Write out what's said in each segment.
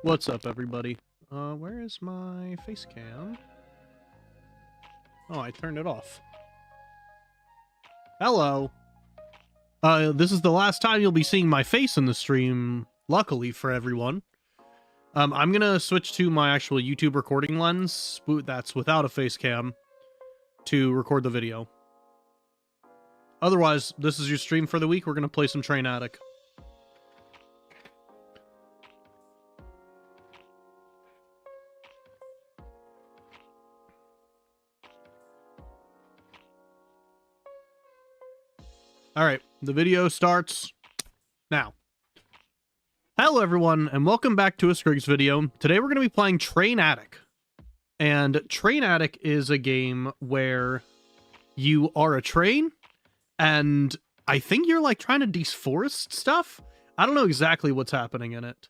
What's up, everybody? Where is my face cam? Oh, I turned it off. Hello. This is the last time you'll be seeing my face in the stream, luckily for everyone. I'm gonna switch to my actual YouTube recording lens, that's without a face cam, to record the video. Otherwise, this is your stream for the week. We're gonna play some Train Attic. Alright, the video starts now. Hello everyone, and welcome back to a Skrigs video. Today we're going to be playing Train Attic. And Train Attic is a game where you are a train, and I think you're like trying to deforest stuff? I don't know exactly what's happening in it.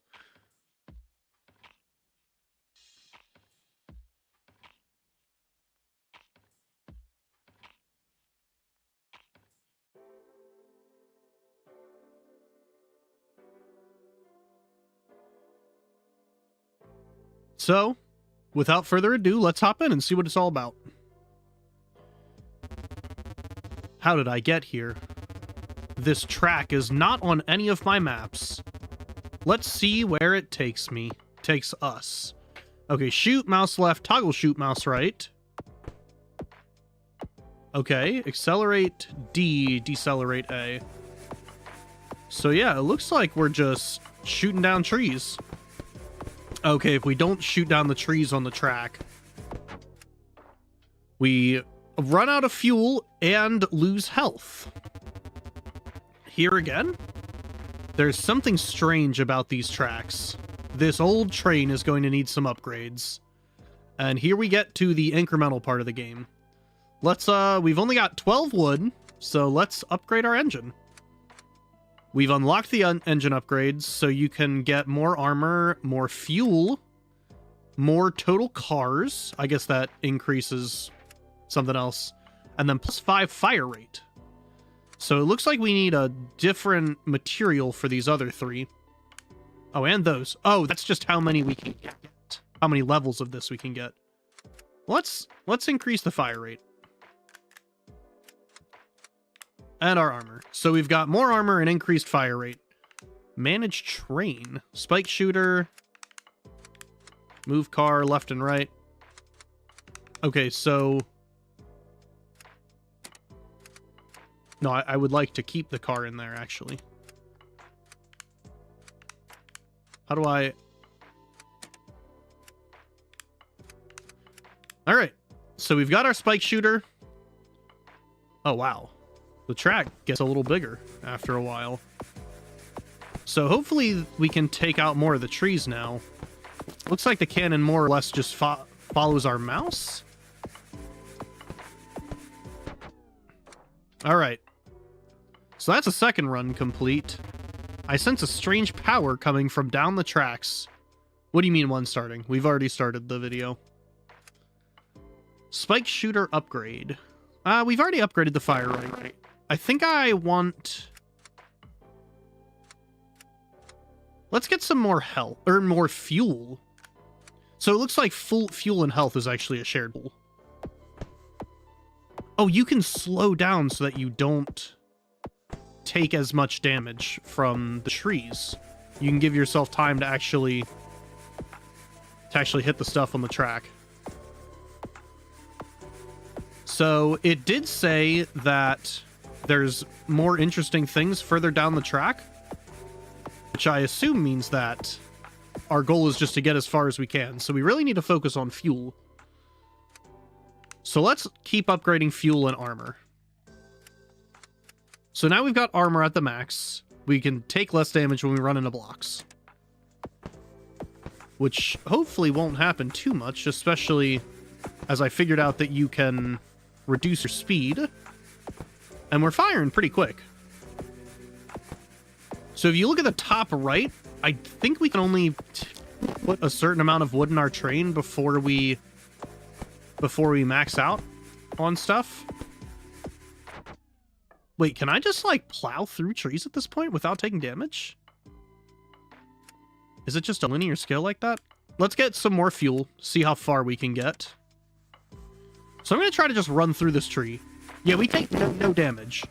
So, without further ado, let's hop in and see what it's all about. How did I get here? This track is not on any of my maps. Let's see where it takes me. Takes us. Okay, shoot, mouse left, toggle shoot, mouse right. Okay, accelerate D, decelerate A. So yeah, it looks like we're just shooting down trees. Okay, if we don't shoot down the trees on the track, we run out of fuel and lose health. Here again, there's something strange about these tracks. This old train is going to need some upgrades. And here we get to the incremental part of the game. Let's, we've only got 12 wood, so let's upgrade our engine. We've unlocked the engine upgrades, so you can get more armor, more fuel, more total cars. I guess that increases something else. And then +5 fire rate. So it looks like we need a different material for these other three. Oh, and those. Oh, that's just how many we can get. How many levels of this we can get. Let's increase the fire rate. And our armor. So we've got more armor and increased fire rate. Manage train. Spike shooter. Move car left and right. Okay, so... No, I would like to keep the car in there, actually. How do I... Alright. So we've got our spike shooter. Oh, wow. The track gets a little bigger after a while. So hopefully we can take out more of the trees now. Looks like the cannon more or less just follows our mouse. Alright. So that's a second run complete. I sense a strange power coming from down the tracks. What do you mean one starting? We've already started the video. Spike shooter upgrade. We've already upgraded the fire rate. I think I want... Let's get some more health, or more fuel. So it looks like full fuel and health is actually a shared pool. Oh, you can slow down so that you don't take as much damage from the trees. You can give yourself time to actually hit the stuff on the track. So it did say that there's more interesting things further down the track, which I assume means that our goal is just to get as far as we can. So we really need to focus on fuel. So let's keep upgrading fuel and armor. So now we've got armor at the max. We can take less damage when we run into blocks, which hopefully won't happen too much, especially as I figured out that you can reduce your speed. And we're firing pretty quick. So if you look at the top right, I think we can only put a certain amount of wood in our train before we max out on stuff. Wait, can I just like plow through trees at this point without taking damage? Is it just a linear scale like that? Let's get some more fuel, see how far we can get. So I'm going to try to just run through this tree. Yeah, we take no damage.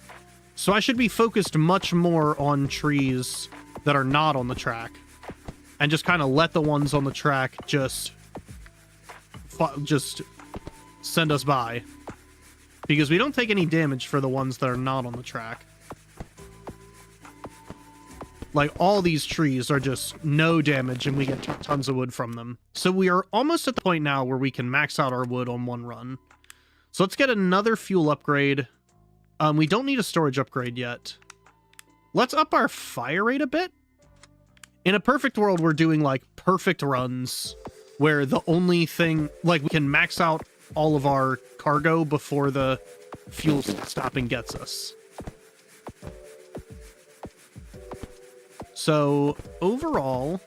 So I should be focused much more on trees that are not on the track. And just kind of let the ones on the track just send us by. Because we don't take any damage for the ones that are not on the track. Like, all these trees are just no damage, and we get tons of wood from them. So we are almost at the point now where we can max out our wood on one run. So let's get another fuel upgrade. We don't need a storage upgrade yet. Let's up our fire rate a bit. In a perfect world, we're doing, like, perfect runs, where the only thing... Like, we can max out all of our cargo before the fuel stopping gets us. So, overall,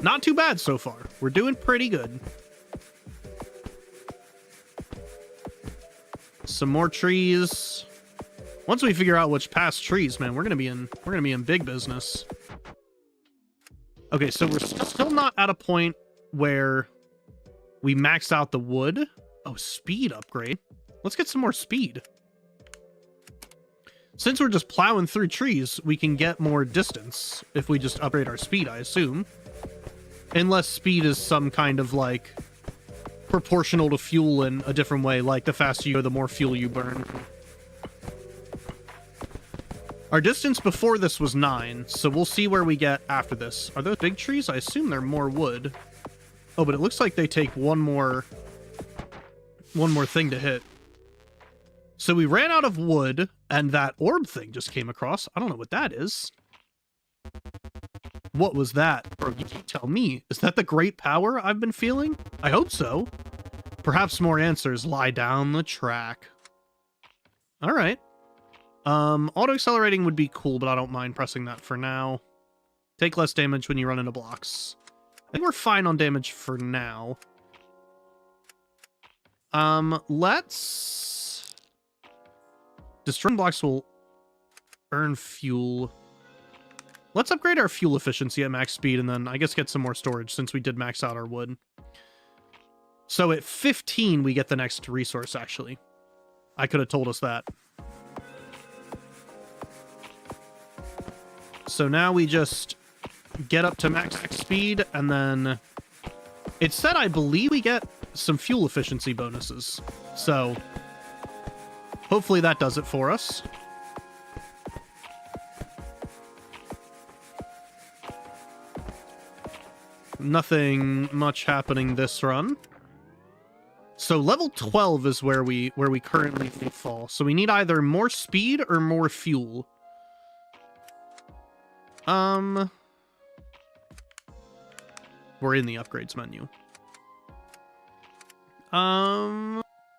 not too bad so far. We're doing pretty good. Some more trees. Once we figure out which past trees, man, we're gonna be in big business. Okay, so we're still not at a point where we maxed out the wood. Oh, speed upgrade. Let's get some more speed. Since we're just plowing through trees, we can get more distance if we just upgrade our speed, I assume. Unless speed is some kind of, like, proportional to fuel in a different way, like the faster you go, the more fuel you burn. Our distance before this was 9, so we'll see where we get after this. Are those big trees? I assume they're more wood. Oh, but it looks like they take one more thing to hit. So we ran out of wood, and that orb thing just came across. I don't know what that is. What was that? Or you tell me. Is that the great power I've been feeling? I hope so. Perhaps more answers lie down the track. Alright. Auto-accelerating would be cool, but I don't mind pressing that for now. Take less damage when you run into blocks. I think we're fine on damage for now. Let's... Destroying blocks will earn fuel. Let's upgrade our fuel efficiency at max speed, and then I guess get some more storage since we did max out our wood. So at 15, we get the next resource, actually. I could have told us that. So now we just get up to max speed, and then it said, I believe, we get some fuel efficiency bonuses. So hopefully that does it for us. Nothing much happening this run. So level 12 is where we currently fall. So we need either more speed or more fuel. We're in the upgrades menu.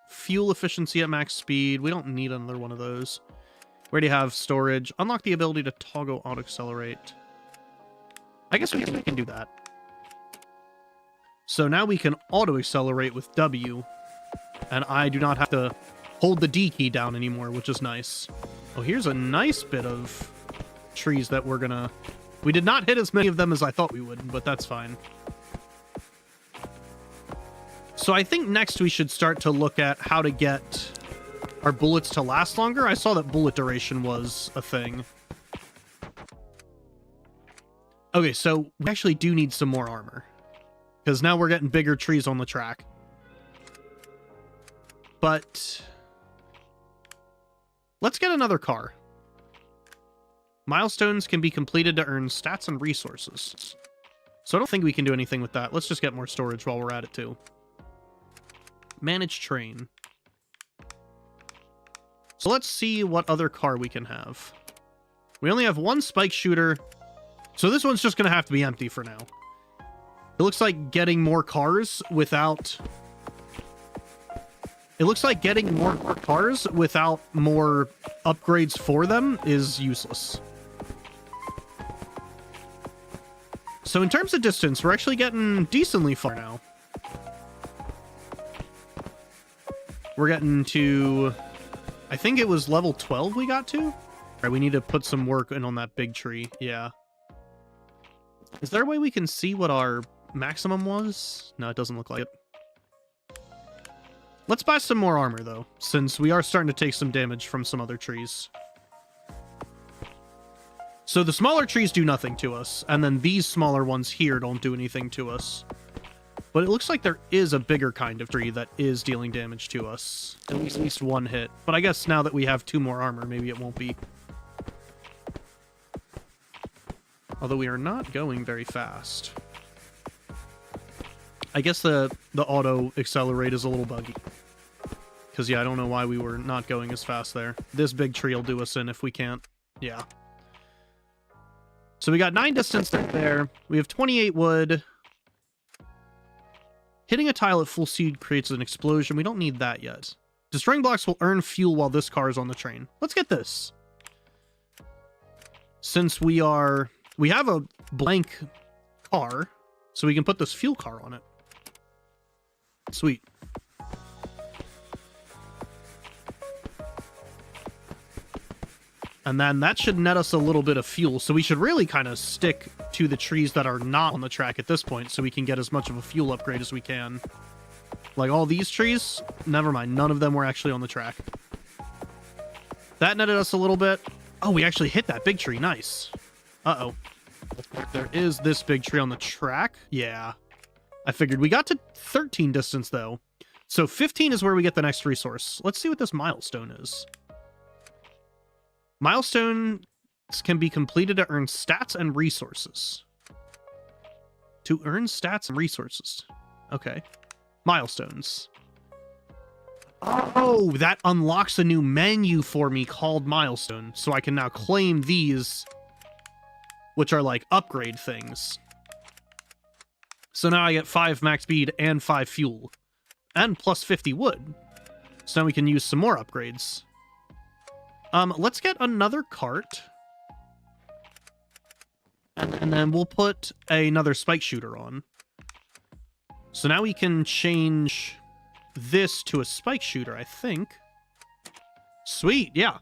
Fuel efficiency at max speed. We don't need another one of those. We already have storage. Unlock the ability to toggle auto-accelerate. I guess we can do that. So now we can auto-accelerate with W, and I do not have to hold the D key down anymore, which is nice. Oh, here's a nice bit of trees that we're gonna... We did not hit as many of them as I thought we would, but that's fine. So I think next we should start to look at how to get our bullets to last longer. I saw that bullet duration was a thing. Okay, so we actually do need some more armor, because now we're getting bigger trees on the track. But let's get another car. Milestones can be completed to earn stats and resources. So I don't think we can do anything with that. Let's just get more storage while we're at it, too. Manage train. So let's see what other car we can have. We only have one spike shooter, so this one's just going to have to be empty for now. It looks like getting more cars without... It looks like getting more cars without more upgrades for them is useless. So in terms of distance, we're actually getting decently far now. We're getting to... I think it was level 12 we got to? Alright, we need to put some work in on that big tree. Yeah. Is there a way we can see what our maximum was? No, it doesn't look like it. Let's buy some more armor, though, since we are starting to take some damage from some other trees. So the smaller trees do nothing to us, and then these smaller ones here don't do anything to us. But it looks like there is a bigger kind of tree that is dealing damage to us. At least one hit. But I guess now that we have 2 more armor, maybe it won't be. Although we are not going very fast. I guess the auto accelerate is a little buggy. Because, yeah, I don't know why we were not going as fast there. This big tree will do us in if we can't. Yeah. So we got 9 distance there. We have 28 wood. Hitting a tile at full speed creates an explosion. We don't need that yet. Destroying blocks will earn fuel while this car is on the train. Let's get this. Since we have a blank car, so we can put this fuel car on it. Sweet. And then that should net us a little bit of fuel. So we should really kind of stick to the trees that are not on the track at this point so we can get as much of a fuel upgrade as we can. Like all these trees, never mind. None of them were actually on the track. That netted us a little bit. Oh, we actually hit that big tree. Nice. Uh-oh. There is this big tree on the track. Yeah. I figured. We got to 13 distance, though. So 15 is where we get the next resource. Let's see what this milestone is. Milestones can be completed to earn stats and resources. To earn stats and resources. Okay. Milestones. Oh, that unlocks a new menu for me called Milestone. So I can now claim these, which are like upgrade things. So now I get 5 max speed and 5 fuel. And plus 50 wood. So now we can use some more upgrades. Let's get another cart. And then we'll put another spike shooter on. So now we can change this to a spike shooter, I think. Sweet, yeah.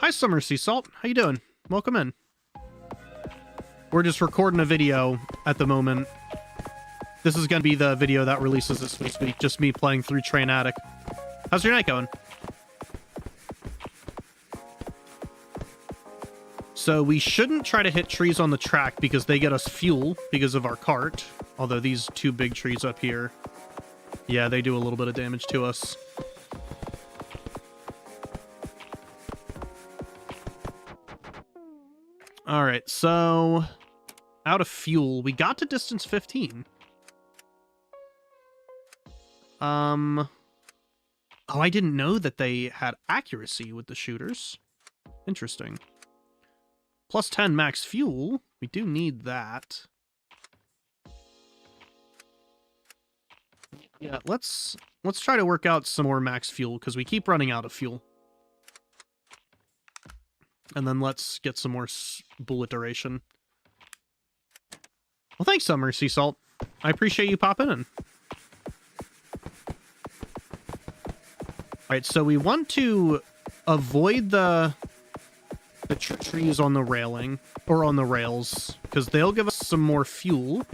Hi, Summer Sea Salt. How you doing? Welcome in. We're just recording a video at the moment. This is going to be the video that releases this week. Just me playing through Train Attic. How's your night going? So we shouldn't try to hit trees on the track because they get us fuel because of our cart. Although these 2 big trees up here, yeah, they do a little bit of damage to us. All right, so out of fuel, we got to distance 15. Oh, I didn't know that they had accuracy with the shooters. Interesting. Plus 10 max fuel. We do need that. Yeah, let's try to work out some more max fuel because we keep running out of fuel. And then let's get some more bullet duration. Well, thanks, Summer Sea Salt. I appreciate you popping in. Alright, so we want to avoid the trees on the railing, or on the rails, because they'll give us some more fuel.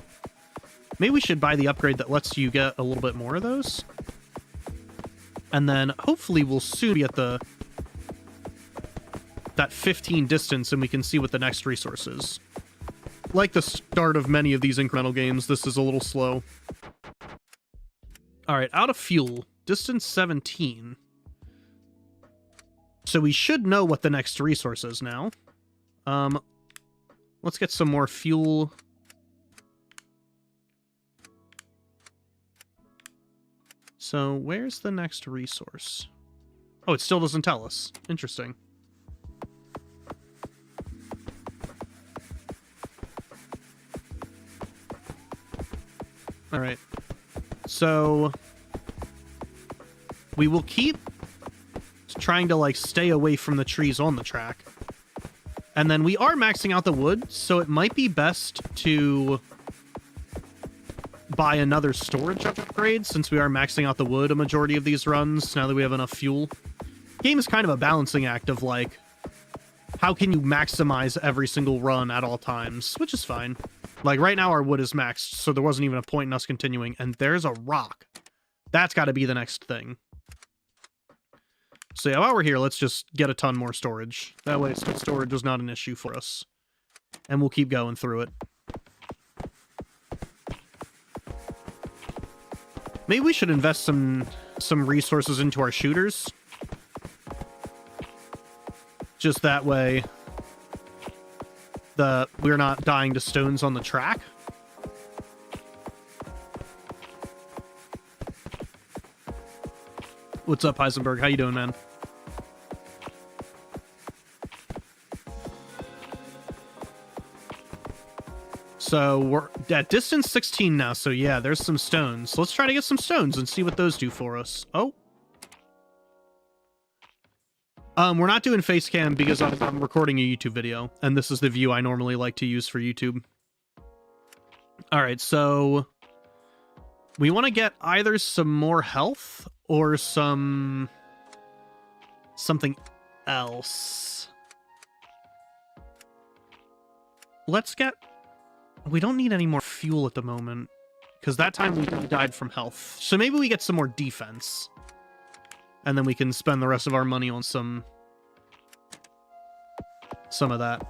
Maybe we should buy the upgrade that lets you get a little bit more of those. And then hopefully we'll soon be at that 15 distance and we can see what the next resource is. Like the start of many of these incremental games, this is a little slow. Alright, out of fuel. Distance 17. So we should know what the next resource is now. Let's get some more fuel. So where's the next resource? Oh, it still doesn't tell us. Interesting. All right. So we will keep trying to like stay away from the trees on the track. And then we are maxing out the wood, so it might be best to buy another storage upgrade since we are maxing out the wood a majority of these runs now that we have enough fuel. Game is kind of a balancing act of like, how can you maximize every single run at all times, which is fine. Like, right now our wood is maxed, so there wasn't even a point in us continuing. And there's a rock. That's got to be the next thing. So yeah, while we're here, let's just get a ton more storage. That way storage is not an issue for us. And we'll keep going through it. Maybe we should invest some resources into our shooters. Just that way we're not dying to stones on the track. What's up, Heisenberg? How you doing, man? So we're at distance 16 now, so yeah, there's some stones. Let's try to get some stones and see what those do for us. Oh. We're not doing face cam because I'm recording a YouTube video, and this is the view I normally like to use for YouTube. Alright, so we want to get either some more health or something else. Let's get... We don't need any more fuel at the moment, because that time we died from health. So maybe we get some more defense. And then we can spend the rest of our money on some of that.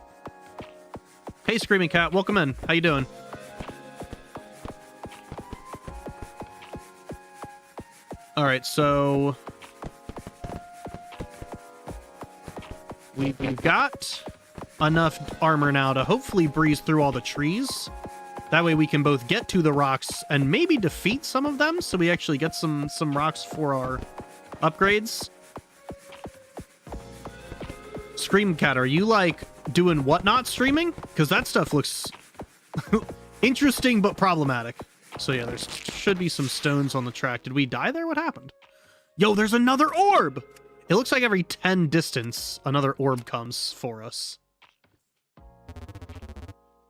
Hey, Screaming Cat, welcome in. How you doing? Alright, so... We've got enough armor now to hopefully breeze through all the trees. That way we can both get to the rocks and maybe defeat some of them, so we actually get some rocks for our upgrades. Scream Cat, are you like doing whatnot streaming? Because that stuff looks interesting but problematic. So yeah, there should be some stones on the track. Did we die there? What happened? Yo, there's another orb! It looks like every 10 distance, another orb comes for us.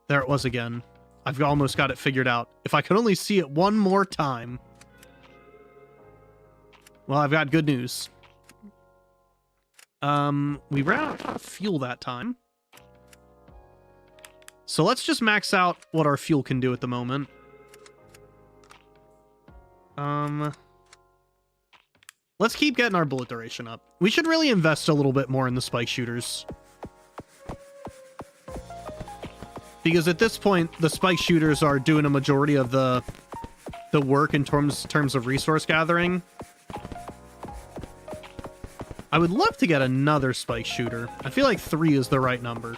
There it was again. I've almost got it figured out. If I could only see it one more time. Well, I've got good news. We ran out of fuel that time. So let's just max out what our fuel can do at the moment. Let's keep getting our bullet duration up. We should really invest a little bit more in the spike shooters. Because at this point, the spike shooters are doing a majority of the work in terms of resource gathering. I would love to get another spike shooter. I feel like 3 is the right number.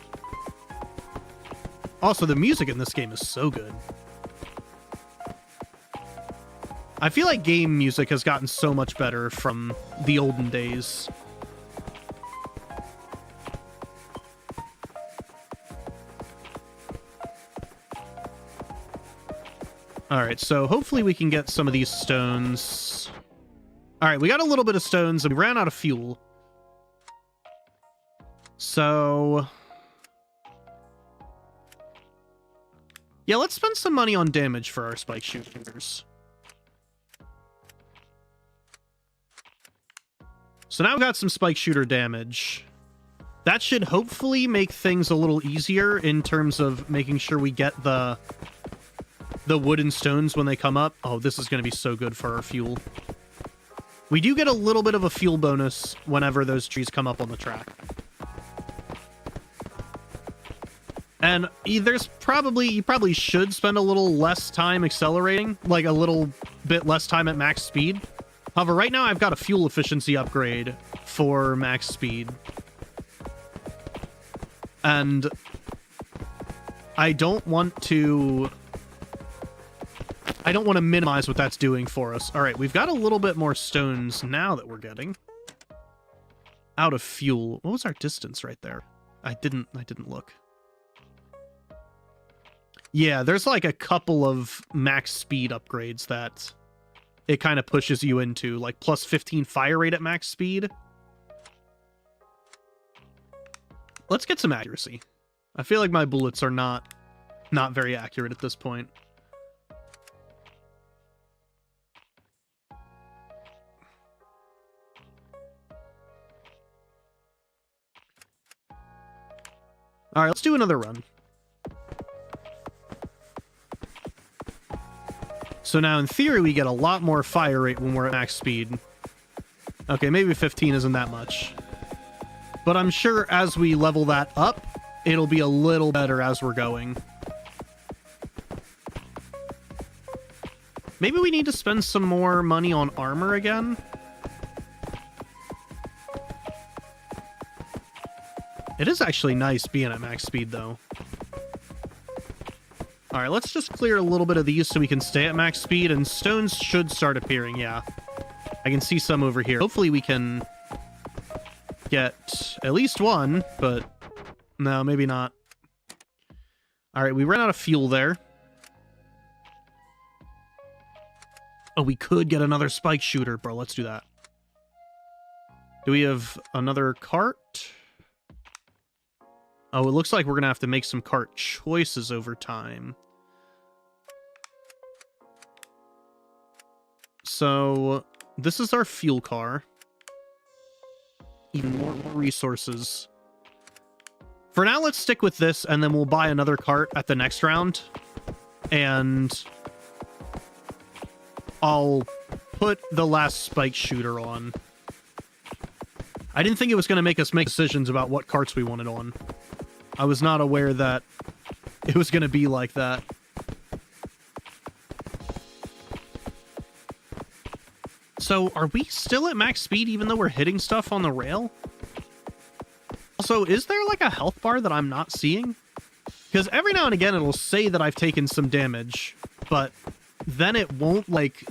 Also, the music in this game is so good. I feel like game music has gotten so much better from the olden days. Alright, so hopefully we can get some of these stones. Alright, we got a little bit of stones and we ran out of fuel. So... yeah, let's spend some money on damage for our spike shooters. So now we've got some spike shooter damage. That should hopefully make things a little easier in terms of making sure we get the wood and stones when they come up. Oh, this is going to be so good for our fuel. We do get a little bit of a fuel bonus whenever those trees come up on the track. And you probably should spend a little less time accelerating, like a little bit less time at max speed. However, right now I've got a fuel efficiency upgrade for max speed. And I don't want to minimize what that's doing for us. All right, we've got a little bit more stones now that we're getting out of fuel. What was our distance right there? I didn't look. Yeah, there's like a couple of max speed upgrades that it kind of pushes you into, like plus 15 fire rate at max speed. Let's get some accuracy. I feel like my bullets are not very accurate at this point. All right, let's do another run. So now, in theory, we get a lot more fire rate when we're at max speed. Okay, maybe 15 isn't that much. But I'm sure as we level that up, it'll be a little better as we're going. Maybe we need to spend some more money on armor again. It is actually nice being at max speed, though. Alright, let's just clear a little bit of these so we can stay at max speed, and stones should start appearing, yeah. I can see some over here. Hopefully we can get at least one, but no, maybe not. Alright, we ran out of fuel there. Oh, we could get another spike shooter. Bro, let's do that. Do we have another cart? Oh, it looks like we're going to have to make some cart choices over time. So, this is our fuel car. Even more resources. For now, let's stick with this, and then we'll buy another cart at the next round. And I'll put the last spike shooter on. I didn't think it was going to make us make decisions about what carts we wanted on. I was not aware that it was going to be like that. So, are we still at max speed even though we're hitting stuff on the rail? Also, is there like a health bar that I'm not seeing? Because every now and again it'll say that I've taken some damage, but then it won't, like,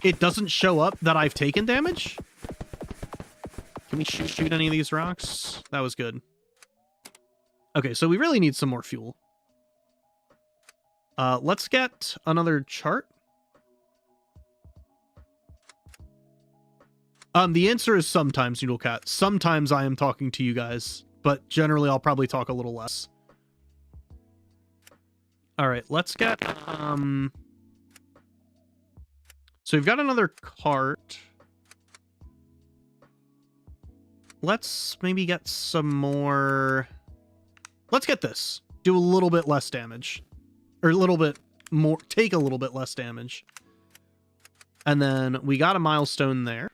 it doesn't show up that I've taken damage. Can we shoot any of these rocks? That was good. Okay, so we really need some more fuel. Let's get another chart. The answer is sometimes, Noodlecat. Sometimes I am talking to you guys, but generally I'll probably talk a little less. All right, let's get, so we've got another cart. Let's maybe get some more. Let's get this. Do a little bit less damage. Or a little bit more, take a little bit less damage. And then we got a milestone there.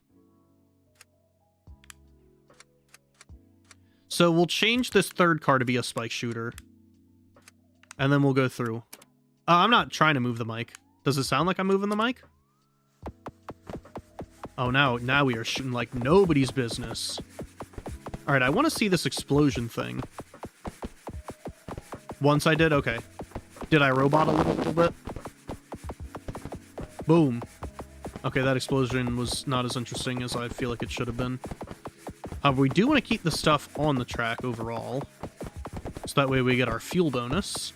So we'll change this third car to be a spike shooter. And then we'll go through. I'm not trying to move the mic. Does it sound like I'm moving the mic? Oh, now we are shooting like nobody's business. All right, I want to see this explosion thing. Once I did? Okay. Did I robot a little bit? Boom. Okay, that explosion was not as interesting as I feel like it should have been. We do want to keep the stuff on the track overall. So that way we get our fuel bonus.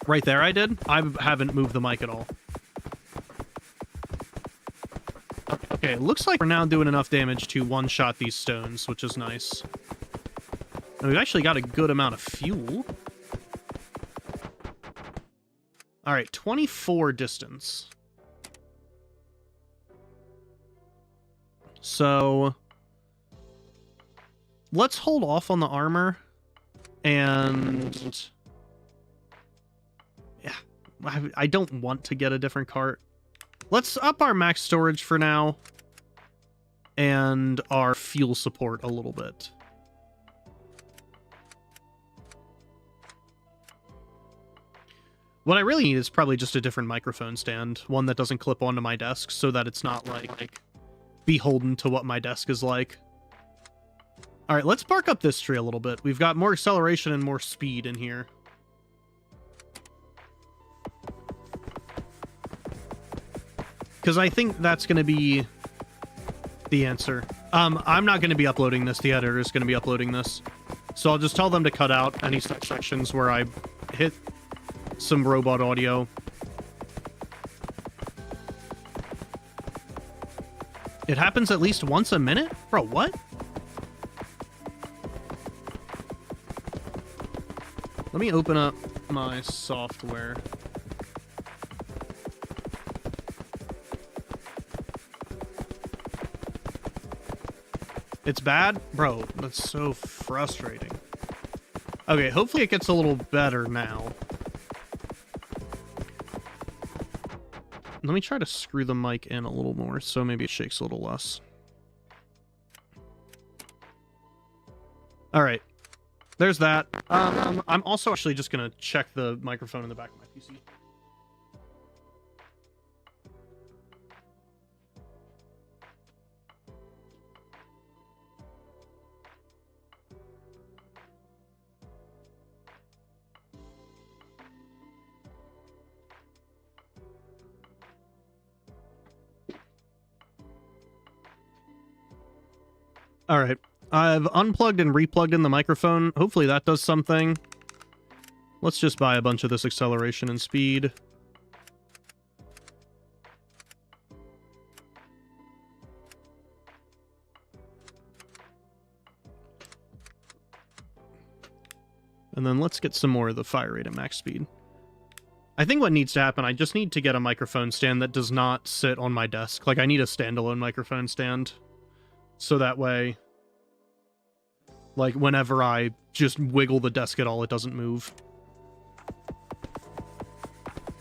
Right there I did. I haven't moved the mic at all. Okay, it looks like we're now doing enough damage to one-shot these stones, which is nice. And we've actually got a good amount of fuel. Alright, 24 distance. So, let's hold off on the armor, and yeah, I don't want to get a different cart. Let's up our max storage for now, and our fuel support a little bit. What I really need is probably just a different microphone stand, one that doesn't clip onto my desk, so that it's not like beholden to what my desk is like. All right, let's bark up this tree a little bit. We've got more acceleration and more speed in here. Because I think that's going to be the answer. I'm not going to be uploading this. The editor is going to be uploading this. So I'll just tell them to cut out any sections where I hit some robot audio. It happens at least once a minute? Bro, what? Let me open up my software. It's bad? Bro, that's so frustrating. Okay, hopefully it gets a little better now. Let me try to screw the mic in a little more, so maybe it shakes a little less. All right, there's that. I'm also actually just gonna check the microphone in the back of my PC. All right, I've unplugged and replugged in the microphone. Hopefully that does something. Let's just buy a bunch of this acceleration and speed. And then let's get some more of the fire rate at max speed. I think what needs to happen, I just need to get a microphone stand that does not sit on my desk. Like, I need a standalone microphone stand. So that way, like, whenever I just wiggle the desk at all, it doesn't move.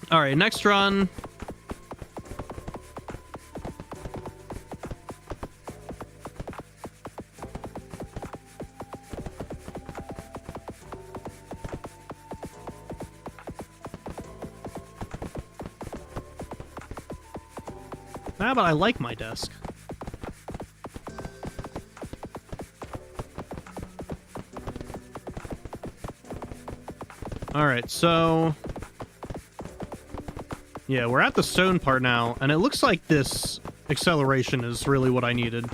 All right, next run. Ah, but I like my desk. Alright, so... yeah, we're at the stone part now, and it looks like this acceleration is really what I needed.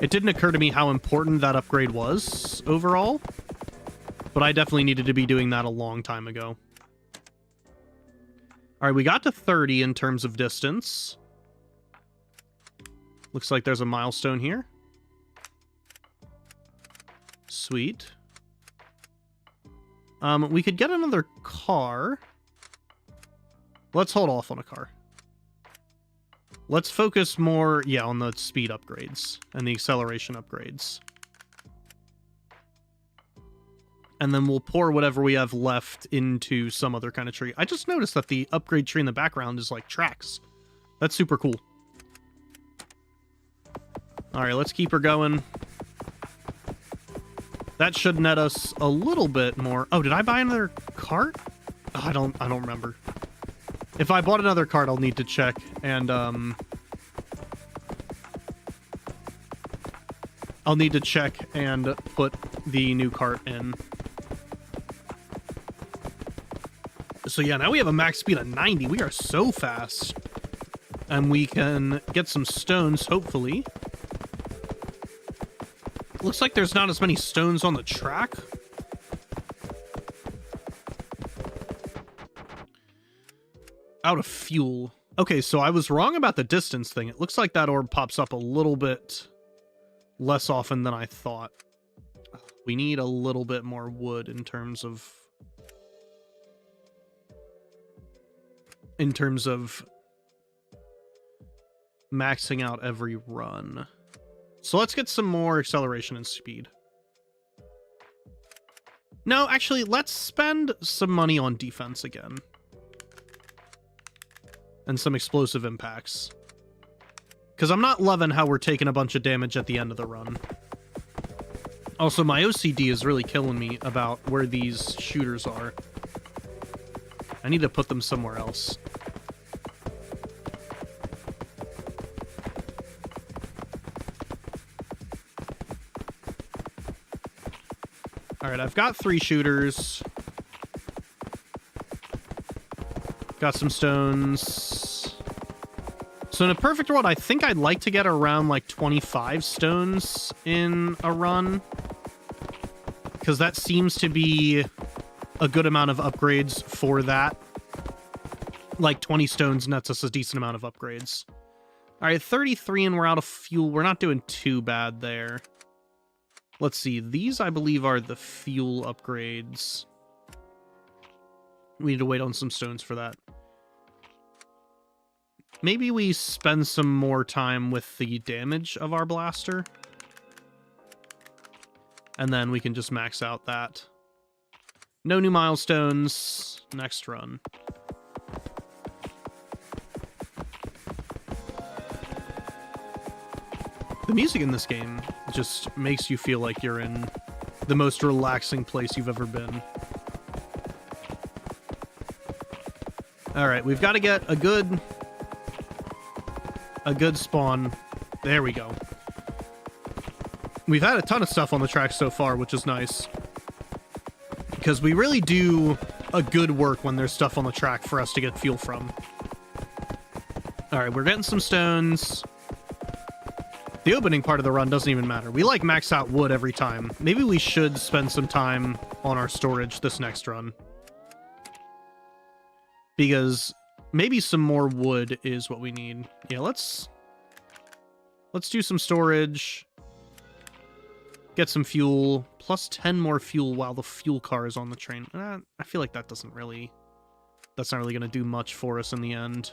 It didn't occur to me how important that upgrade was overall, but I definitely needed to be doing that a long time ago. Alright, we got to 30 in terms of distance. Looks like there's a milestone here. Sweet. We could get another car. Let's hold off on a car. Let's focus more, yeah, on the speed upgrades and the acceleration upgrades. And then we'll pour whatever we have left into some other kind of tree. I just noticed that the upgrade tree in the background is like tracks. That's super cool. Alright, let's keep her going. That should net us a little bit more. Oh, did I buy another cart? Oh, I don't remember. If I bought another cart, I'll need to check and I'll need to check and put the new cart in. So yeah, now we have a max speed of 90. We are so fast. And we can get some stones, hopefully. Looks like there's not as many stones on the track. Out of fuel. Okay, so I was wrong about the distance thing. It looks like that orb pops up a little bit less often than I thought. We need a little bit more wood in terms of maxing out every run. So let's get some more acceleration and speed. No, actually, let's spend some money on defense again. And some explosive impacts. Because I'm not loving how we're taking a bunch of damage at the end of the run. Also, my OCD is really killing me about where these shooters are. I need to put them somewhere else. Alright, I've got 3 shooters. Got some stones. So in a perfect world, I think I'd like to get around like 25 stones in a run. Because that seems to be a good amount of upgrades for that. Like 20 stones nets us a decent amount of upgrades. Alright, 33 and we're out of fuel. We're not doing too bad there. Let's see. These, I believe, are the fuel upgrades. We need to wait on some stones for that. Maybe we spend some more time with the damage of our blaster. And then we can just max out that. No new milestones. Next run. The music in this game just makes you feel like you're in the most relaxing place you've ever been. Alright, we've got to get a good spawn. There we go. We've had a ton of stuff on the track so far, which is nice. Because we really do a good work when there's stuff on the track for us to get fuel from. Alright, we're getting some stones. The opening part of the run doesn't even matter. We like max out wood every time. Maybe we should spend some time on our storage this next run. Because maybe some more wood is what we need. Yeah, let's do some storage. Get some fuel. Plus 10 more fuel while the fuel car is on the train. I feel like that's not really going to do much for us in the end.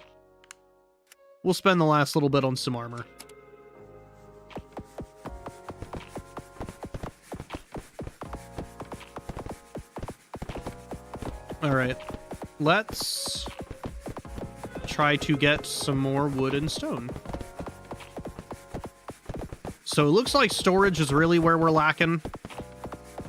We'll spend the last little bit on some armor. Alright, let's try to get some more wood and stone. So it looks like storage is really where we're lacking,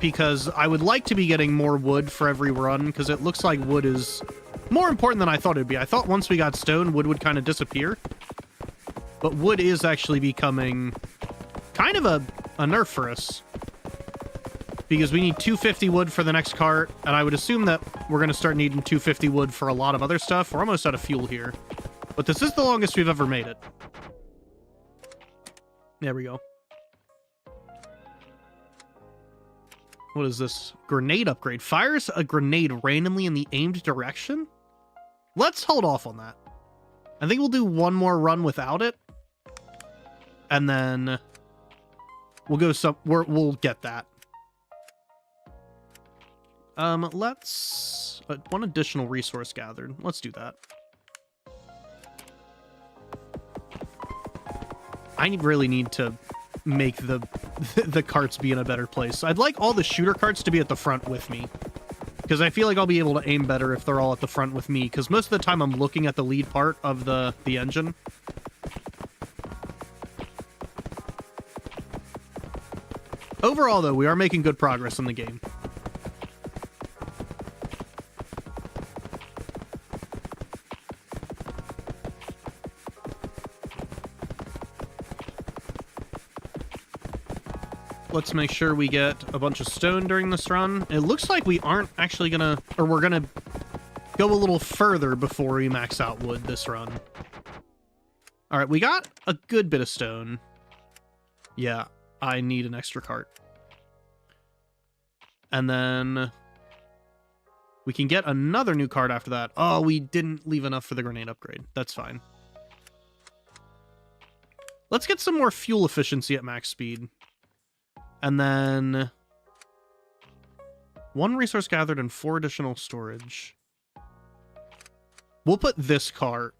because I would like to be getting more wood for every run, because it looks like wood is more important than I thought it'd be. I thought once we got stone, wood would kind of disappear, but wood is actually becoming kind of a nerf for us. Because we need 250 wood for the next cart, and I would assume that we're going to start needing 250 wood for a lot of other stuff. We're almost out of fuel here. But this is the longest we've ever made it. There we go. What is this? Grenade upgrade. Fires a grenade randomly in the aimed direction? Let's hold off on that. I think we'll do one more run without it. And then we'll go we'll get that. Let's... one additional resource gathered. Let's do that. I really need to make the carts be in a better place. I'd like all the shooter carts to be at the front with me, because I feel like I'll be able to aim better if they're all at the front with me, because most of the time I'm looking at the lead part of the engine. Overall, though, we are making good progress in the game. Let's make sure we get a bunch of stone during this run. It looks like we aren't actually gonna... or we're gonna go a little further before we max out wood this run. Alright, we got a good bit of stone. Yeah, I need an extra cart. And then we can get another new cart after that. Oh, we didn't leave enough for the grenade upgrade. That's fine. Let's get some more fuel efficiency at max speed. And then 1 resource gathered and 4 additional storage. We'll put this cart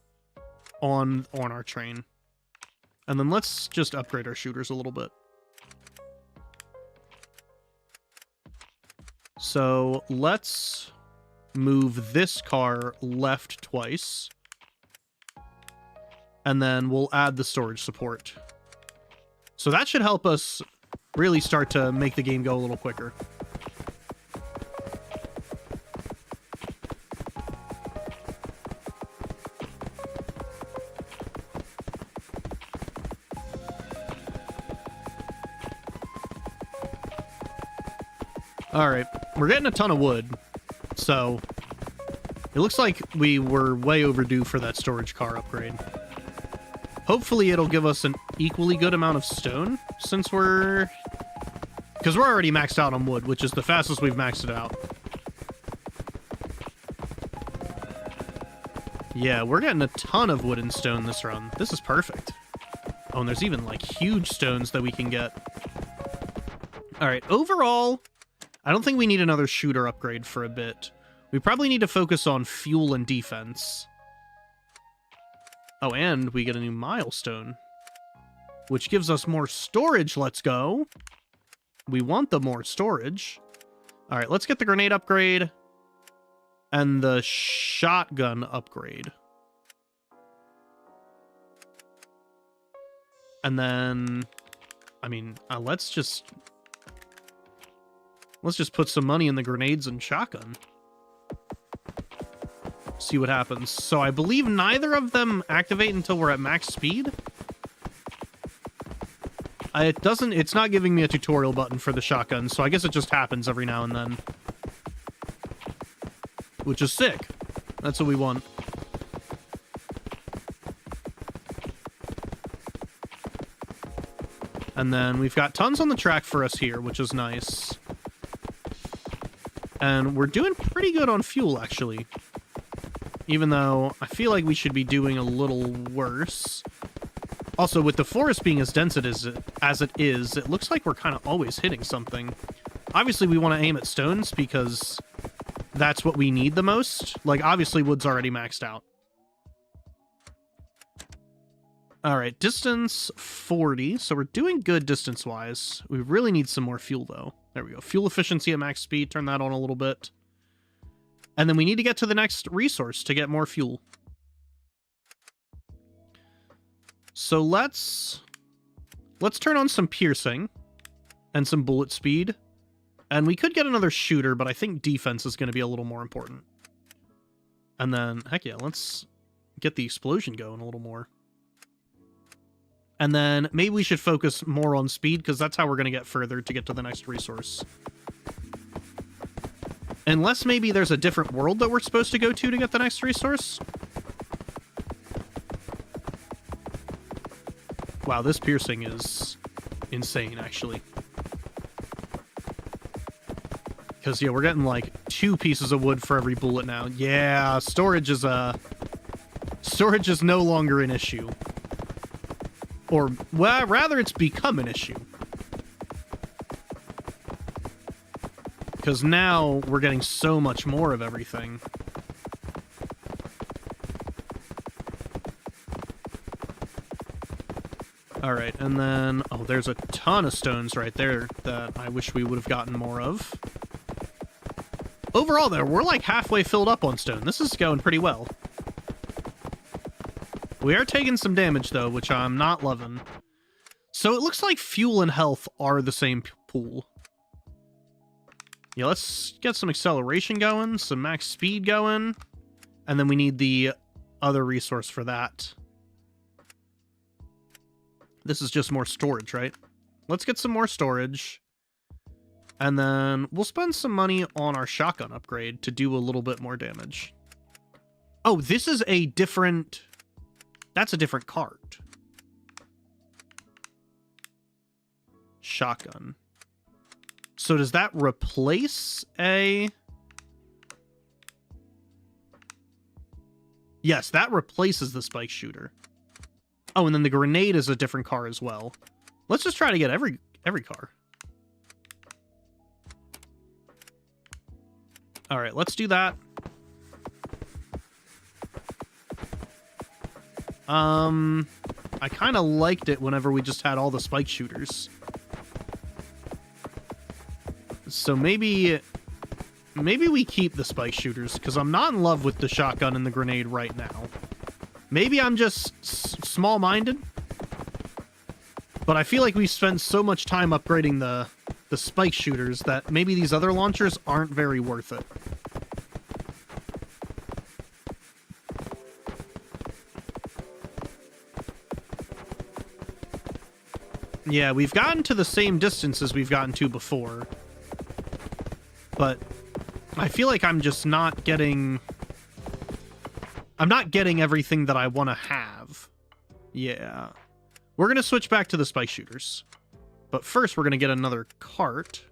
on our train. And then let's just upgrade our shooters a little bit. So let's move this car left twice. And then we'll add the storage support. So that should help us really start to make the game go a little quicker. Alright, we're getting a ton of wood, so it looks like we were way overdue for that storage car upgrade. Hopefully it'll give us an equally good amount of stone, since because we're already maxed out on wood, which is the fastest we've maxed it out. Yeah, we're getting a ton of wood and stone this run. This is perfect. Oh, and there's even, like, huge stones that we can get. Alright, overall, I don't think we need another shooter upgrade for a bit. We probably need to focus on fuel and defense. Oh, and we get a new milestone, which gives us more storage. Let's go. We want the more storage. All right, let's get the grenade upgrade and the shotgun upgrade. And then, I mean, let's just put some money in the grenades and shotgun. See what happens. So I believe neither of them activate until we're at max speed. It's not giving me a tutorial button for the shotgun, so I guess it just happens every now and then. Which is sick. That's what we want. And then we've got tons on the track for us here, which is nice. And we're doing pretty good on fuel, actually. Even though I feel like we should be doing a little worse. Also, with the forest being as dense as it is, it looks like we're kind of always hitting something. Obviously, we want to aim at stones because that's what we need the most. Like, obviously, wood's already maxed out. All right, distance 40. So we're doing good distance-wise. We really need some more fuel, though. There we go. Fuel efficiency at max speed. Turn that on a little bit. And then we need to get to the next resource to get more fuel. So let's turn on some piercing and some bullet speed. And we could get another shooter, but I think defense is going to be a little more important. And then, heck yeah, let's get the explosion going a little more. And then maybe we should focus more on speed, because that's how we're going to get further to get to the next resource. Unless maybe there's a different world that we're supposed to go to get the next resource. Wow, this piercing is insane, actually. Because, yeah, we're getting, like, 2 pieces of wood for every bullet now. Yeah, storage is no longer an issue. Or, well, rather it's become an issue. Because now we're getting so much more of everything. Alright, and then... oh, there's a ton of stones right there that I wish we would have gotten more of. Overall, though, we're like halfway filled up on stone. This is going pretty well. We are taking some damage, though, which I'm not loving. So it looks like fuel and health are the same pool. Yeah, let's get some acceleration going, some max speed going, and then we need the other resource for that. This is just more storage, right? Let's get some more storage, and then we'll spend some money on our shotgun upgrade to do a little bit more damage. Oh, this is a different... that's a different cart. Shotgun. So does that replace a... yes, that replaces the spike shooter. Oh, and then the grenade is a different car as well. Let's just try to get every car. All right, let's do that. I kind of liked it whenever we just had all the spike shooters. So maybe we keep the spike shooters, because I'm not in love with the shotgun and the grenade right now. Maybe I'm just small-minded, but I feel like we spent so much time upgrading the spike shooters that maybe these other launchers aren't very worth it. Yeah, we've gotten to the same distance as we've gotten to before. But I feel like I'm just not getting... I'm not getting everything that I want to have. Yeah. We're going to switch back to the spike shooters. But first, we're going to get another cart.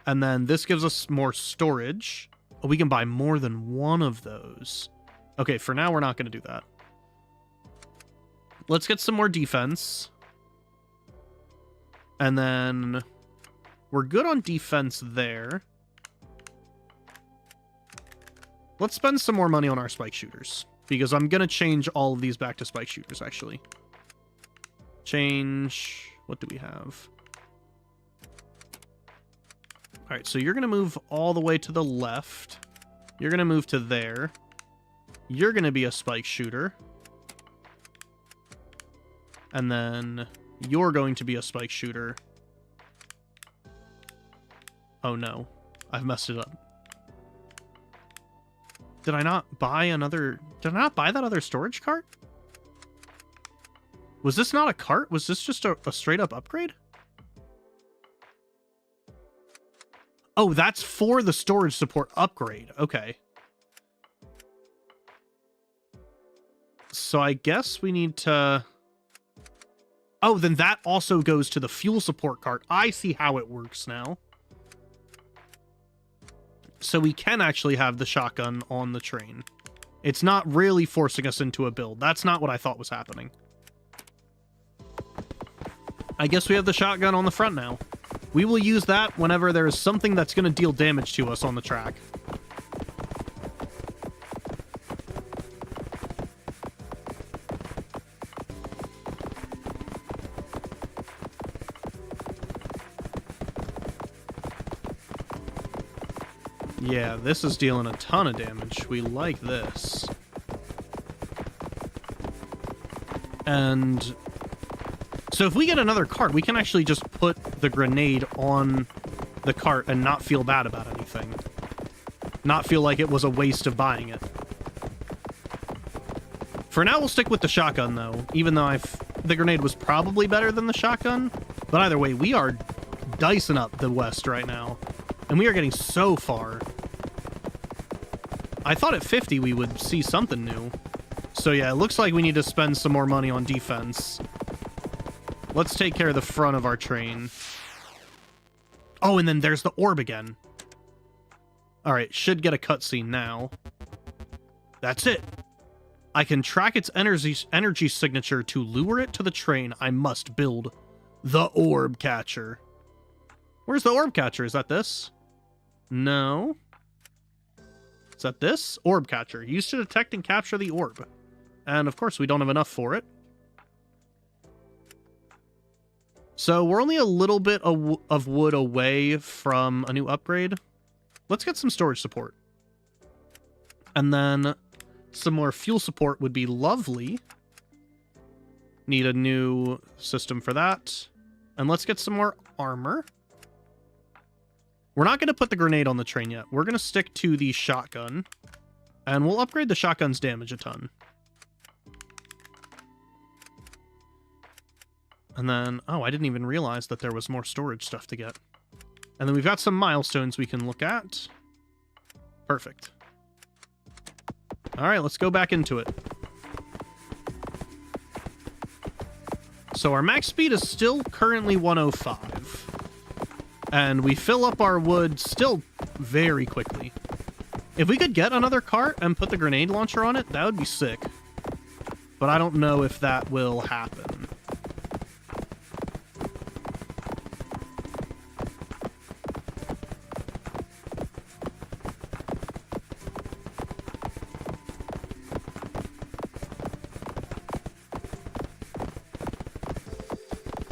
And then this gives us more storage. Oh, we can buy more than one of those. Okay, for now, we're not going to do that. Let's get some more defense. And then we're good on defense there. Let's spend some more money on our spike shooters, because I'm going to change all of these back to spike shooters, actually. Change... what do we have? All right, so you're going to move all the way to the left. You're going to move to there. You're going to be a spike shooter. And then you're going to be a spike shooter. Oh no, I've messed it up. Did I not buy another... Did I not buy that other storage cart? Was this not a cart? Was this just a straight up upgrade? Oh, that's for the storage support upgrade. Okay. So I guess we need to... Oh, then that also goes to the fuel support cart. I see how it works now. So we can actually have the shotgun on the train. It's not really forcing us into a build. That's not what I thought was happening. I guess we have the shotgun on the front now. We will use that whenever there is something that's going to deal damage to us on the track. Yeah, this is dealing a ton of damage. We like this. And so if we get another cart, we can actually just put the grenade on the cart and not feel bad about anything. Not feel like it was a waste of buying it. For now, we'll stick with the shotgun, though, even though the grenade was probably better than the shotgun. But either way, we are dicing up the West right now. And we are getting so far. I thought at 50 we would see something new. So yeah, it looks like we need to spend some more money on defense. Let's take care of the front of our train. Oh, and then there's the orb again. Alright, should get a cutscene now. That's it. I can track its energy signature to lure it to the train. I must build the orb catcher. Where's the orb catcher? Is that this? No. Is that this? Orb catcher. Used to detect and capture the orb. And of course, we don't have enough for it. So we're only a little bit of wood away from a new upgrade. Let's get some storage support. And then some more fuel support would be lovely. Need a new system for that. And let's get some more armor. We're not going to put the grenade on the train yet. We're going to stick to the shotgun. And we'll upgrade the shotgun's damage a ton. And then, oh, I didn't even realize that there was more storage stuff to get. And then we've got some milestones we can look at. Perfect. All right, let's go back into it. So our max speed is still currently 105. And we fill up our wood still very quickly. If we could get another cart and put the grenade launcher on it, that would be sick. But I don't know if that will happen.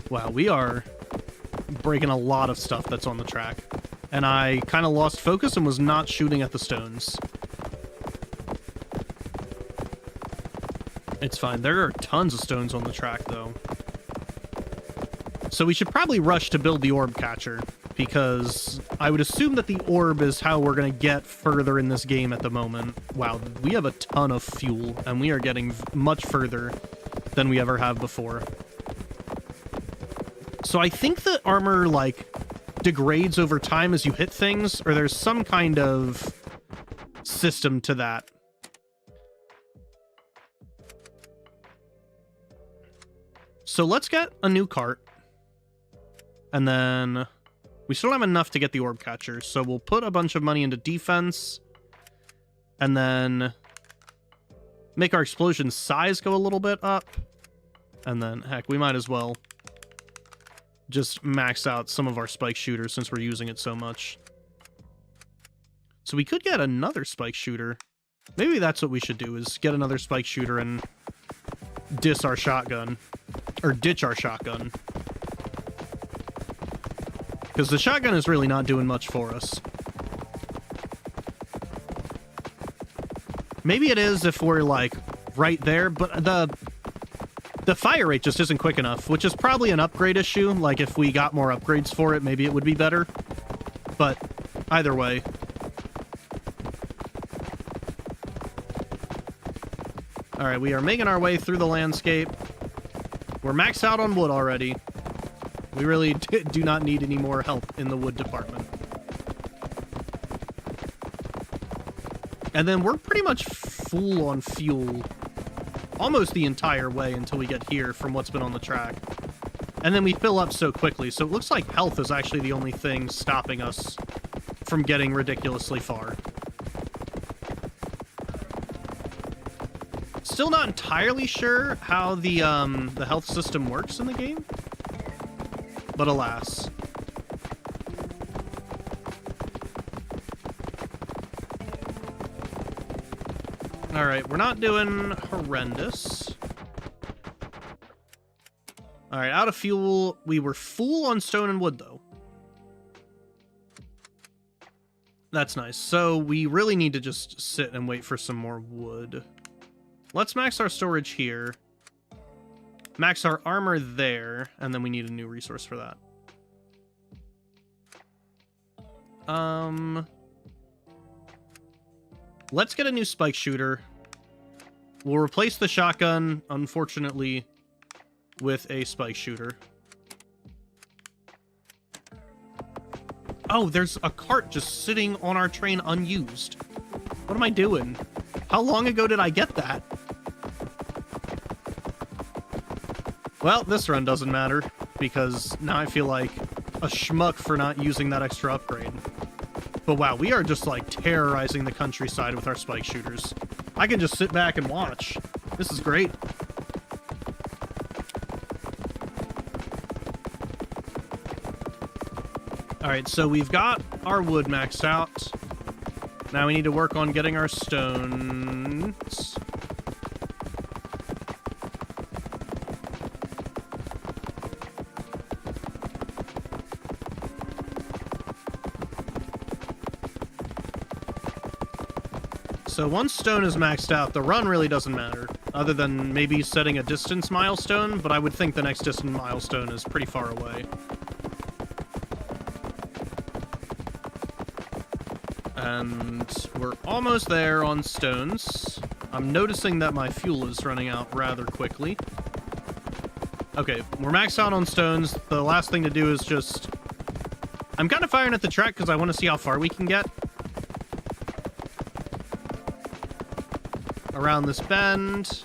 Wow, we are breaking a lot of stuff that's on the track. And I kind of lost focus and was not shooting at the stones. It's fine. There are tons of stones on the track, though. So we should probably rush to build the orb catcher, because I would assume that the orb is how we're going to get further in this game at the moment. Wow, we have a ton of fuel, and we are getting much further than we ever have before. So I think the armor, like, degrades over time as you hit things, or there's some kind of system to that. So let's get a new cart. And then we still don't have enough to get the orb catcher, so we'll put a bunch of money into defense. And then make our explosion size go a little bit up. And then, heck, we might as well just max out some of our spike shooters since we're using it so much. So we could get another spike shooter. Maybe that's what we should do, is get another spike shooter and ditch our shotgun. Because the shotgun is really not doing much for us. Maybe it is if we're, like, right there, but the fire rate just isn't quick enough, which is probably an upgrade issue. Like, if we got more upgrades for it, maybe it would be better. But either way. Alright, we are making our way through the landscape. We're maxed out on wood already. We really do not need any more help in the wood department. And then we're pretty much full on fuel almost the entire way until we get here from what's been on the track. And then we fill up so quickly, so it looks like health is actually the only thing stopping us from getting ridiculously far. Still not entirely sure how the health system works in the game, but alas. Alright, we're not doing horrendous. Alright, out of fuel. We were full on stone and wood, though. That's nice. So we really need to just sit and wait for some more wood. Let's max our storage here. Max our armor there, and then we need a new resource for that. Let's get a new spike shooter. We'll replace the shotgun, unfortunately, with a spike shooter. Oh, there's a cart just sitting on our train unused. What am I doing? How long ago did I get that? Well, this run doesn't matter, because now I feel like a schmuck for not using that extra upgrade. But wow, we are just, like, terrorizing the countryside with our spike shooters. I can just sit back and watch. This is great. Alright, so we've got our wood maxed out. Now we need to work on getting our stones. So once stone is maxed out, the run really doesn't matter, other than maybe setting a distance milestone, but I would think the next distance milestone is pretty far away. And we're almost there on stones. I'm noticing that my fuel is running out rather quickly. Okay, we're maxed out on stones. The last thing to do is just... I'm kind of firing at the track because I want to see how far we can get. Around this bend.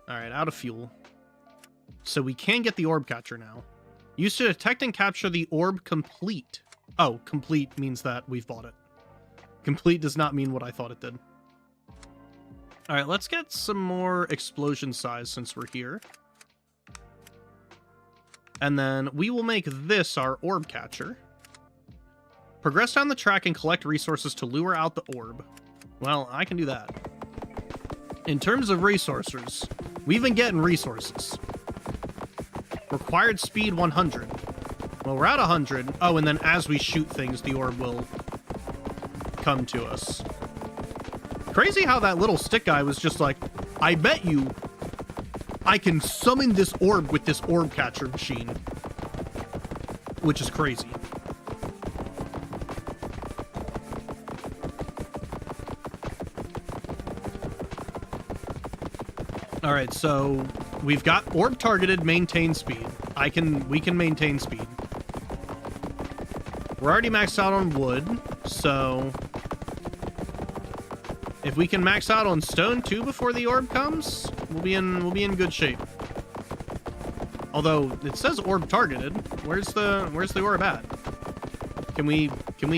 Alright, out of fuel. So we can get the orb catcher now. Used to detect and capture the orb complete. Oh, complete means that we've bought it. Complete does not mean what I thought it did. Alright, let's get some more explosion size since we're here. And then we will make this our orb catcher. Progress down the track and collect resources to lure out the orb. Well, I can do that. In terms of resources, we've been getting resources. Required speed 100. Well, we're at 100. Oh, and then as we shoot things, the orb will come to us. Crazy how that little stick guy was just like, I bet you I can summon this orb with this orb catcher machine. Which is crazy. Alright, so we've got orb targeted, maintain speed. We can maintain speed. We're already maxed out on wood, so if we can max out on stone too before the orb comes, we'll be in good shape. Although it says orb targeted. Where's the orb at? Can we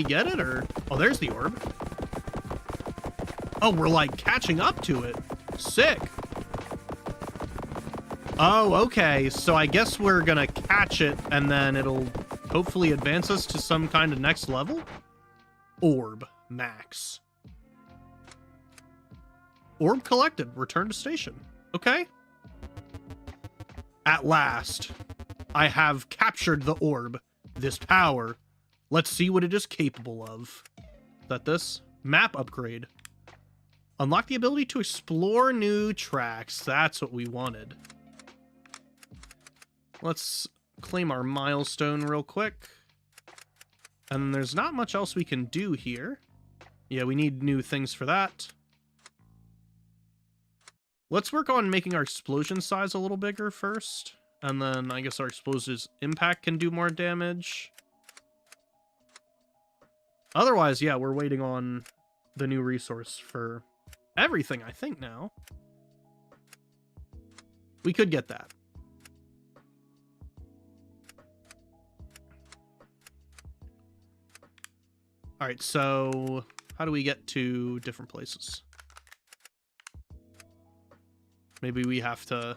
get it, or oh, there's the orb. Oh, we're like catching up to it. Sick. Oh, okay. So I guess we're gonna catch it, and then it'll hopefully advance us to some kind of next level? Orb max. Orb collected. Return to station. Okay. At last. I have captured the orb. This power. Let's see what it is capable of. Is that this? Map upgrade. Unlock the ability to explore new tracks. That's what we wanted. Let's claim our milestone real quick. And there's not much else we can do here. Yeah, we need new things for that. Let's work on making our explosion size a little bigger first. And then I guess our explosives impact can do more damage. Otherwise, yeah, we're waiting on the new resource for everything, I think, now. We could get that. Alright, so how do we get to different places? Maybe we have to...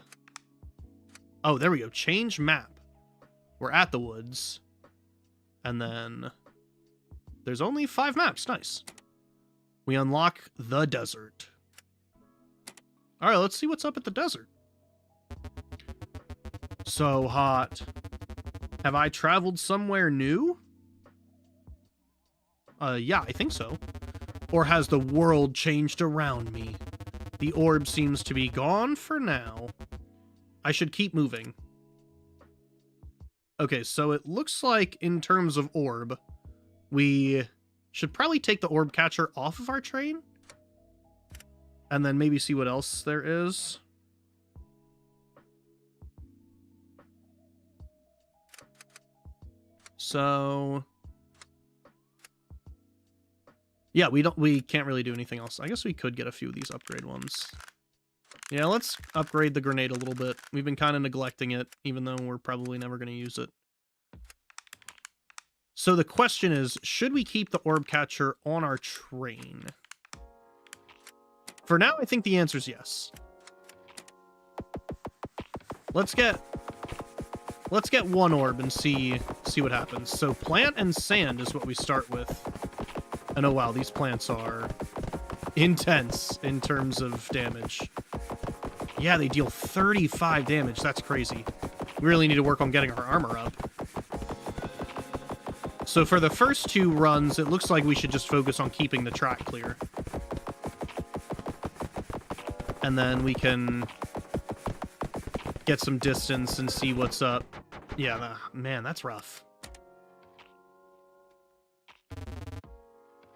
Oh, there we go. Change map. We're at the woods. And then... There's only 5 maps. Nice. We unlock the desert. Alright, let's see what's up at the desert. So hot. Have I traveled somewhere new? Yeah, I think so. Or has the world changed around me? The orb seems to be gone for now. I should keep moving. Okay, so it looks like in terms of orb, we should probably take the orb catcher off of our train. And then maybe see what else there is. So... yeah, we can't really do anything else. I guess we could get a few of these upgrade ones. Yeah, let's upgrade the grenade a little bit. We've been kind of neglecting it, even though we're probably never going to use it. So the question is, should we keep the orb catcher on our train? For now, I think the answer is yes. Let's get one orb and see what happens. So plant and sand is what we start with. And oh wow, these plants are intense in terms of damage. Yeah, they deal 35 damage. That's crazy. We really need to work on getting our armor up. So for the first 2 runs, it looks like we should just focus on keeping the track clear. And then we can get some distance and see what's up. Yeah, man, that's rough.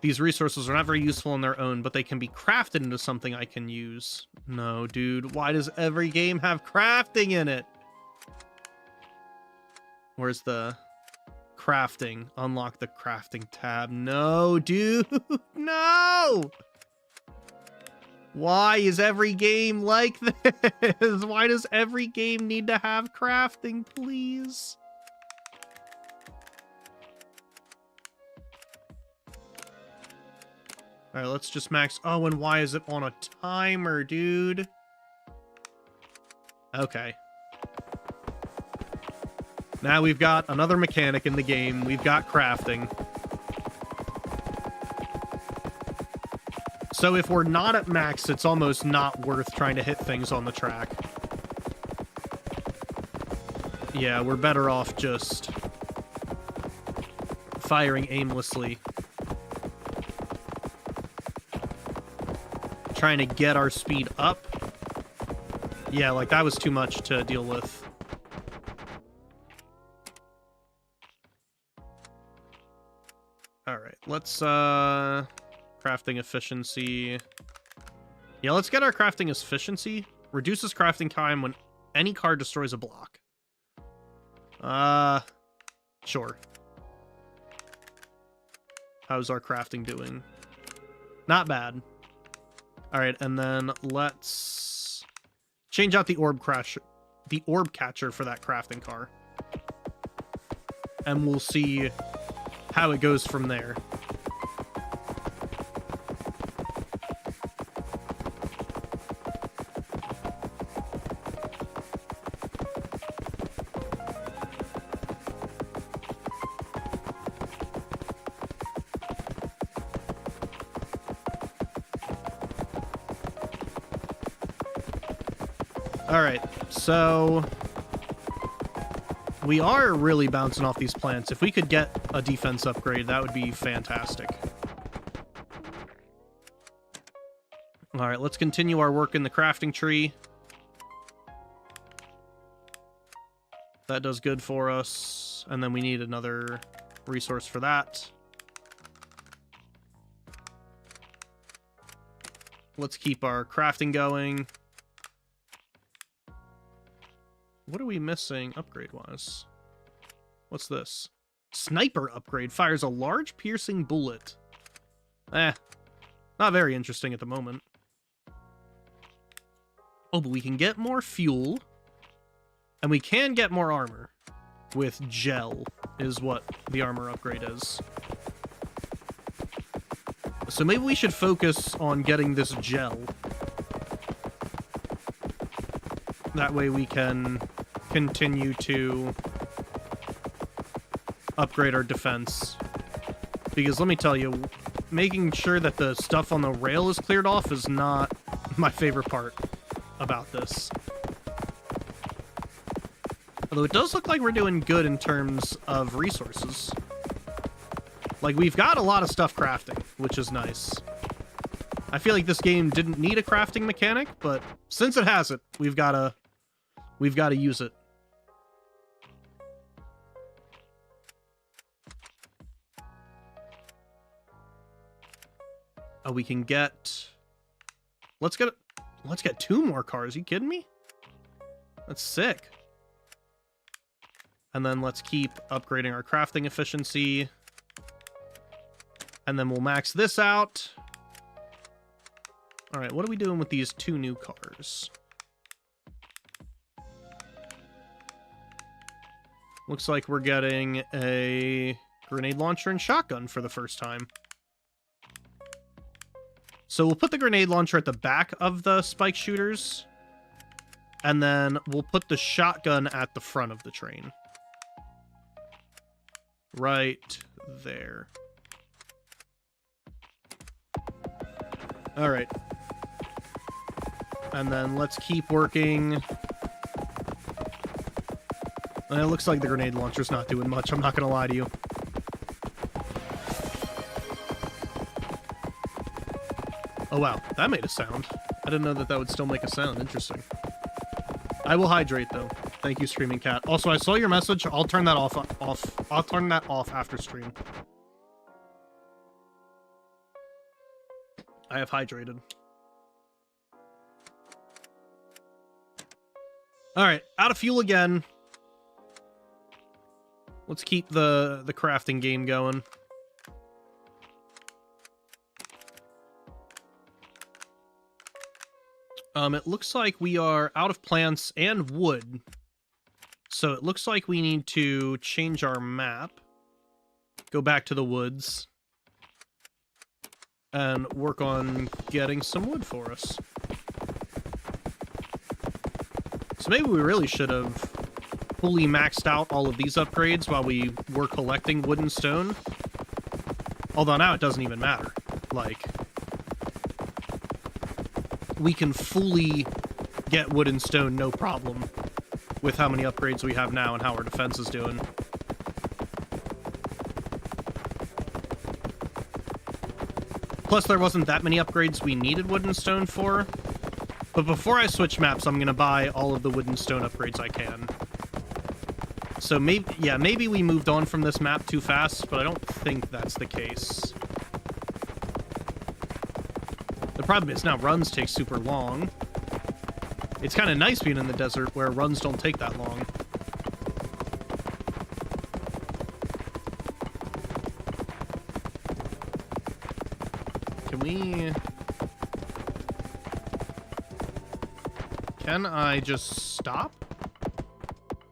These resources are not very useful on their own, but they can be crafted into something I can use. No, dude, why does every game have crafting in it? Where's the crafting? Unlock the crafting tab. No, dude, no! Why is every game like this? Why does every game need to have crafting, please? Alright, let's just max... oh, and why is it on a timer, dude? Okay. Now we've got another mechanic in the game. We've got crafting. So if we're not at max, it's almost not worth trying to hit things on the track. Yeah, we're better off just firing aimlessly. Trying to get our speed up. Yeah, like that was too much to deal with. Alright, let's crafting efficiency. Yeah, let's get our crafting efficiency. Reduces crafting time when any card destroys a block. Sure. How's our crafting doing? Not bad. Alright, and then let's change out the orb catcher for that crafting car. And we'll see how it goes from there. Alright, so We are really bouncing off these plants. If we could get a defense upgrade, that would be fantastic. All right, let's continue our work in the crafting tree. That does good for us. And then we need another resource for that. Let's keep our crafting going. What are we missing upgrade-wise? What's this? Sniper upgrade. Fires a large piercing bullet. Not very interesting at the moment. Oh, but we can get more fuel. And we can get more armor. With gel is what the armor upgrade is. So maybe we should focus on getting this gel. That way we can continue to upgrade our defense. Because let me tell you, making sure that the stuff on the rail is cleared off is not my favorite part about this. Although it does look like we're doing good in terms of resources. Like, we've got a lot of stuff crafting, which is nice. I feel like this game didn't need a crafting mechanic, but since it has it, we've got to use it. Oh, we can get... Let's get 2 more cars. Are you kidding me? That's sick. And then let's keep upgrading our crafting efficiency. And then we'll max this out. All right, what are we doing with these 2 new cars? Looks like we're getting a grenade launcher and shotgun for the first time. So we'll put the grenade launcher at the back of the spike shooters. And then we'll put the shotgun at the front of the train. Right there. All right. And then let's keep working. And it looks like the grenade launcher's not doing much, I'm not gonna lie to you. Oh wow, that made a sound. I didn't know that that would still make a sound. Interesting. I will hydrate though. Thank you, Streaming Cat. Also, I saw your message. I'll turn that off. I'll turn that off after stream. I have hydrated. All right, out of fuel again. Let's keep the crafting game going. It looks like we are out of plants and wood. So it looks like we need to change our map. Go back to the woods. And work on getting some wood for us. So maybe we really should have fully maxed out all of these upgrades while we were collecting wood and stone. Although now it doesn't even matter. Like, we can fully get wood and stone no problem with how many upgrades we have now and how our defense is doing. Plus, there wasn't that many upgrades we needed wood and stone for. But before I switch maps, I'm going to buy all of the wood and stone upgrades I can. So maybe we moved on from this map too fast, but I don't think that's the case. The problem is now runs take super long. It's kind of nice being in the desert where runs don't take that long. Can I just stop?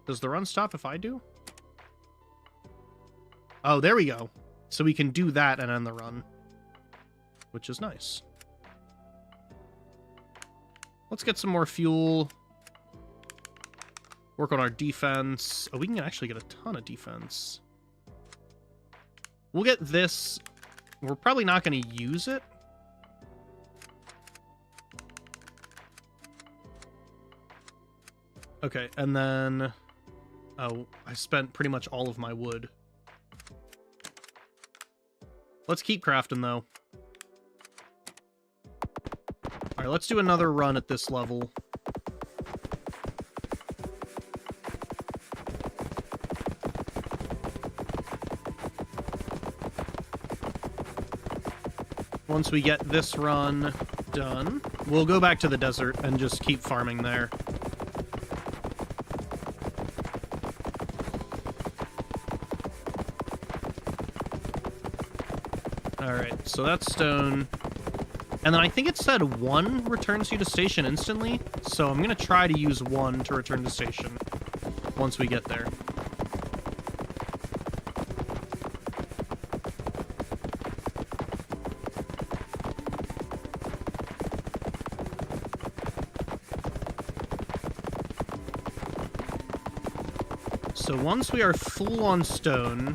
Does the run stop if I do? Oh, there we go. So we can do that and end the run. Which is nice. Let's get some more fuel. Work on our defense. Oh, we can actually get a ton of defense. We'll get this. We're probably not going to use it. Okay, and then Oh, I spent pretty much all of my wood. Let's keep crafting, though. Alright, let's do another run at this level. Once we get this run done, we'll go back to the desert and just keep farming there. Alright, so that's stone. And then I think it said 1 returns you to station instantly, so I'm going to try to use 1 to return to station once we get there. So once we are full on stone,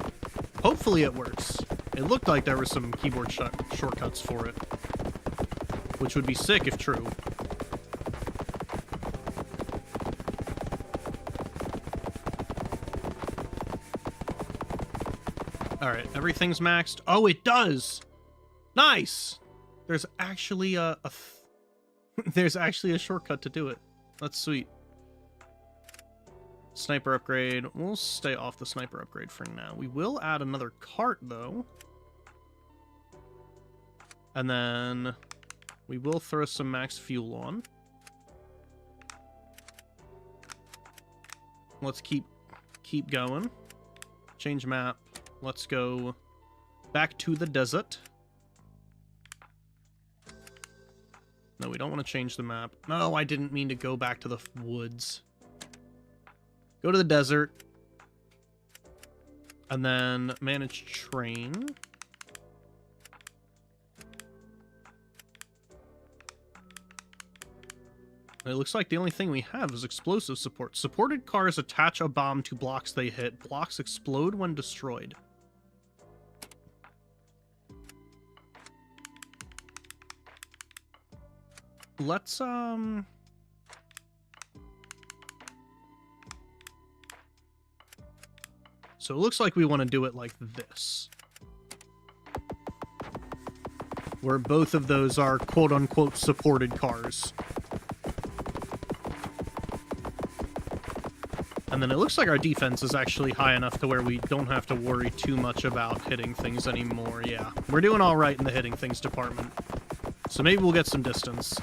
hopefully it works. It looked like there were some keyboard shortcuts for it, which would be sick if true. Alright, everything's maxed. Oh, it does! Nice! There's actually there's actually a shortcut to do it. That's sweet. Sniper upgrade. We'll stay off the sniper upgrade for now. We will add another cart, though. And then we will throw some max fuel on. Let's keep going. Change map. Let's go back to the desert. No, we don't want to change the map. No, I didn't mean to go back to the woods. Go to the desert. And then manage train. It looks like the only thing we have is explosive support. Supported cars attach a bomb to blocks they hit. Blocks explode when destroyed. Let's, So it looks like we want to do it like this. Where both of those are quote-unquote supported cars. And then it looks like our defense is actually high enough to where we don't have to worry too much about hitting things anymore. Yeah, we're doing all right in the hitting things department. So maybe we'll get some distance.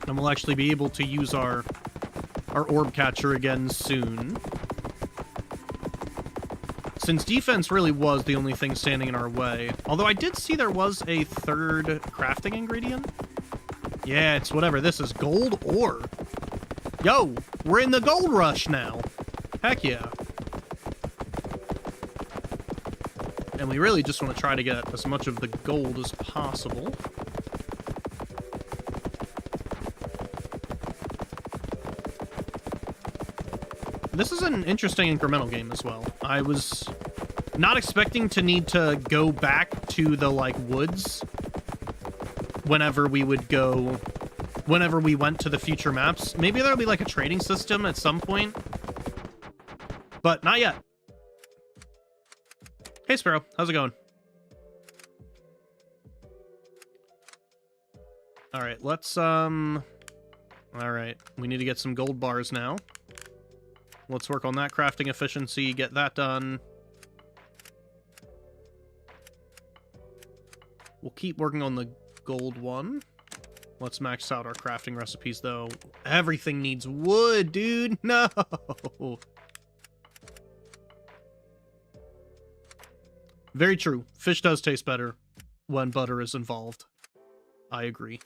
And we'll actually be able to use our orb catcher again soon. Since defense really was the only thing standing in our way. Although I did see there was a third crafting ingredient. Yeah, it's whatever this is. Gold ore. Yo, we're in the gold rush now. Heck yeah. And we really just want to try to get as much of the gold as possible. This is an interesting incremental game as well. I was not expecting to need to go back to the, like, woods whenever we went to the future maps. Maybe there'll be, like, a trading system at some point. But not yet. Hey, Sparrow. How's it going? Alright, let's, Alright, we need to get some gold bars now. Let's work on that crafting efficiency, get that done. We'll keep working on the gold one. Let's max out our crafting recipes, though. Everything needs wood, dude! No! Very true. Fish does taste better when butter is involved. I agree.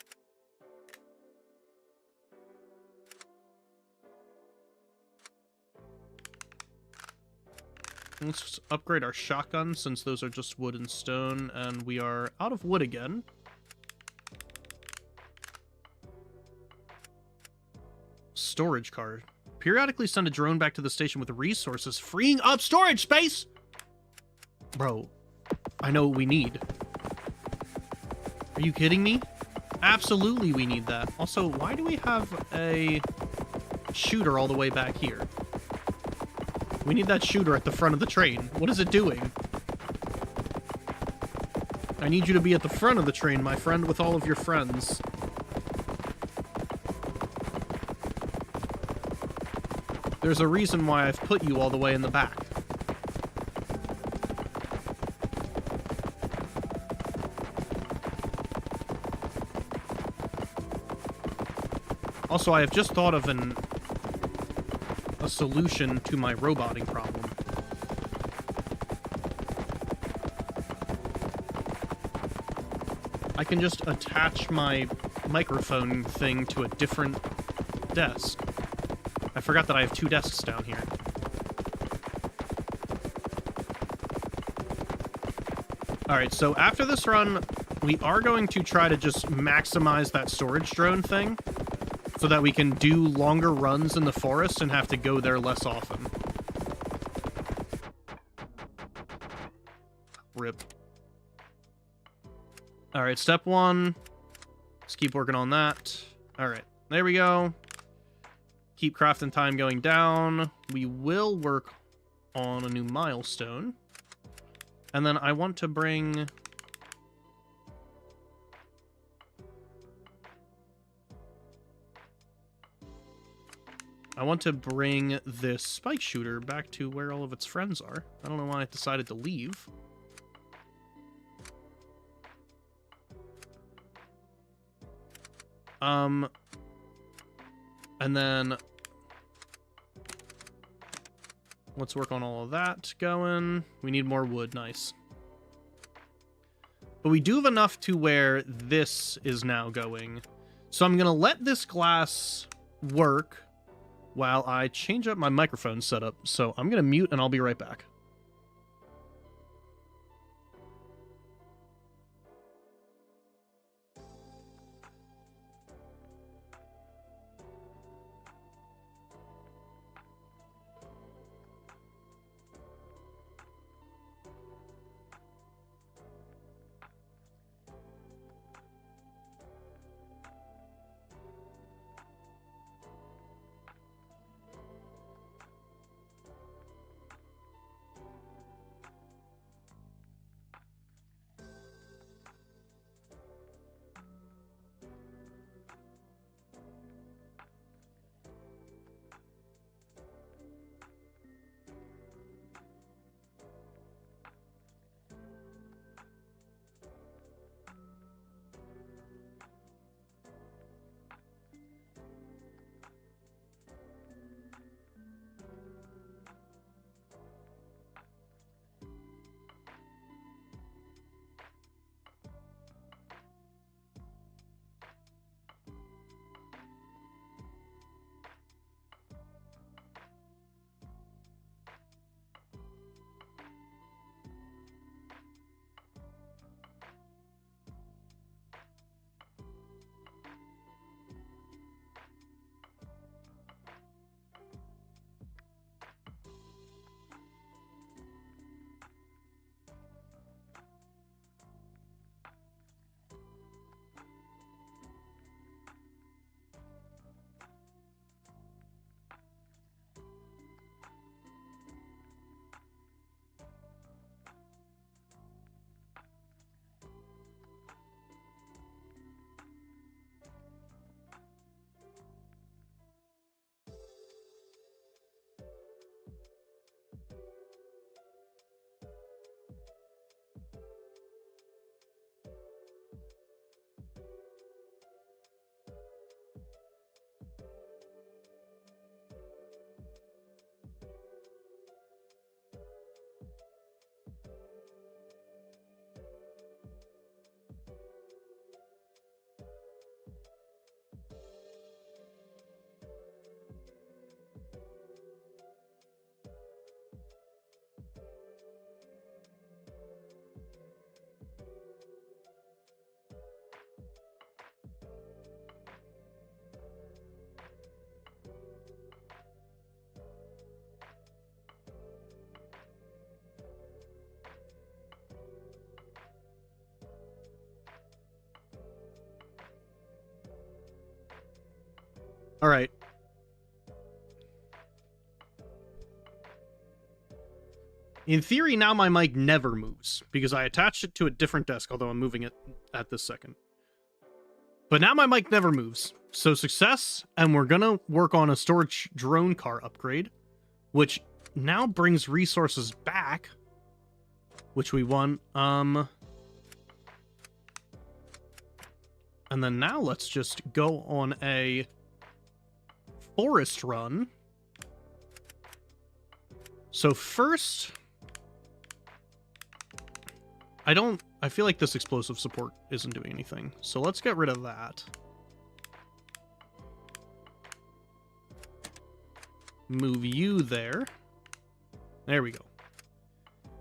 Let's upgrade our shotgun, since those are just wood and stone, and we are out of wood again. Storage card. Periodically send a drone back to the station with resources, freeing up storage space! Bro, I know what we need. Are you kidding me? Absolutely we need that. Also, why do we have a shooter all the way back here. We need that shooter at the front of the train. What is it doing? I need you to be at the front of the train, my friend, with all of your friends. There's a reason why I've put you all the way in the back. Also, I have just thought of a solution to my roboting problem. I can just attach my microphone thing to a different desk. I forgot that I have 2 desks down here. Alright, so after this run, we are going to try to just maximize that storage drone thing, so that we can do longer runs in the forest and have to go there less often. Rip. Alright, step 1. Let's keep working on that. Alright, there we go. Keep crafting time going down. We will work on a new milestone. And then I want to bring... this spike shooter back to where all of its friends are. I don't know why it decided to leave. And then let's work on all of that going. We need more wood. Nice. But we do have enough to where this is now going. So I'm going to let this glass work while I change up my microphone setup. So I'm going to mute and I'll be right back. All right. In theory, now my mic never moves, because I attached it to a different desk, although I'm moving it at this second. But now my mic never moves. So success, and we're gonna work on a storage drone car upgrade, which now brings resources back, which we want. And then now let's just go on a forest run. So first, I feel like this explosive support isn't doing anything. So let's get rid of that. Move you there. There we go.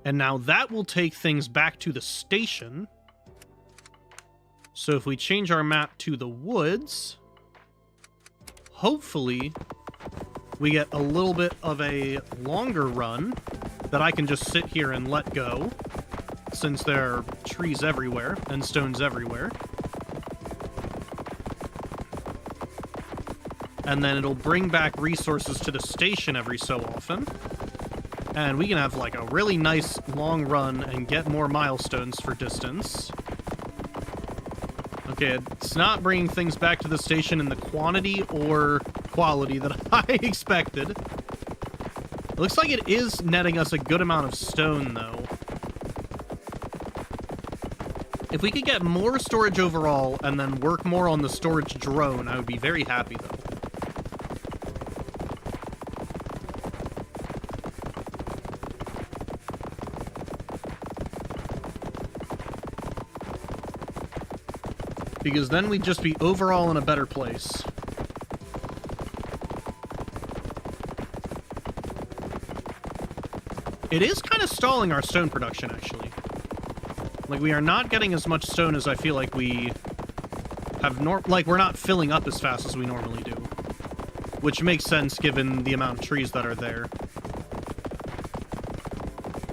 And now that will take things back to the station. So if we change our map to the woods, hopefully we get a little bit of a longer run that I can just sit here and let go, since there are trees everywhere and stones everywhere. And then it'll bring back resources to the station every so often. And we can have like a really nice long run and get more milestones for distance. Okay, it's not bringing things back to the station in the quantity or quality that I expected. It looks like it is netting us a good amount of stone, though. If we could get more storage overall and then work more on the storage drone, I would be very happy, though. Because then we'd just be overall in a better place. It is kind of stalling our stone production, actually. Like, we are not getting as much stone as I feel like we have like, we're not filling up as fast as we normally do. Which makes sense given the amount of trees that are there.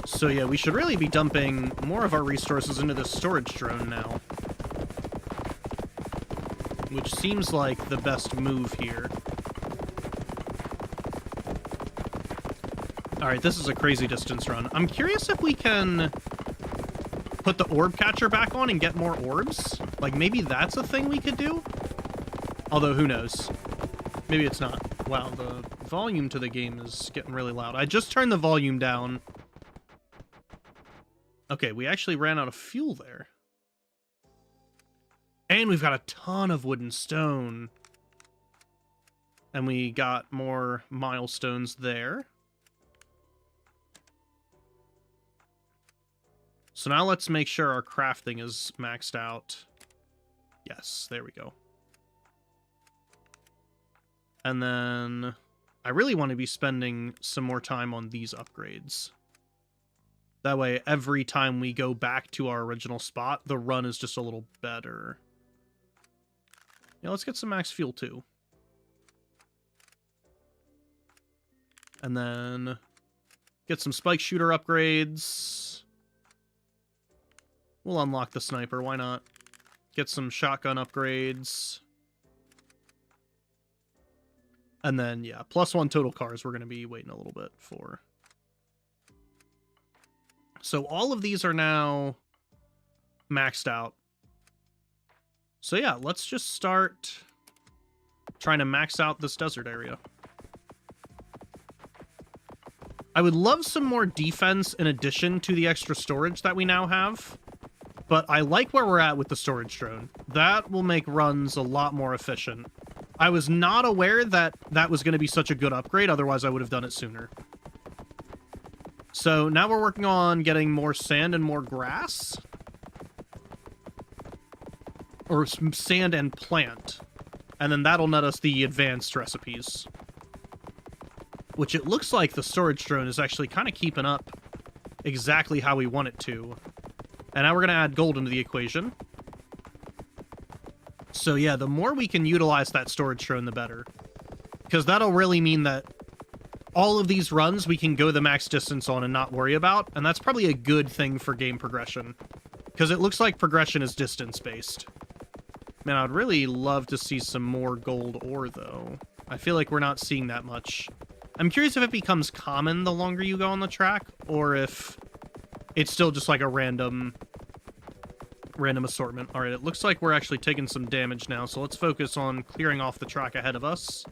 So yeah, we should really be dumping more of our resources into this storage drone now. Which seems like the best move here. Alright, this is a crazy distance run. I'm curious if we can put the orb catcher back on and get more orbs. Like, maybe that's a thing we could do? Although, who knows? Maybe it's not. Wow, the volume to the game is getting really loud. I just turned the volume down. Okay, we actually ran out of fuel there. And we've got a ton of wood and stone. And we got more milestones there. So now let's make sure our crafting is maxed out. Yes, there we go. And then I really want to be spending some more time on these upgrades. That way, every time we go back to our original spot, the run is just a little better. Yeah, let's get some max fuel too. And then get some spike shooter upgrades. We'll unlock the sniper, why not? Get some shotgun upgrades. And then, yeah, +1 total cars we're going to be waiting a little bit for. So all of these are now maxed out. So yeah, let's just start trying to max out this desert area. I would love some more defense in addition to the extra storage that we now have. But I like where we're at with the storage drone. That will make runs a lot more efficient. I was not aware that that was going to be such a good upgrade, otherwise I would have done it sooner. So now we're working on getting more sand and more grass. Or some sand and plant. And then that'll net us the advanced recipes. Which it looks like the storage drone is actually kind of keeping up exactly how we want it to. And now we're going to add gold into the equation. So yeah, the more we can utilize that storage drone, the better. Because that'll really mean that all of these runs we can go the max distance on and not worry about. And that's probably a good thing for game progression. Because it looks like progression is distance-based. Man, I'd really love to see some more gold ore, though. I feel like we're not seeing that much I'm curious if it becomes common the longer you go on the track, or if it's still just like a random assortment. All right, it looks like we're actually taking some damage now, so let's focus on clearing off the track ahead of us.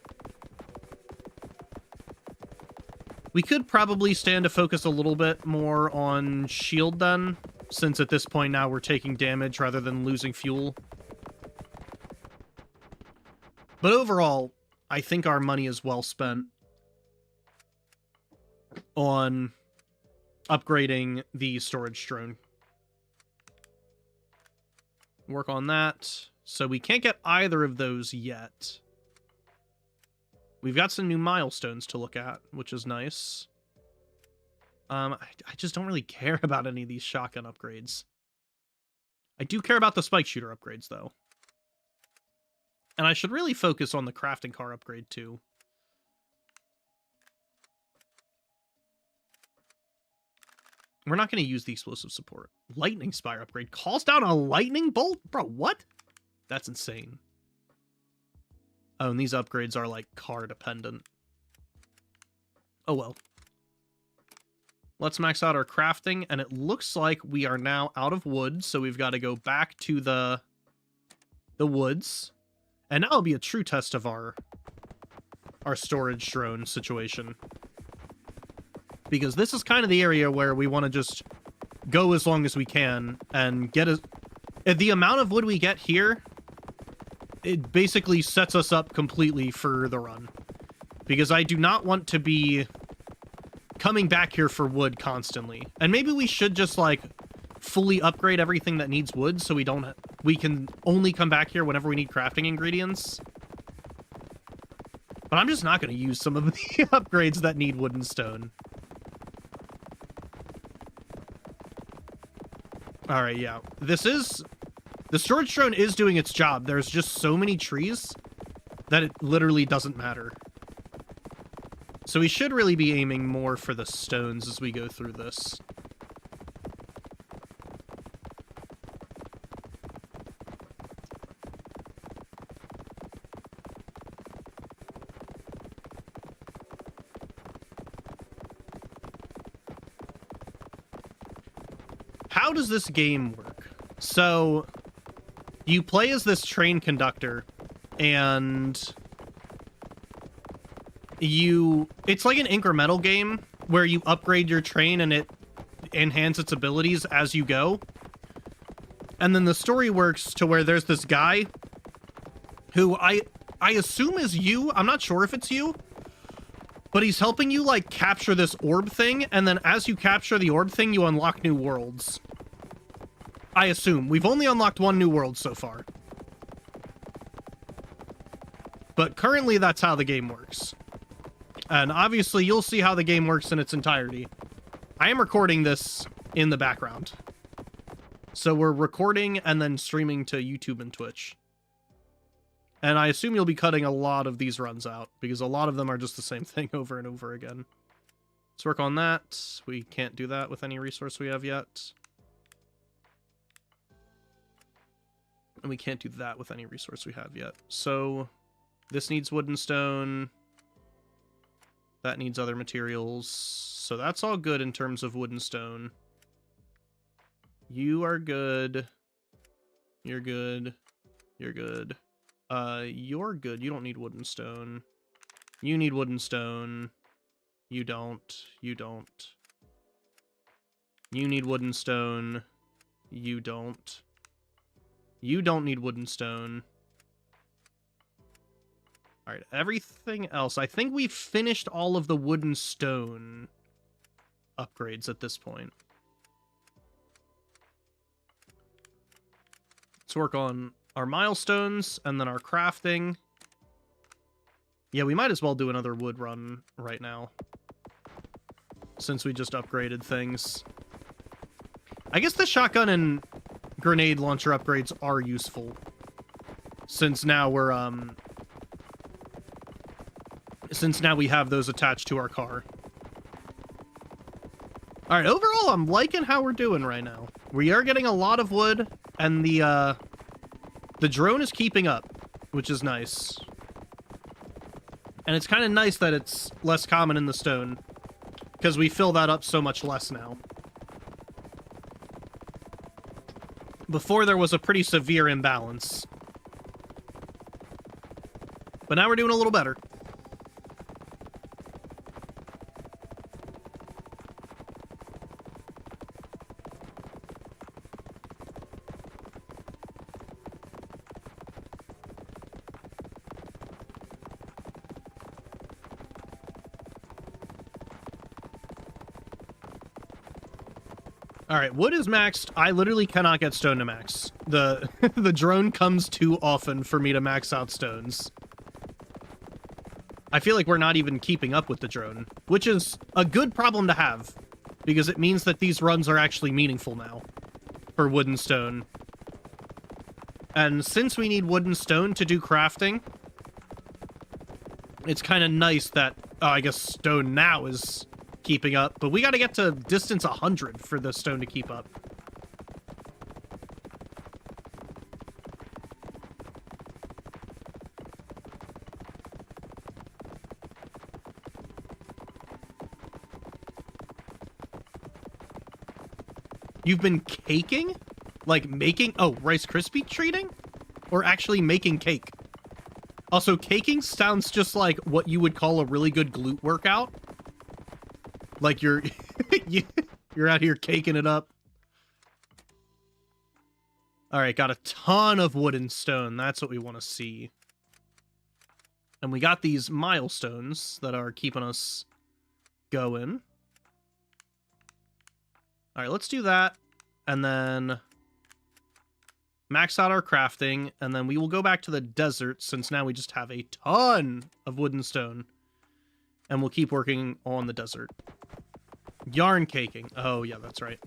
We could probably stand to focus a little bit more on shield then, since at this point now we're taking damage rather than losing fuel. But overall, I think our money is well spent on upgrading the storage drone. Work on that. So we can't get either of those yet. We've got some new milestones to look at, which is nice. I just don't really care about any of these shotgun upgrades. I do care about the spike shooter upgrades, though. And I should really focus on the crafting car upgrade, too. We're not going to use the explosive support. Lightning Spire upgrade. Calls down a lightning bolt? Bro, what? That's insane. Oh, and these upgrades are, like, car dependent. Oh, well. Let's max out our crafting, and it looks like we are now out of wood, so we've got to go back to the woods. And that'll be a true test of our storage drone situation. Because this is kind of the area where we want to just go as long as we can and get the amount of wood we get here, it basically sets us up completely for the run. Because I do not want to be coming back here for wood constantly. And maybe we should just, like, fully upgrade everything that needs wood so we can only come back here whenever we need crafting ingredients. But I'm just not going to use some of the upgrades that need wood and stone. Alright, yeah. The storage drone is doing its job. There's just so many trees that it literally doesn't matter. So we should really be aiming more for the stones as we go through this. How does this game work? So, you play as this train conductor, and it's like an incremental game where you upgrade your train and it enhances its abilities as you go. And then the story works to where there's this guy who I assume is you. I'm not sure if it's you. But he's helping you, like, capture this orb thing, and then as you capture the orb thing, you unlock new worlds. I assume. We've only unlocked one new world so far. But currently, that's how the game works. And obviously, you'll see how the game works in its entirety. I am recording this in the background. So we're recording and then streaming to YouTube and Twitch. And I assume you'll be cutting a lot of these runs out, because a lot of them are just the same thing over and over again. Let's work on that. We can't do that with any resource we have yet. And we can't do that with any resource we have yet. So, this needs wood and stone. That needs other materials. So that's all good in terms of wood and stone. You are good. You're good. You're good. You're good. You don't need wood and stone. You need wood and stone. You don't. You don't. You need wood and stone. You don't. You don't need wood and stone. Alright, everything else. I think we've finished all of the wood and stone upgrades at this point. Let's work on our milestones and then our crafting. Yeah, we might as well do another wood run right now, since we just upgraded things. I guess the shotgun and grenade launcher upgrades are useful, since now we're since now we have those attached to our car. All right, overall, I'm liking how we're doing right now. We are getting a lot of wood, and the drone is keeping up, which is nice. And it's kind of nice that it's less common in the stone, because we fill that up so much less now. Before, there was a pretty severe imbalance. But now we're doing a little better. Alright, wood is maxed. I literally cannot get stone to max. The the drone comes too often for me to max out stones. I feel like we're not even keeping up with the drone, which is a good problem to have, because it means that these runs are actually meaningful now for wood and stone. And since we need wood and stone to do crafting, it's kind of nice that, I guess stone now is keeping up, but we got to get to distance 100 for the stone to keep up. You've been caking? Like making, oh, Rice Krispie treating? Or actually making cake? Also, caking sounds just like what you would call a really good glute workout. Like you're you're out here caking it up. All right, got a ton of wood and stone. That's what we want to see. And we got these milestones that are keeping us going. All right, let's do that. And then max out our crafting. And then we will go back to the desert, since now we just have a ton of wood and stone. And we'll keep working on the desert. Yarn caking. Oh, yeah, that's right.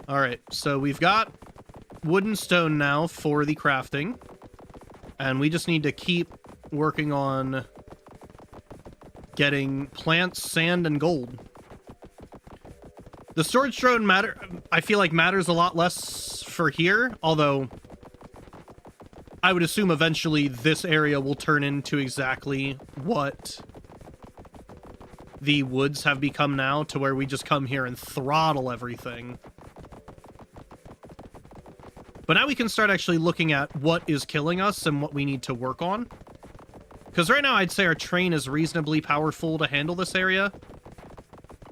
All right, so we've got wood and stone now for the crafting. And we just need to keep working on getting plants, sand, and gold. The storage drone I feel like matters a lot less for here, although I would assume eventually this area will turn into exactly what the woods have become now, to where we just come here and throttle everything. But now we can start actually looking at what is killing us and what we need to work on. Because right now I'd say our train is reasonably powerful to handle this area.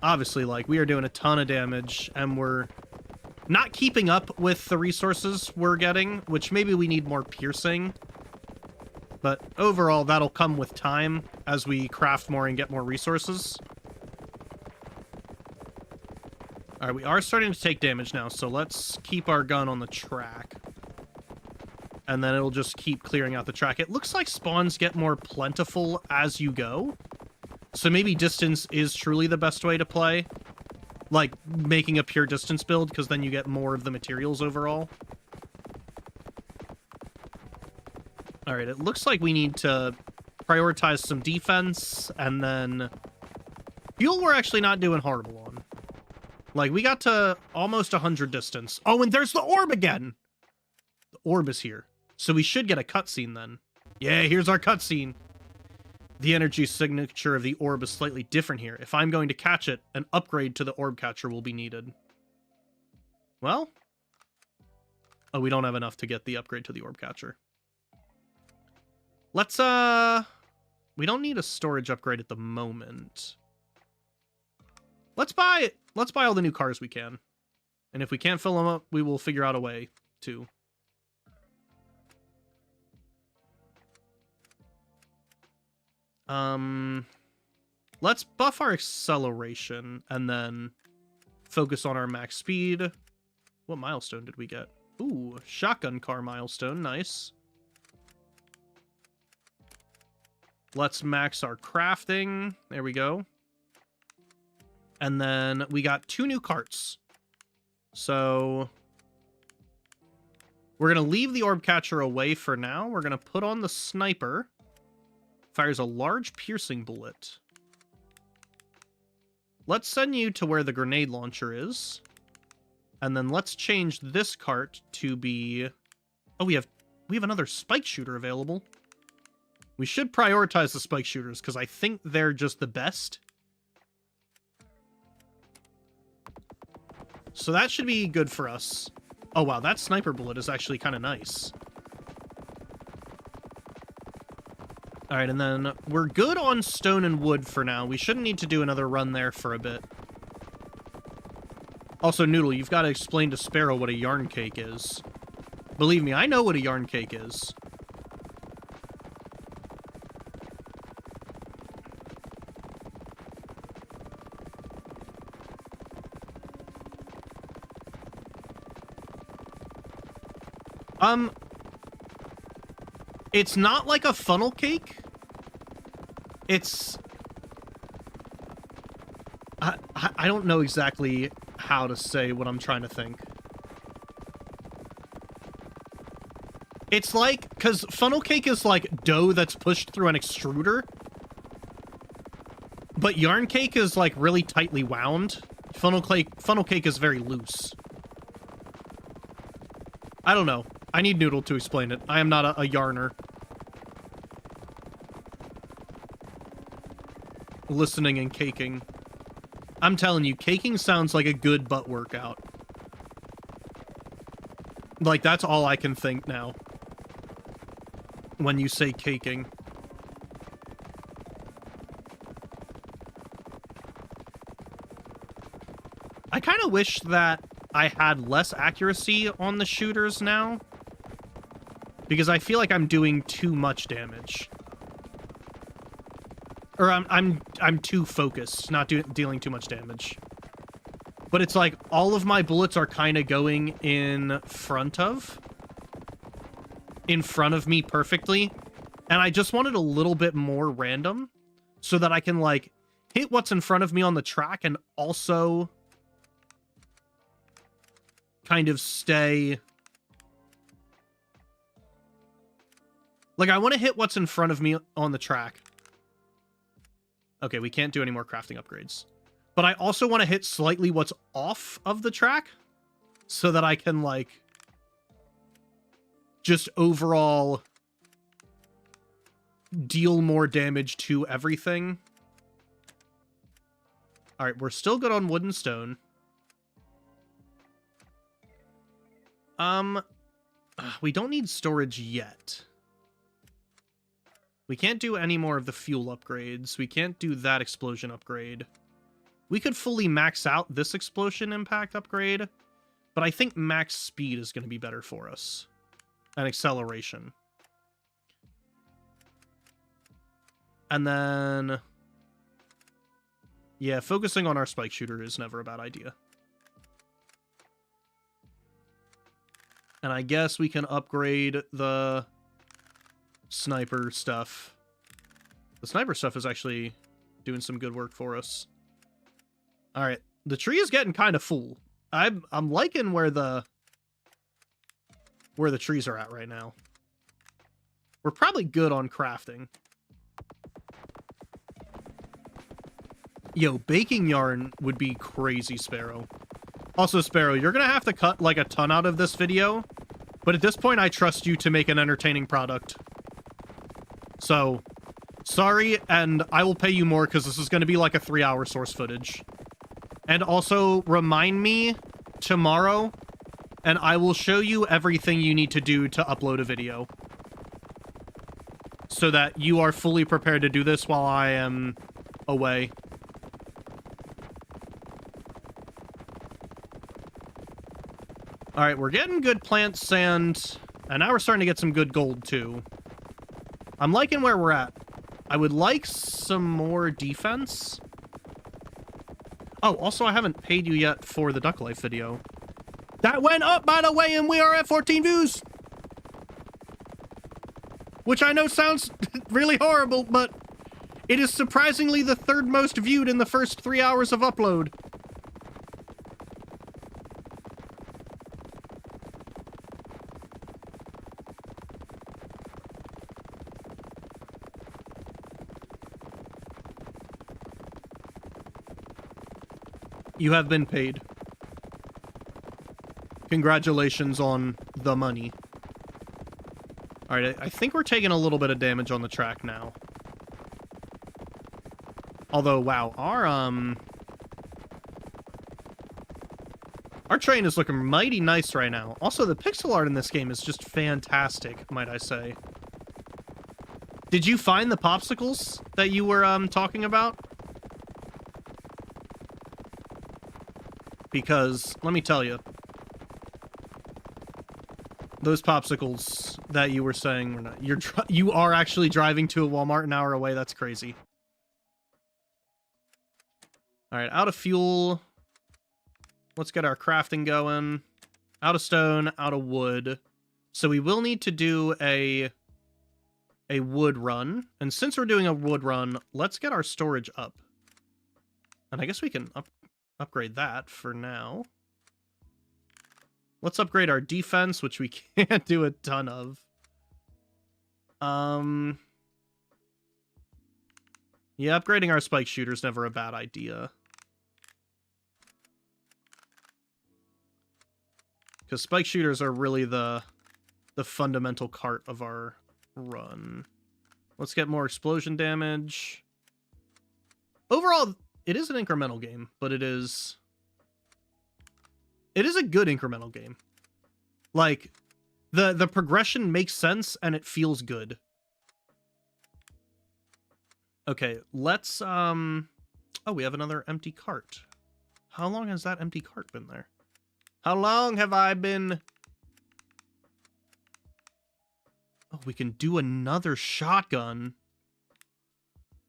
Obviously, like, we are doing a ton of damage, and we're not keeping up with the resources we're getting, which maybe we need more piercing. But overall, that'll come with time as we craft more and get more resources. Alright, we are starting to take damage now, so let's keep our gun on the track. And then it'll just keep clearing out the track. It looks like spawns get more plentiful as you go. So maybe distance is truly the best way to play. Like, making a pure distance build, because then you get more of the materials overall. Alright, it looks like we need to prioritize some defense, and then fuel we're actually not doing horrible on. Like, we got to almost 100 distance. Oh, and there's the orb again! The orb is here. So we should get a cutscene then. Yeah, here's our cutscene. The energy signature of the orb is slightly different here. If I'm going to catch it, an upgrade to the orb catcher will be needed. Well. Oh, we don't have enough to get the upgrade to the orb catcher. Let's, we don't need a storage upgrade at the moment. Let's buy all the new cars we can. And if we can't fill them up, we will figure out a way to. Let's buff our acceleration and then focus on our max speed. What milestone did we get? Ooh, shotgun car milestone, nice. Let's max our crafting. There we go. And then we got 2 new carts. So we're going to leave the orb catcher away for now. We're going to put on the sniper. Fires a large piercing bullet. Let's send you to where the grenade launcher is. And then let's change this cart to be... Oh, we have we have another spike shooter available. We should prioritize the spike shooters, because I think they're just the best. So that should be good for us. Oh, wow, that sniper bullet is actually kind of nice. All right, and then we're good on stone and wood for now. We shouldn't need to do another run there for a bit. Also, Noodle, you've got to explain to Sparrow what a yarn cake is. Believe me, I know what a yarn cake is. It's not like a funnel cake. It's... I don't know exactly how to say what I'm trying to think. It's like... Because funnel cake is like dough that's pushed through an extruder. But yarn cake is like really tightly wound. Funnel cake is very loose. I don't know. I need Noodle to explain it. I am not a yarner. Listening and caking. I'm telling you, caking sounds like a good butt workout. Like, that's all I can think now. When you say caking. I kind of wish that I had less accuracy on the shooters now. Because I feel like I'm doing too much damage. Or I'm too focused, not dealing too much damage. But it's like all of my bullets are kind of going in front of me perfectly, and I just wanted a little bit more random so that I can like hit what's in front of me on the track and also kind of stay. Like, I want to hit what's in front of me on the track. Okay, we can't do any more crafting upgrades. But I also want to hit slightly what's off of the track so that I can, like, just overall deal more damage to everything. All right, we're still good on wood and stone. We don't need storage yet. We can't do any more of the fuel upgrades. We can't do that explosion upgrade. We could fully max out this explosion impact upgrade, but I think max speed is going to be better for us. And acceleration. And then... yeah, focusing on our spike shooter is never a bad idea. And I guess we can upgrade the sniper stuff. The sniper stuff is actually doing some good work for us. All right, the tree is getting kind of full. I'm liking where the trees are at right now. We're probably good on crafting. Yo, baking yarn would be crazy, Sparrow. Also, Sparrow, you're gonna have to cut like a ton out of this video, but at this point I trust you to make an entertaining product. So, sorry, and I will pay you more because this is going to be like a 3-hour source footage. And also, remind me tomorrow, and I will show you everything you need to do to upload a video. So that you are fully prepared to do this while I am away. Alright, we're getting good plant sand, and now we're starting to get some good gold, too. I'm liking where we're at. I would like some more defense. Oh, also, I haven't paid you yet for the Duck Life video. That went up, by the way, and we are at 14 views! Which I know sounds really horrible, but it is surprisingly the third most viewed in the first 3 hours of upload. You have been paid. Congratulations on the money. All right, I think we're taking a little bit of damage on the track now. Although, wow, our train is looking mighty nice right now. Also, the pixel art in this game is just fantastic, might I say. Did you find the popsicles that you were talking about? Because, let me tell you, those popsicles that you were saying were not... You are actually driving to a Walmart an hour away. That's crazy. All right, out of fuel. Let's get our crafting going. Out of stone, out of wood. So we will need to do a wood run. And since we're doing a wood run, let's get our storage up. And I guess we can upgrade that for now. Let's upgrade our defense, which we can't do a ton of. Yeah, upgrading our spike shooter is never a bad idea. Because spike shooters are really the fundamental cart of our run. Let's get more explosion damage. Overall, it is an incremental game, but it is a good incremental game. Like, the progression makes sense and it feels good. Okay, let's oh, we have another empty cart. How long has that empty cart been there? How long have I been... Oh, we can do another shotgun.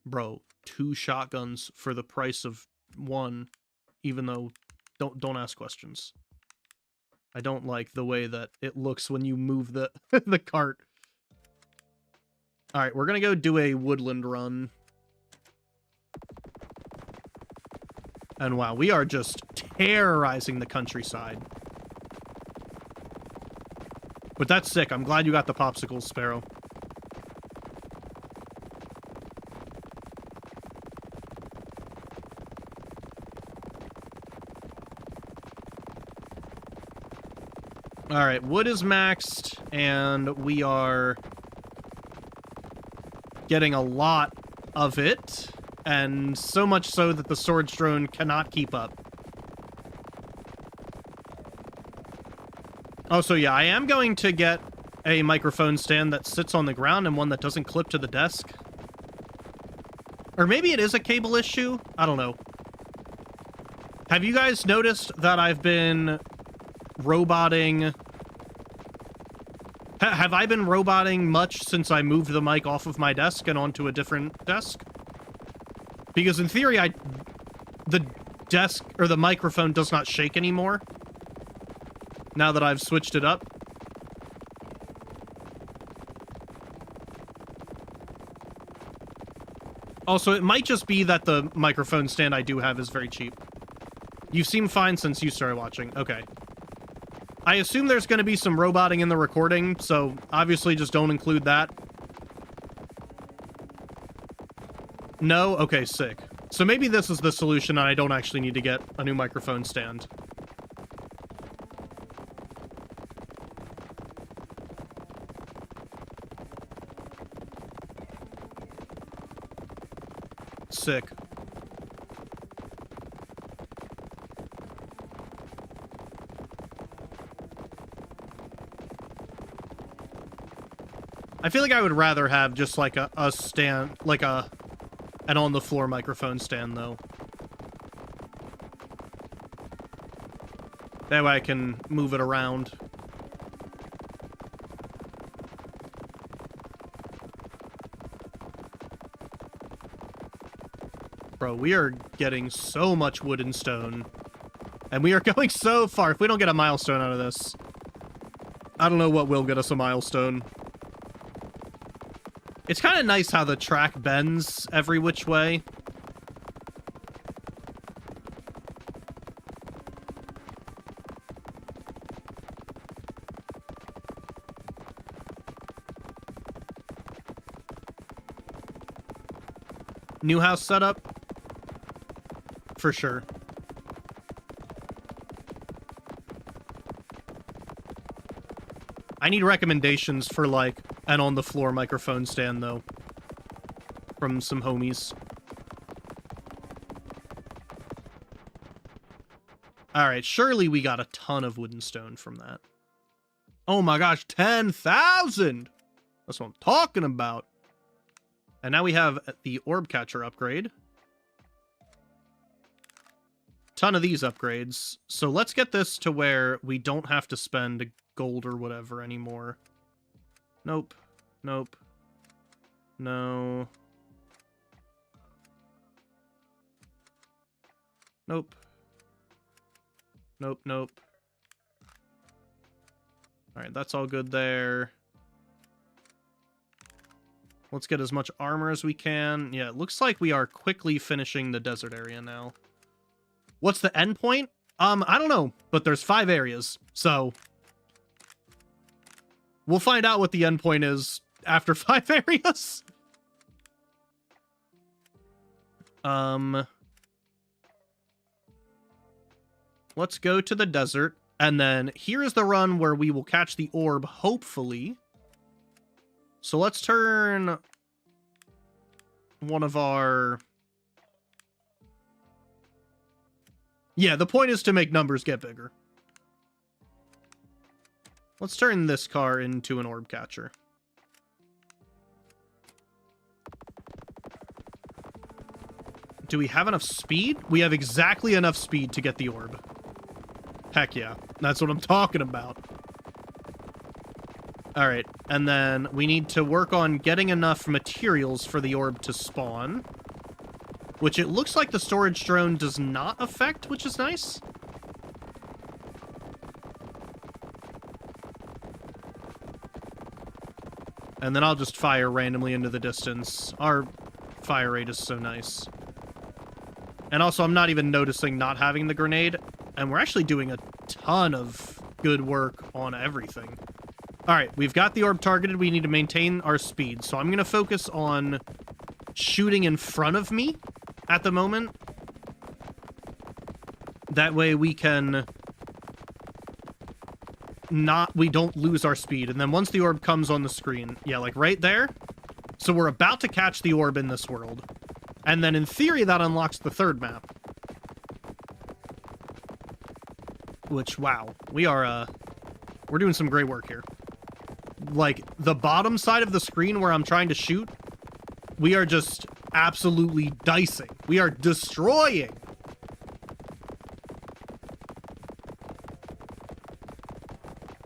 Bro, 2 shotguns for the price of 1, even though... Don't ask questions. I don't like the way that it looks when you move the the cart. All right, we're gonna go do a woodland run. And wow, we are just terrorizing the countryside. But that's sick. I'm glad you got the popsicles, Sparrow. All right, wood is maxed, and we are getting a lot of it, and so much so that the storage drone cannot keep up. Oh, so yeah, I am going to get a microphone stand that sits on the ground and one that doesn't clip to the desk. Or maybe it is a cable issue? I don't know. Have you guys noticed that I've been roboting... Have I been roboting much since I moved the mic off of my desk and onto a different desk? Because in theory, the desk, or the microphone does not shake anymore. Now that I've switched it up. Also, it might just be that the microphone stand I do have is very cheap. You seem fine since you started watching. Okay. I assume there's going to be some roboting in the recording, so obviously just don't include that. No? Okay, sick. So maybe this is the solution and I don't actually need to get a new microphone stand. Sick. I feel like I would rather have just like a stand, like an on-the-floor microphone stand, though. That way I can move it around. Bro, we are getting so much wood and stone. And we are going so far. If we don't get a milestone out of this, I don't know what will get us a milestone. It's kind of nice how the track bends every which way. New house setup? For sure. I need recommendations for, like, an on-the-floor microphone stand, though. From some homies. Alright, surely we got a ton of wood and stone from that. Oh my gosh, 10,000! That's what I'm talking about. And now we have the orb catcher upgrade. Ton of these upgrades. So let's get this to where we don't have to spend gold or whatever anymore. Nope. Nope. No. Nope. Nope, nope. Alright, that's all good there. Let's get as much armor as we can. Yeah, it looks like we are quickly finishing the desert area now. What's the end point? I don't know, but there's 5 areas, so we'll find out what the end point is after 5 areas. Let's go to the desert, and then here is the run where we will catch the orb, hopefully. So let's turn one of our... Yeah, the point is to make numbers get bigger. Let's turn this car into an orb catcher. Do we have enough speed? We have exactly enough speed to get the orb. Heck yeah. That's what I'm talking about. Alright, and then we need to work on getting enough materials for the orb to spawn. Which it looks like the storage drone does not affect, which is nice. And then I'll just fire randomly into the distance. Our fire rate is so nice. And also, I'm not even noticing not having the grenade. And we're actually doing a ton of good work on everything. Alright, we've got the orb targeted. We need to maintain our speed. So I'm going to focus on shooting in front of me at the moment. That way we can we don't lose our speed. And then once the orb comes on the screen, yeah, like right there. So we're about to catch the orb in this world. And then in theory, that unlocks the third map. Which, wow, we're doing some great work here. Like, the bottom side of the screen where I'm trying to shoot, we are just absolutely dicing. We are destroying.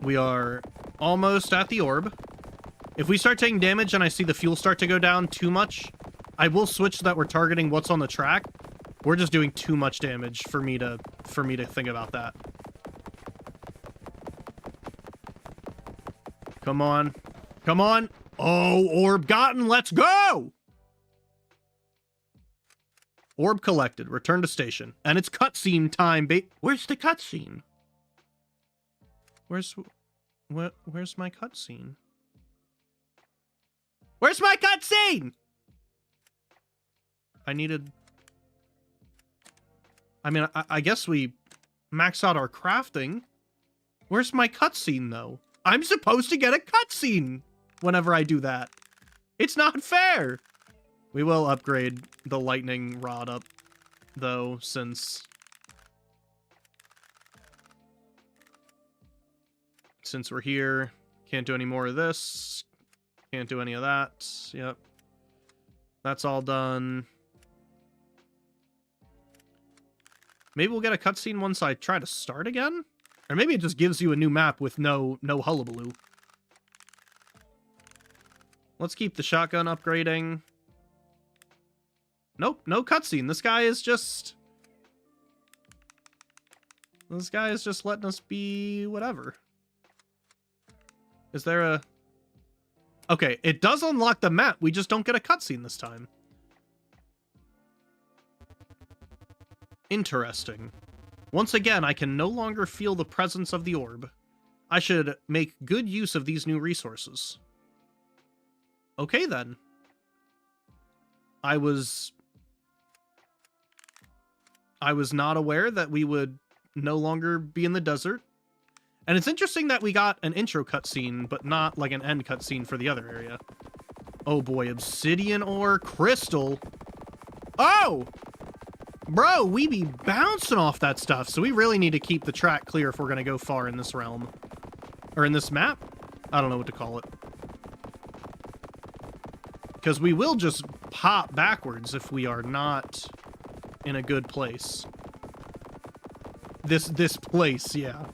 We are almost at the orb. If we start taking damage and I see the fuel start to go down too much, I will switch so that we're targeting what's on the track. We're just doing too much damage for me to think about that. Come on. Come on. Oh, orb gotten. Let's go! Orb collected. Return to station. And it's cutscene time, Where's the cutscene? Where's my cutscene? Where's my cutscene? I guess we max out our crafting. Where's my cutscene, though? I'm supposed to get a cutscene whenever I do that. It's not fair. We will upgrade the lightning rod up, though, since we're here. Can't do any more of this. Can't do any of that. Yep. That's all done. Maybe we'll get a cutscene once I try to start again? Or maybe it just gives you a new map with no hullabaloo. Let's keep the shotgun upgrading. Nope, no cutscene. This guy is just letting us be whatever. Is there a... Okay, it does unlock the map. We just don't get a cutscene this time. Interesting. Once again, I can no longer feel the presence of the orb. I should make good use of these new resources. Okay, then. I was not aware that we would no longer be in the desert. And it's interesting that we got an intro cutscene, but not like an end cutscene for the other area. Oh boy, obsidian ore, crystal. Oh! Bro, we be bouncing off that stuff, so we really need to keep the track clear if we're gonna go far in this realm. Or in this map? I don't know what to call it. Because we will just pop backwards if we are not in a good place. This place, yeah.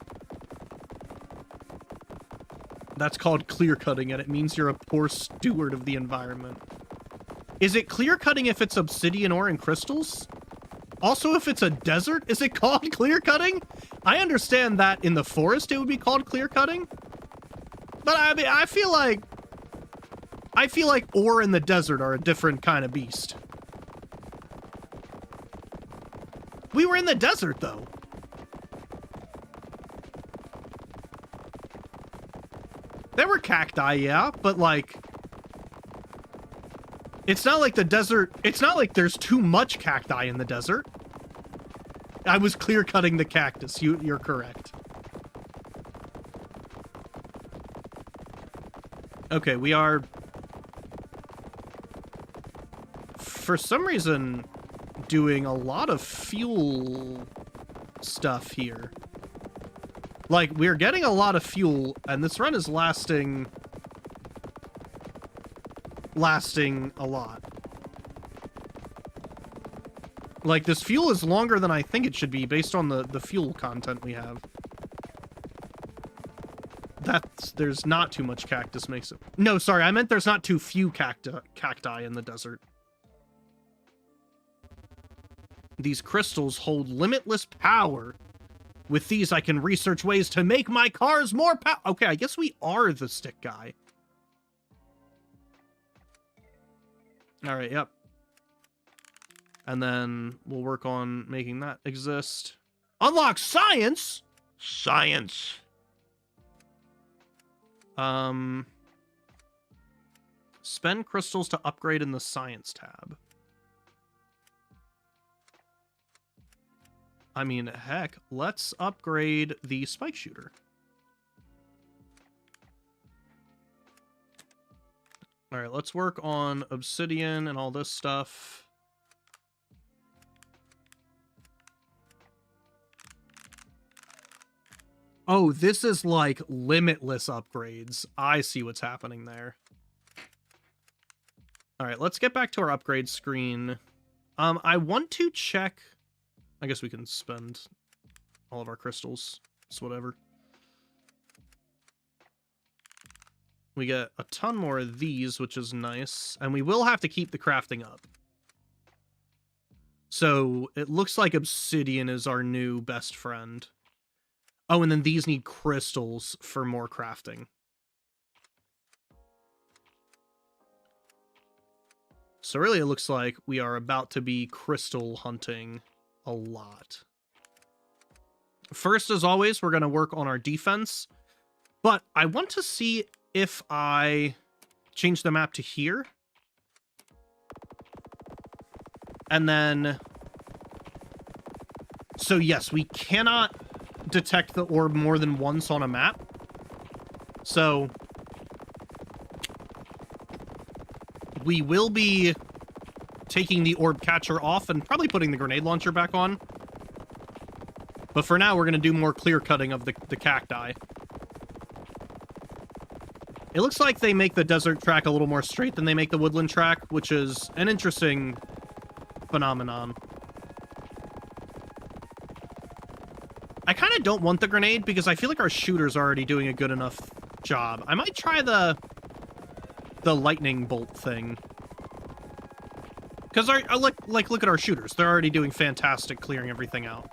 That's called clear cutting, and it means you're a poor steward of the environment. Is it clear cutting if it's obsidian ore and crystals? Also, if it's a desert, is it called clear cutting? I understand that in the forest it would be called clear cutting. But I mean, I feel like ore in the desert are a different kind of beast. We were in the desert, though. There were cacti, yeah, but like... It's not like the desert... It's not like there's too much cacti in the desert. I was clear-cutting the cactus. You're correct. Okay, we are... For some reason, doing a lot of fuel stuff here. Like, we're getting a lot of fuel, and this run is lasting a lot. Like, this fuel is longer than I think it should be based on the fuel content we have. There's not too much cactus makes it... No, sorry, I meant there's not too few cacti in the desert. These crystals hold limitless power. With these, I can research ways to make my cars more Okay, I guess we are the stick guy. Alright, yep. And then we'll work on making that exist. Unlock science? Science. Spend crystals to upgrade in the science tab. I mean, heck, let's upgrade the spike shooter. All right, let's work on obsidian and all this stuff. Oh, this is like limitless upgrades. I see what's happening there. All right, let's get back to our upgrade screen. I want to check... I guess we can spend all of our crystals. It's whatever. We get a ton more of these, which is nice. And we will have to keep the crafting up. So it looks like obsidian is our new best friend. Oh, and then these need crystals for more crafting. So really it looks like we are about to be crystal hunting a lot. First, as always, we're going to work on our defense. But I want to see if I change the map to here. And then... So yes, we cannot detect the orb more than once on a map. So... we will be taking the orb catcher off and probably putting the grenade launcher back on. But for now, we're going to do more clear cutting of the cacti. It looks like they make the desert track a little more straight than they make the woodland track, which is an interesting phenomenon. I kind of don't want the grenade because I feel like our shooter's already doing a good enough job. I might try the lightning bolt thing. Because look at our shooters. They're already doing fantastic clearing everything out.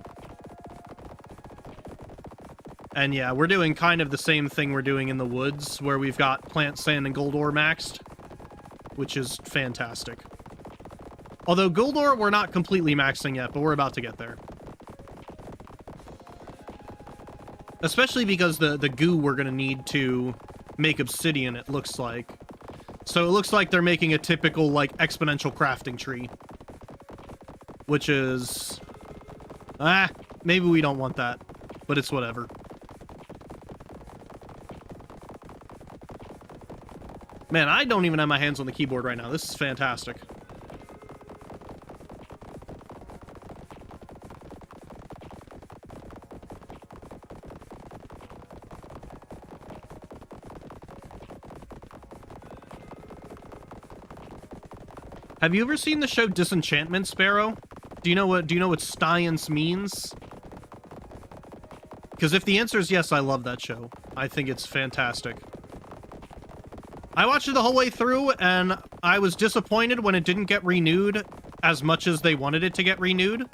And yeah, we're doing kind of the same thing we're doing in the woods, where we've got plant, sand, and gold ore maxed, which is fantastic. Although gold ore, we're not completely maxing yet, but we're about to get there. Especially because the goo we're going to need to make obsidian, it looks like. So it looks like they're making a typical, like, exponential crafting tree. Which is... maybe we don't want that. But it's whatever. Man, I don't even have my hands on the keyboard right now. This is fantastic. Have you ever seen the show Disenchantment, Sparrow? Do you know what science means? Because if the answer is yes, I love that show. I think it's fantastic. I watched it the whole way through, and I was disappointed when it didn't get renewed as much as they wanted it to get renewed.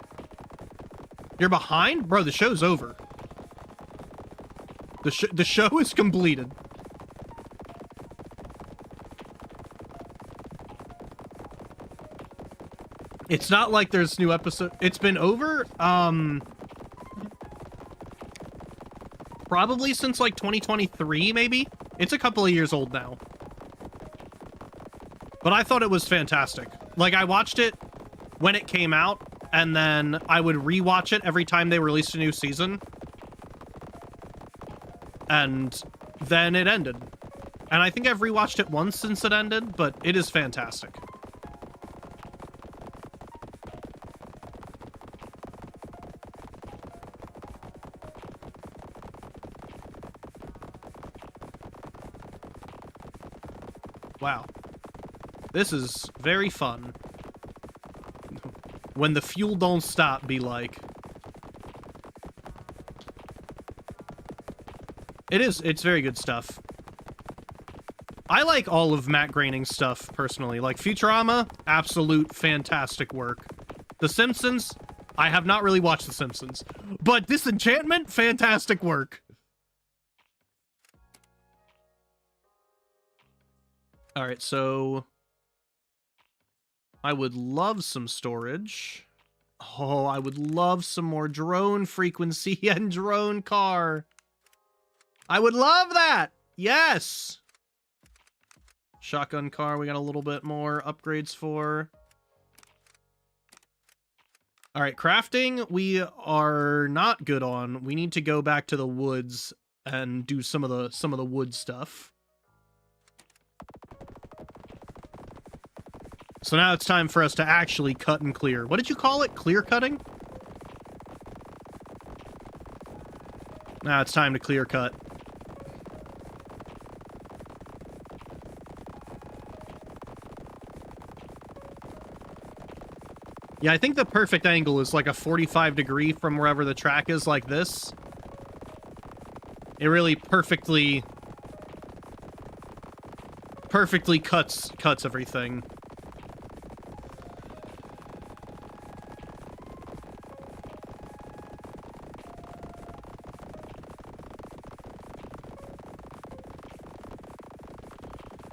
You're behind? Bro, the show's over. The show is completed. It's not like there's new episode. It's been over, probably since like 2023, maybe? It's a couple of years old now. But I thought it was fantastic. Like, I watched it when it came out, and then I would rewatch it every time they released a new season. And then it ended. And I think I've rewatched it once since it ended, but it is fantastic. Wow. This is very fun. When the fuel don't stop, be like. It's very good stuff. I like all of Matt Groening's stuff, personally. Like, Futurama, absolute fantastic work. The Simpsons, I have not really watched The Simpsons. But Disenchantment, fantastic work. Alright, so... I would love some storage. Oh, I would love some more drone frequency and drone car. I would love that! Yes! Shotgun car, we got a little bit more upgrades for. Alright, crafting, we are not good on. We need to go back to the woods and do some of the wood stuff. So now it's time for us to actually cut and clear. What did you call it? Clear cutting? Now it's time to clear cut. Yeah, I think the perfect angle is like a 45 degree from wherever the track is, like this. It really perfectly cuts everything.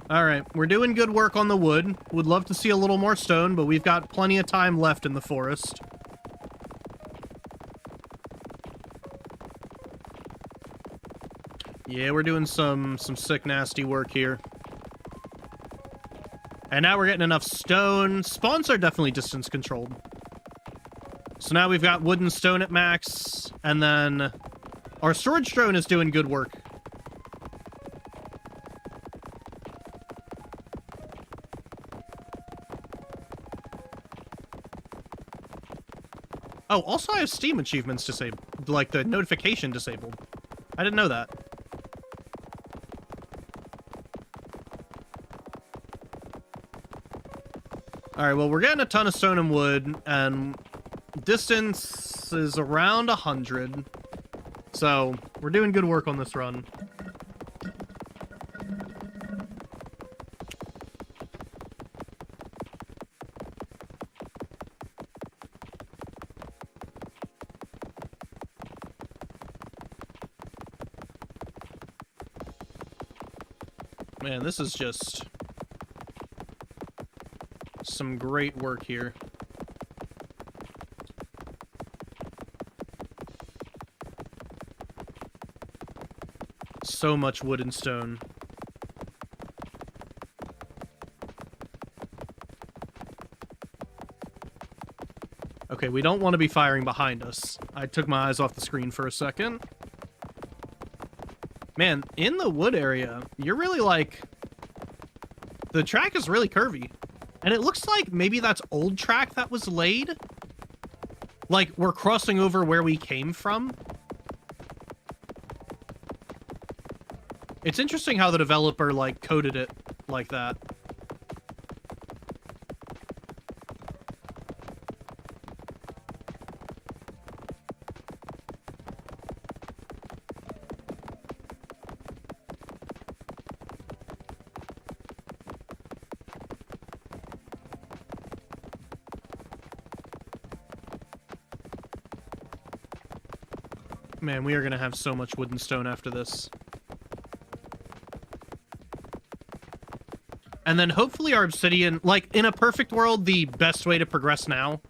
Alright, we're doing good work on the wood. Would love to see a little more stone, but we've got plenty of time left in the forest. Yeah, we're doing some sick, nasty work here. And now we're getting enough stone. Spawns are definitely distance controlled. So now we've got wood and stone at max, and then our storage drone is doing good work. Oh, also I have Steam achievements disabled, like the notification disabled. I didn't know that. Alright, well, we're getting a ton of stone and wood, and distance is around 100. So, we're doing good work on this run. Man, this is just some great work here. So much wood and stone. Okay, we don't want to be firing behind us. I took my eyes off the screen for a second. Man, in the wood area, you're really, like, The track is really curvy. And it looks like maybe that's old track that was laid. Like, we're crossing over where we came from. It's interesting how the developer, like, coded it like that. Man, we are going to have so much wood and stone after this. And then hopefully our obsidian, like, in a perfect world, the best way to progress now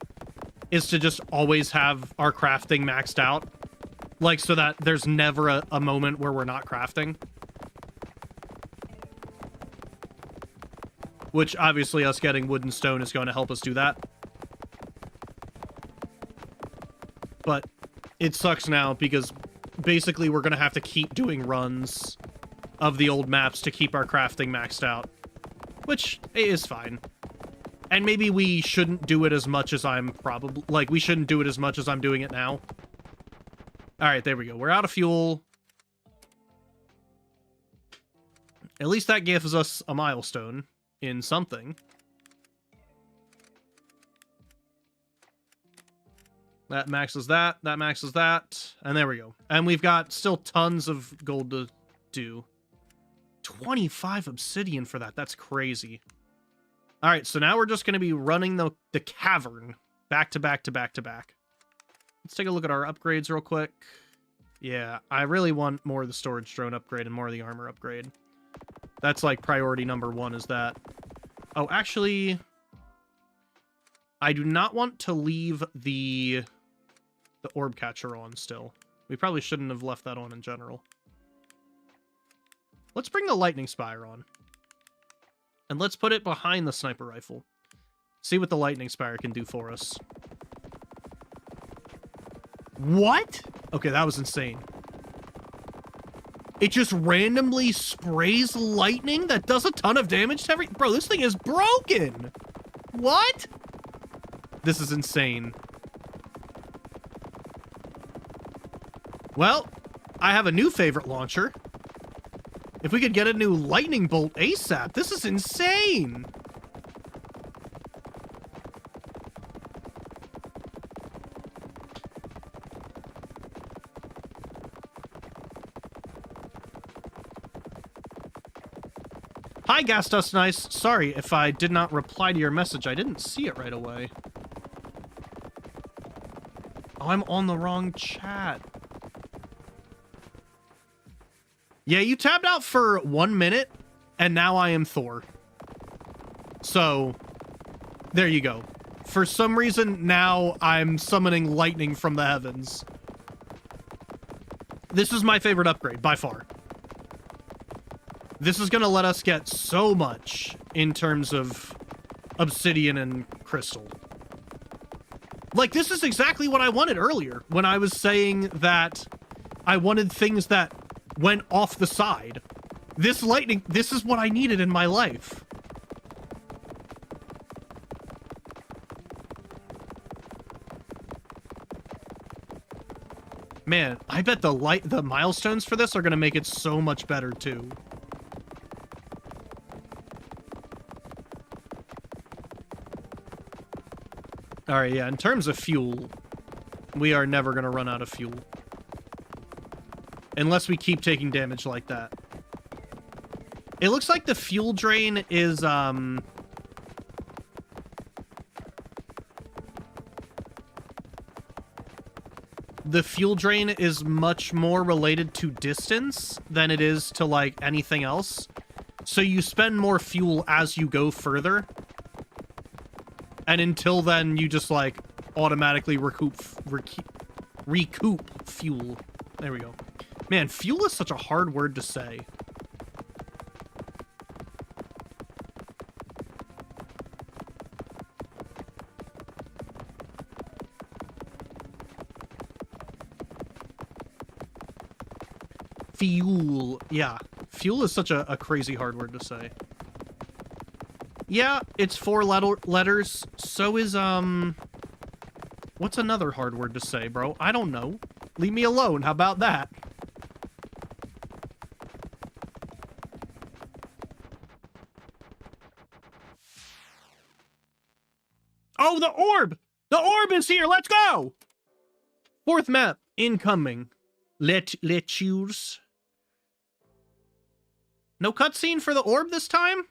is to just always have our crafting maxed out. Like, so that there's never a moment where we're not crafting. Which, obviously, us getting wood and stone is going to help us do that. But it sucks now because basically we're going to have to keep doing runs of the old maps to keep our crafting maxed out. Which is fine. And maybe we shouldn't do it as much as I'm probably... Like, we shouldn't do it as much as I'm doing it now. Alright, there we go. We're out of fuel. At least that gives us a milestone in something. That maxes that. That maxes that. And there we go. And we've got still tons of gold to do. 25 obsidian for that. That's crazy. All right, so now we're just going to be running the cavern back to back to back to back. Let's take a look at our upgrades real quick. Yeah, I really want more of the storage drone upgrade and more of the armor upgrade. That's like priority number 1 is that. Oh, actually, I do not want to leave the orb catcher on still. We probably shouldn't have left that on in general. Let's bring the lightning spire on. And let's put it behind the sniper rifle. See what the lightning spire can do for us. What? Okay, that was insane. It just randomly sprays lightning that does a ton of damage to every... Bro, this thing is broken! What? This is insane. Well, I have a new favorite launcher. If we could get a new lightning bolt ASAP, this is insane! Hi, Gas Dust Nice. Sorry if I did not reply to your message. I didn't see it right away. Oh, I'm on the wrong chat. Yeah, you tabbed out for 1 minute, and now I am Thor. So, there you go. For some reason, now I'm summoning lightning from the heavens. This is my favorite upgrade, by far. This is going to let us get so much in terms of obsidian and crystal. Like, this is exactly what I wanted earlier when I was saying that I wanted things that went off the side. This lightning, this is what I needed in my life. Man, I bet the milestones for this are going to make it so much better too. All right, yeah, in terms of fuel, we are never going to run out of fuel. Unless we keep taking damage like that. It looks like the fuel drain is, the fuel drain is much more related to distance than it is to, like, anything else. So you spend more fuel as you go further. And until then, you just, like, automatically recoup fuel. There we go. Man, fuel is such a hard word to say. Fuel. Yeah. Fuel is such a crazy hard word to say. Yeah, it's 4 letters. So is, what's another hard word to say, bro? I don't know. Leave me alone. How about that? Oh, the orb! The orb is here! Let's go! 4th map, incoming. Let's choose. No cutscene for the orb this time?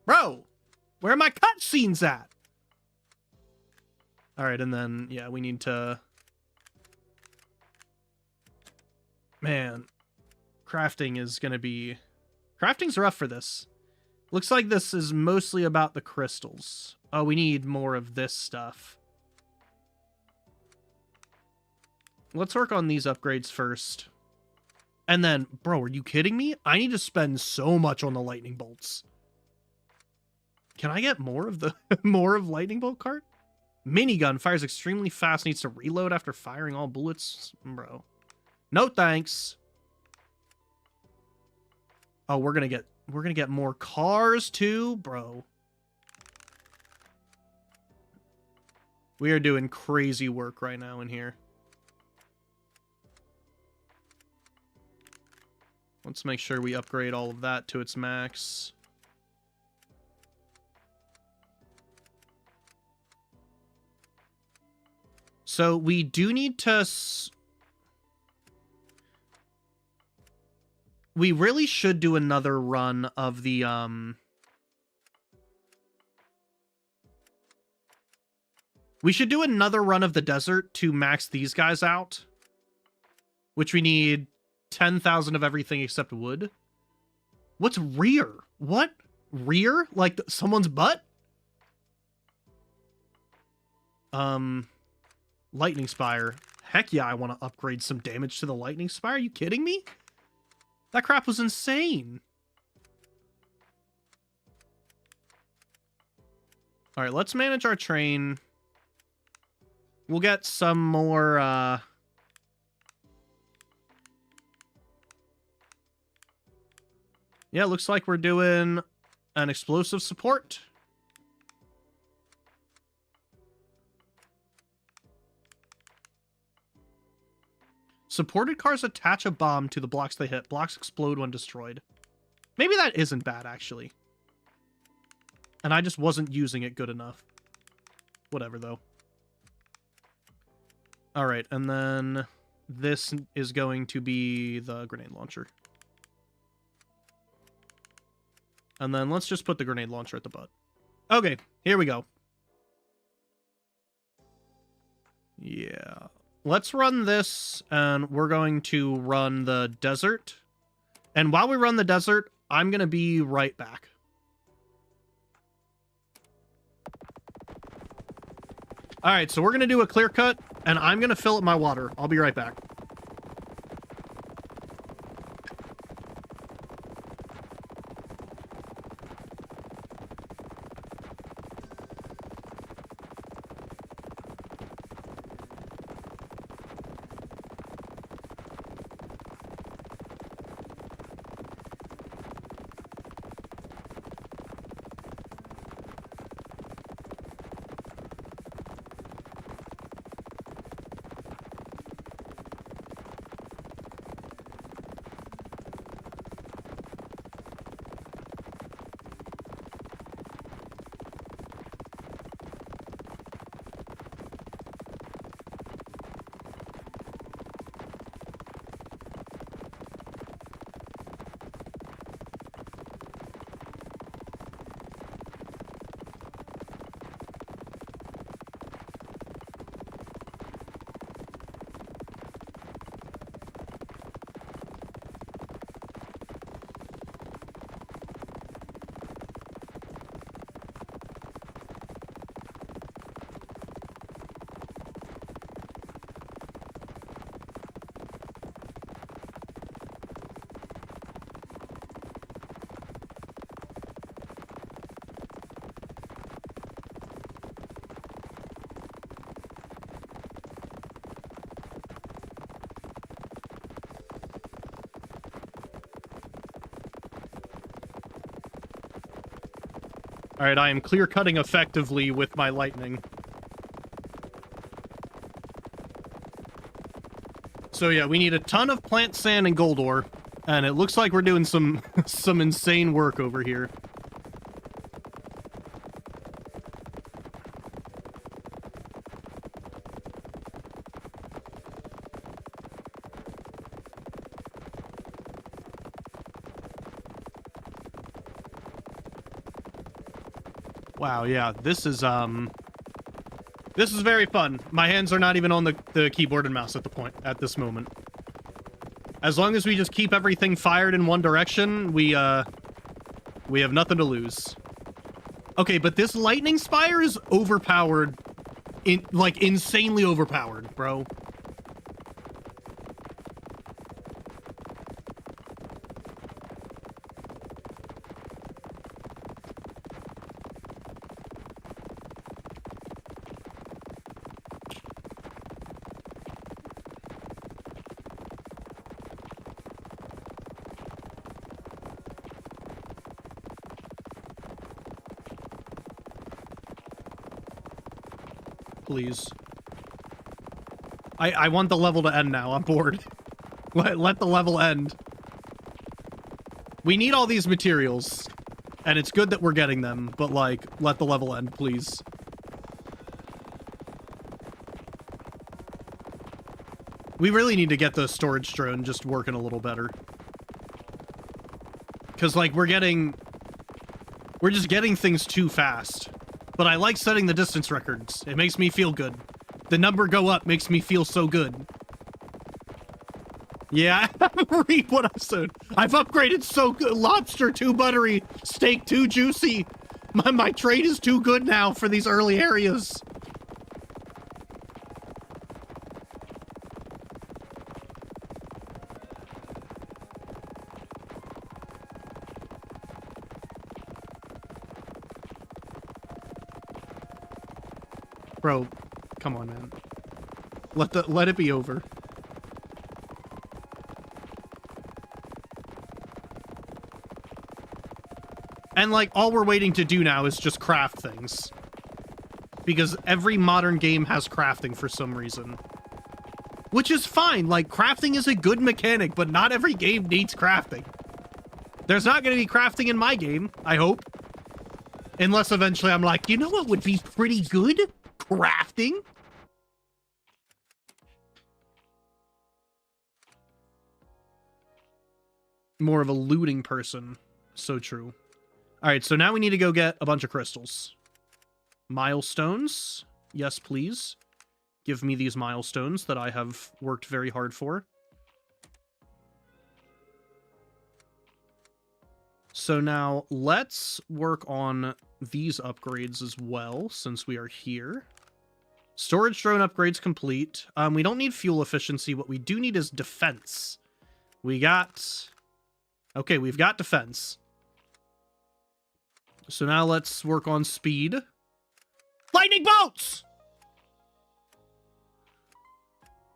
Bro, where are my cutscenes at? Alright, and then, yeah, we need to... Man, crafting is gonna be... Crafting's rough for this. Looks like this is mostly about the crystals. Oh, we need more of this stuff. Let's work on these upgrades first. And then, bro, are you kidding me? I need to spend so much on the lightning bolts. Can I get more of the more of lightning bolt cart? Minigun fires extremely fast, needs to reload after firing all bullets. Bro. No thanks. Oh, we're gonna get more cars too, bro. We are doing crazy work right now in here. Let's make sure we upgrade all of that to its max. So we do need to... We really should do another run of the, We should do another run of the desert to max these guys out. Which we need 10,000 of everything except wood. What's rear? What? Rear? Like someone's butt? Lightning Spire. Heck yeah, I want to upgrade some damage to the Lightning Spire. Are you kidding me? That crap was insane. Alright, let's manage our train. We'll get some more, Yeah, looks like we're doing an explosive support. Supported cars attach a bomb to the blocks they hit. Blocks explode when destroyed. Maybe that isn't bad, actually. And I just wasn't using it good enough. Whatever, though. Alright, and then this is going to be the grenade launcher. And then let's just put the grenade launcher at the butt. Okay, here we go. Yeah. Let's run this, and we're going to run the desert. And while we run the desert, I'm going to be right back. Alright, so we're going to do a clear cut, and I'm going to fill up my water. I'll be right back. Alright, I am clear-cutting effectively with my lightning. So yeah, we need a ton of plant sand and gold ore, and it looks like we're doing some some insane work over here. Wow, yeah, this is very fun. My hands are not even on the keyboard and mouse at this moment. As long as we just keep everything fired in one direction, we have nothing to lose. Okay, but this lightning spire is overpowered, like insanely overpowered, bro. Please. I want the level to end now. I'm bored. Let the level end. We need all these materials. And it's good that we're getting them, but like, let the level end, please. We really need to get the storage drone just working a little better. Because, like, we're just getting things too fast. But I like setting the distance records. It makes me feel good. The number go up makes me feel so good. Yeah, read what episode. I've upgraded so good. Lobster too buttery. Steak too juicy. My trade is too good now for these early areas. Bro, come on, man. Let it be over. And like all we're waiting to do now is just craft things. Because every modern game has crafting for some reason. Which is fine, like crafting is a good mechanic, but not every game needs crafting. There's not going to be crafting in my game, I hope. Unless eventually I'm like, you know what would be pretty good? Crafting? More of a looting person. So true. Alright, so now we need to go get a bunch of crystals. Milestones. Yes, please. Give me these milestones that I have worked very hard for. So now let's work on these upgrades as well, since we are here. Storage drone upgrades complete. We don't need fuel efficiency. What we do need is defense. We got... Okay, we've got defense. So now let's work on speed. Lightning bolts!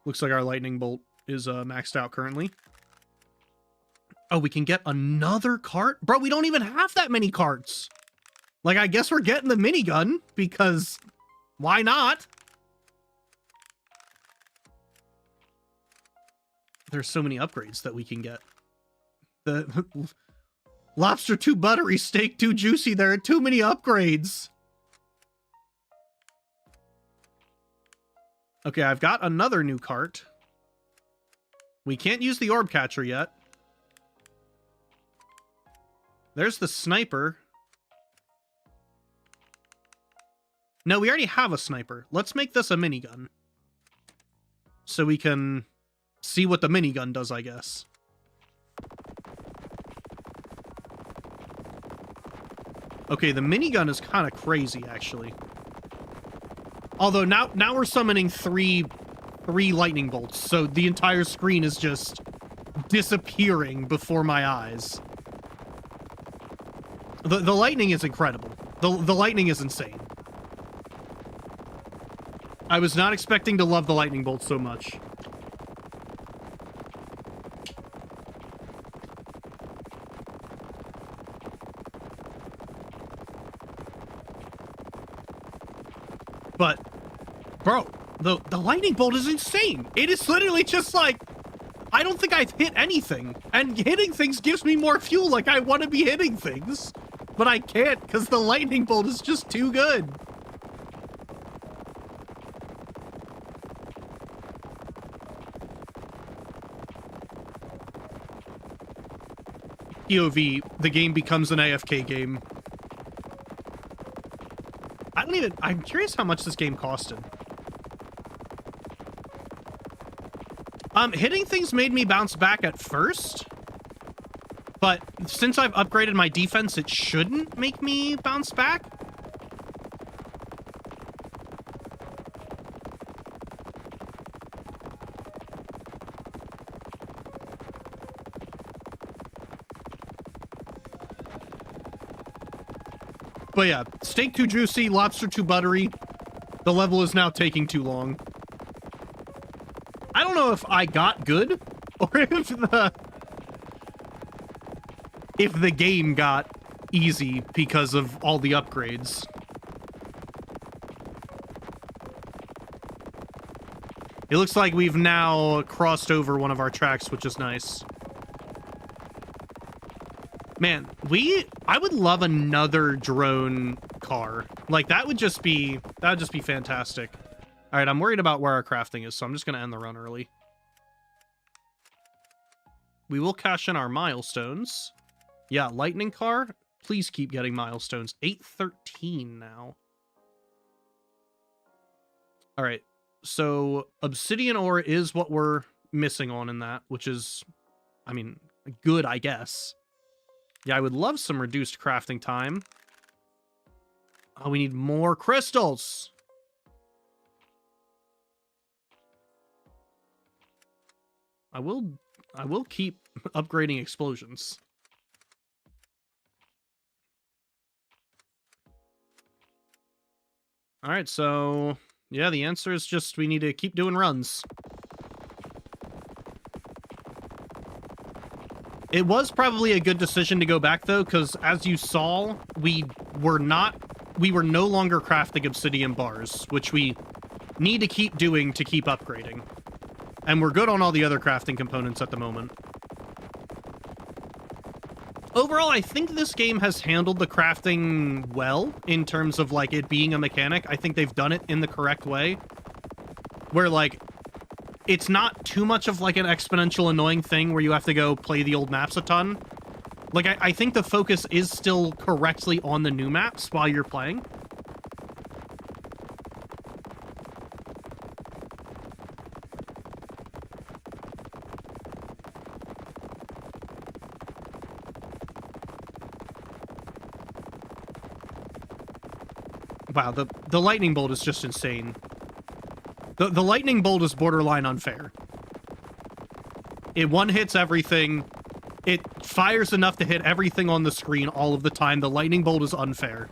Looks like our lightning bolt is maxed out currently. Oh, we can get another cart? Bro, we don't even have that many carts. Like, I guess we're getting the minigun, because why not? There's so many upgrades that we can get. The lobster too buttery, steak too juicy. There are too many upgrades. Okay, I've got another new cart. We can't use the orb catcher yet. There's the sniper. No, we already have a sniper. Let's make this a minigun. So we can see what the minigun does, I guess. Okay, the minigun is kind of crazy, actually. Although now we're summoning three lightning bolts, so the entire screen is just disappearing before my eyes. The lightning is incredible. The lightning is insane. I was not expecting to love the lightning bolt so much. But, bro, the lightning bolt is insane. It is literally just like, I don't think I've hit anything. And hitting things gives me more fuel. Like, I want to be hitting things. But I can't because the lightning bolt is just too good. POV, the game becomes an AFK game. I'm curious how much this game costed. Hitting things made me bounce back at first, but since I've upgraded my defense, it shouldn't make me bounce back. But yeah, steak too juicy, lobster too buttery. The level is now taking too long. I don't know if I got good or if the game got easy because of all the upgrades. It looks like we've now crossed over one of our tracks, which is nice. Man, I would love another drone car. Like, that would just be fantastic. All right, I'm worried about where our crafting is, so I'm just going to end the run early. We will cash in our milestones. Yeah, lightning car. Please keep getting milestones. 813 now. All right, so obsidian ore is what we're missing on in that, which is, I mean, good, I guess. Yeah, I would love some reduced crafting time. Oh, we need more crystals. I will keep upgrading explosions. All right, so yeah, the answer is just we need to keep doing runs. It was probably a good decision to go back, though, because as you saw, we were no longer crafting obsidian bars, which we need to keep doing to keep upgrading. And we're good on all the other crafting components at the moment. Overall, I think this game has handled the crafting well in terms of, like, it being a mechanic. I think they've done it in the correct way. Where, like, it's not too much of, like, an exponential annoying thing where you have to go play the old maps a ton. Like, I think the focus is still correctly on the new maps while you're playing. Wow, the lightning bolt is just insane. The lightning bolt is borderline unfair. It one-hits everything. It fires enough to hit everything on the screen all of the time. The lightning bolt is unfair.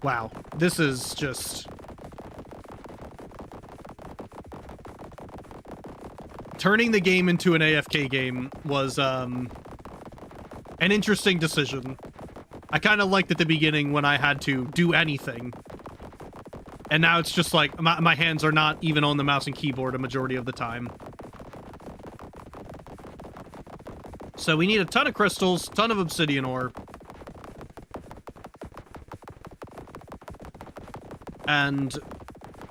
Wow, this is just... Turning the game into an AFK game was, an interesting decision. I kind of liked at the beginning when I had to do anything. And now it's just like, my hands are not even on the mouse and keyboard a majority of the time. So we need a ton of crystals, ton of obsidian ore. And,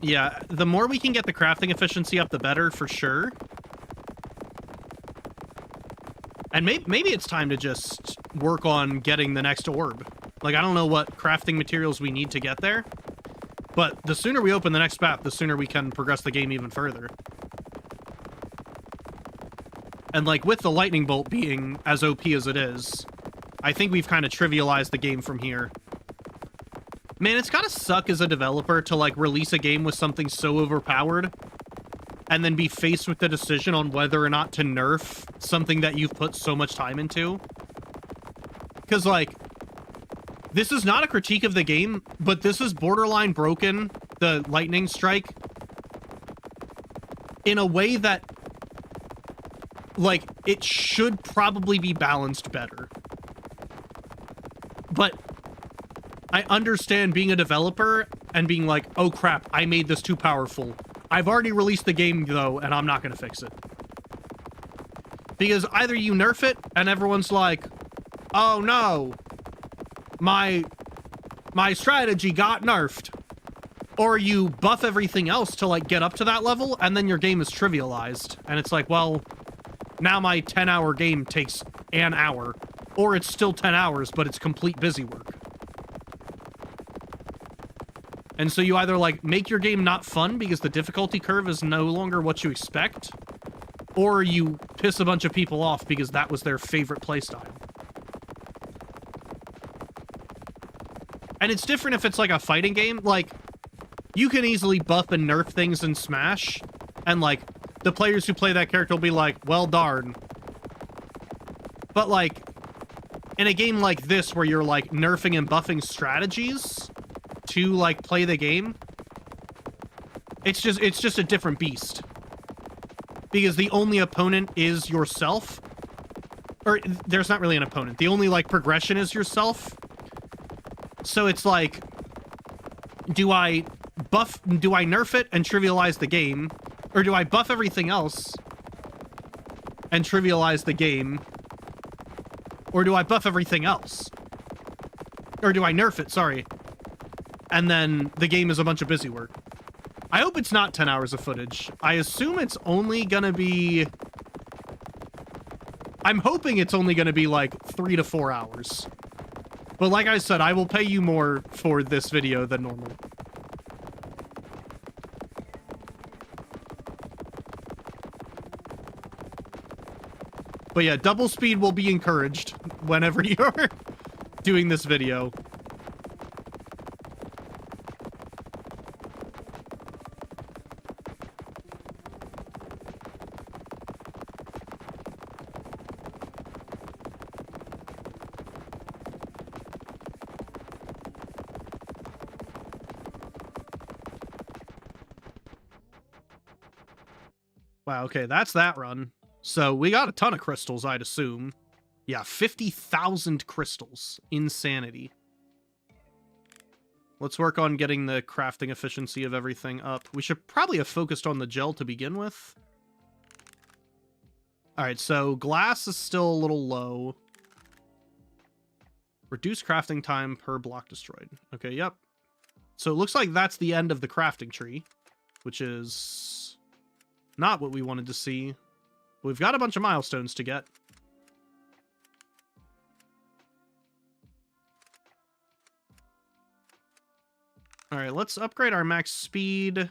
yeah, the more we can get the crafting efficiency up, the better, for sure. And maybe it's time to just work on getting the next orb. Like, I don't know what crafting materials we need to get there, but the sooner we open the next map, the sooner we can progress the game even further. And, like, with the lightning bolt being as OP as it is, I think we've kind of trivialized the game from here. Man, it's gotta suck as a developer to, like, release a game with something so overpowered and then be faced with the decision on whether or not to nerf something that you've put so much time into. Because, like, this is not a critique of the game, but this is borderline broken, the lightning strike, in a way that, like, it should probably be balanced better. But I understand being a developer and being like, oh crap, I made this too powerful. I've already released the game though, and I'm not gonna fix it. Because either you nerf it and everyone's like, oh no, my strategy got nerfed. Or you buff everything else to like get up to that level and then your game is trivialized. And it's like, well, now my 10-hour game takes an hour. Or it's still 10 hours, but it's complete busy work. And so you either like make your game not fun because the difficulty curve is no longer what you expect, or you piss a bunch of people off because that was their favorite playstyle. And it's different if it's like a fighting game. Like, you can easily buff and nerf things in Smash, and like, the players who play that character will be like, well darn. But like, in a game like this where you're like nerfing and buffing strategies to like play the game, it's just a different beast. Because the only opponent is yourself. Or there's not really an opponent. The only like progression is yourself. So it's like, do I nerf it and trivialize the game? Or do I buff everything else and trivialize the game? Or do I buff everything else? Or do I nerf it, sorry. And then the game is a bunch of busy work. I hope it's not 10 hours of footage. I assume it's only gonna be... I'm hoping it's only gonna be like 3 to 4 hours. But like I said, I will pay you more for this video than normal. But yeah, double speed will be encouraged whenever you're doing this video. Wow, okay, that's that run. So we got a ton of crystals, I'd assume. Yeah, 50,000 crystals. Insanity. Let's work on getting the crafting efficiency of everything up. We should probably have focused on the gel to begin with. Alright, so glass is still a little low. Reduce crafting time per block destroyed. Okay, yep. So it looks like that's the end of the crafting tree, which is not what we wanted to see. We've got a bunch of milestones to get. Alright, let's upgrade our max speed.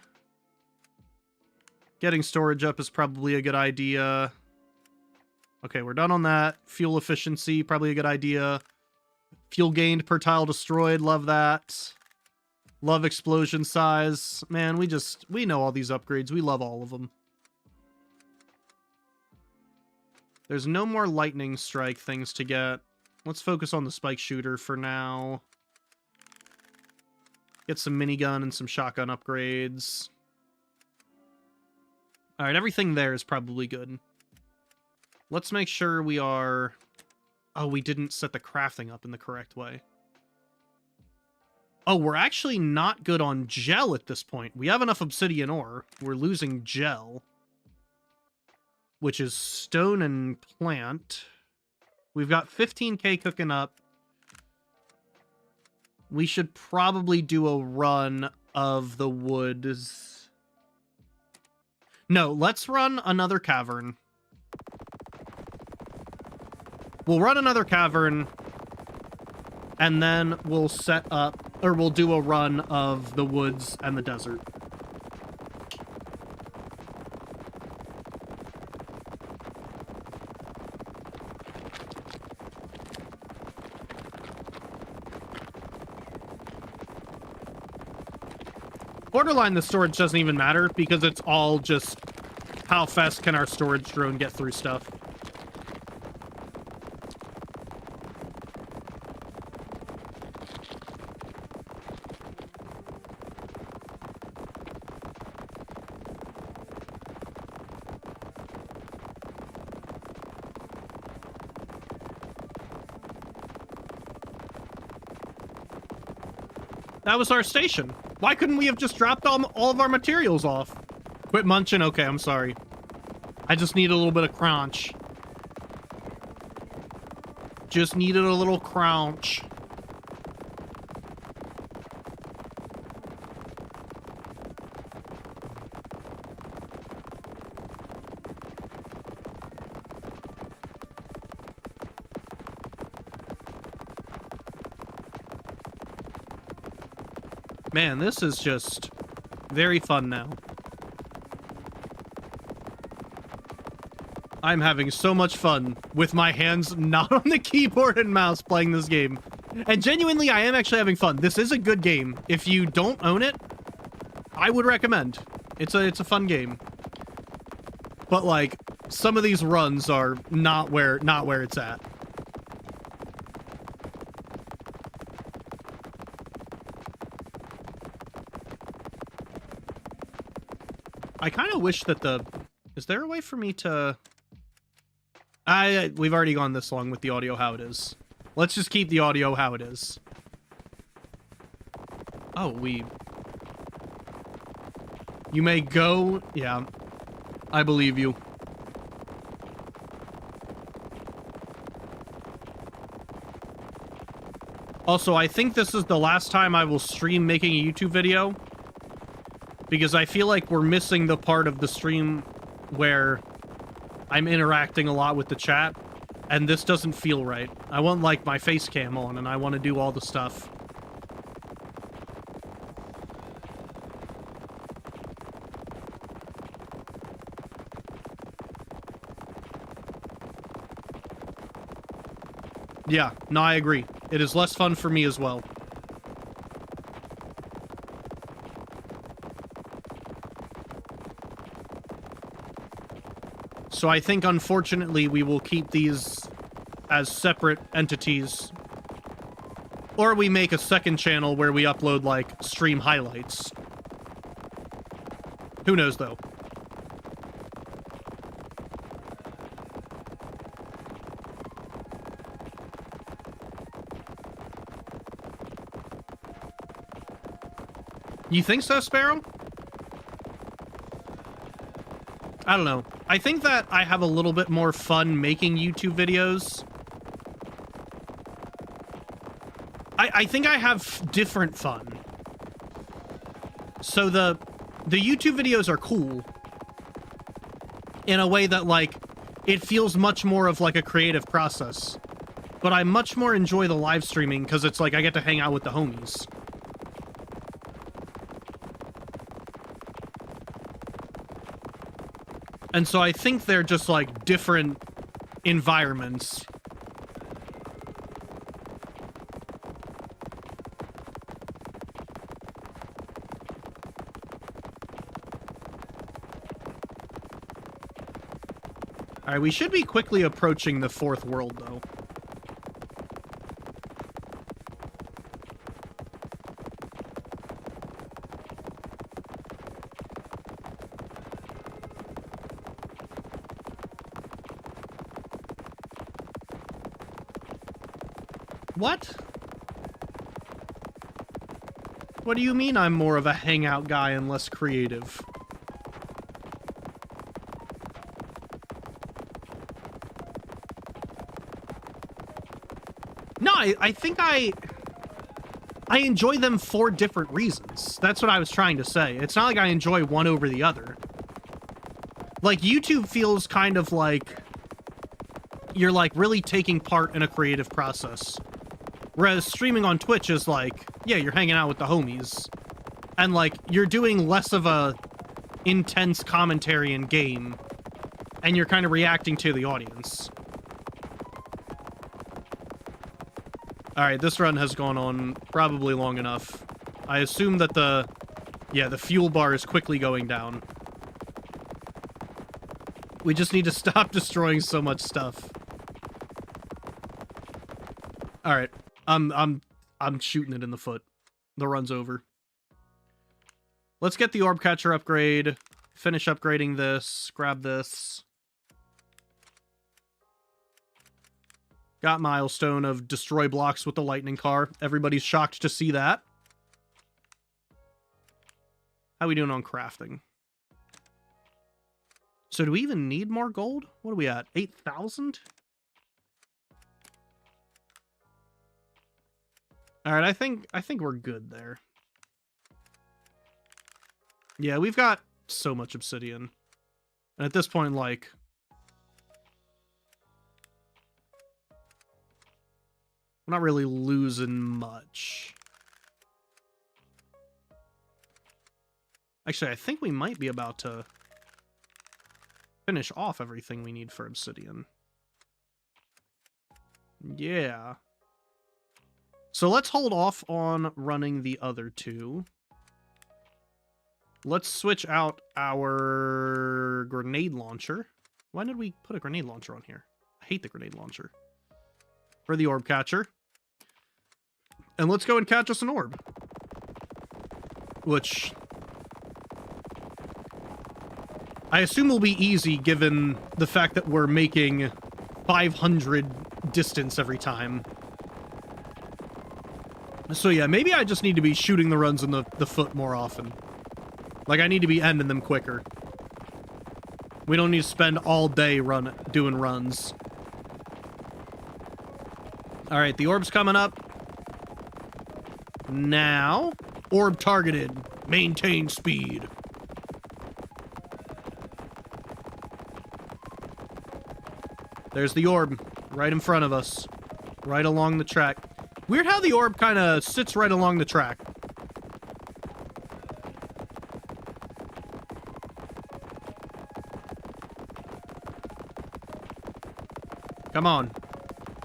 Getting storage up is probably a good idea. Okay, we're done on that. Fuel efficiency, probably a good idea. Fuel gained per tile destroyed, love that. Love explosion size. Man, we know all these upgrades. We love all of them. There's no more lightning strike things to get. Let's focus on the spike shooter for now. Get some minigun and some shotgun upgrades. Alright, everything there is probably good. Let's make sure we are... Oh, we didn't set the crafting up in the correct way. Oh, we're actually not good on gel at this point. We have enough obsidian ore. We're losing gel, which is stone and plant. We've got 15k cooking up. We should probably do a run of the woods. No, let's run another cavern. We'll run another cavern, and then we'll set up, or we'll do a run of the woods and the desert. Borderline, the storage doesn't even matter because it's all just how fast can our storage drone get through stuff. That was our station. Why couldn't we have just dropped all of our materials off? Quit munching? Okay, I'm sorry. I just need a little bit of crunch. Just needed a little crunch. Man, this is just very fun now. I'm having so much fun with my hands not on the keyboard and mouse playing this game. And genuinely, I am actually having fun. This is a good game. If you don't own it, I would recommend. It's a fun game. But like, some of these runs are not where it's at. I kind of wish that is there a way for me to... we've already gone this long with the audio how it is. Let's just keep the audio how it is. Oh, you may go... Yeah, I believe you. Also, I think this is the last time I will stream making a YouTube video, because I feel like we're missing the part of the stream where I'm interacting a lot with the chat, and this doesn't feel right. I want, like, my face cam on, and I want to do all the stuff. Yeah, no, I agree. It is less fun for me as well. So I think, unfortunately, we will keep these as separate entities. Or we make a second channel where we upload, like, stream highlights. Who knows, though? You think so, Sparrow? I don't know. I think that I have a little bit more fun making YouTube videos. I think I have different fun. So the YouTube videos are cool in a way that, like, it feels much more of like a creative process. But I much more enjoy the live streaming because it's like I get to hang out with the homies. And so I think they're just, like, different environments. Alright, we should be quickly approaching the fourth world, though. What? What do you mean I'm more of a hangout guy and less creative? No, I think I enjoy them for different reasons. That's what I was trying to say. It's not like I enjoy one over the other. Like, YouTube feels kind of like you're, like, really taking part in a creative process. Whereas streaming on Twitch is like, yeah, you're hanging out with the homies. And, like, you're doing less of a intense commentary in game. And you're kind of reacting to the audience. Alright, this run has gone on probably long enough. I assume that the fuel bar is quickly going down. We just need to stop destroying so much stuff. Alright. I'm shooting it in the foot. The run's over. Let's get the orb catcher upgrade. Finish upgrading this. Grab this. Got milestone of destroy blocks with the lightning car. Everybody's shocked to see that. How we doing on crafting? So do we even need more gold? What are we at? 8,000? All right, I think we're good there. Yeah, we've got so much obsidian. And at this point, like, we're not really losing much. Actually, I think we might be about to finish off everything we need for obsidian. Yeah. So let's hold off on running the other two. Let's switch out our grenade launcher. Why did we put a grenade launcher on here? I hate the grenade launcher. For the orb catcher. And let's go and catch us an orb. Which I assume will be easy given the fact that we're making 500 distance every time. So yeah, maybe I just need to be shooting the runs in the foot more often. Like, I need to be ending them quicker. We don't need to spend all day doing runs. Alright, the orb's coming up. Now, orb targeted. Maintain speed. There's the orb, right in front of us. Right along the track. Weird how the orb kind of sits right along the track. Come on.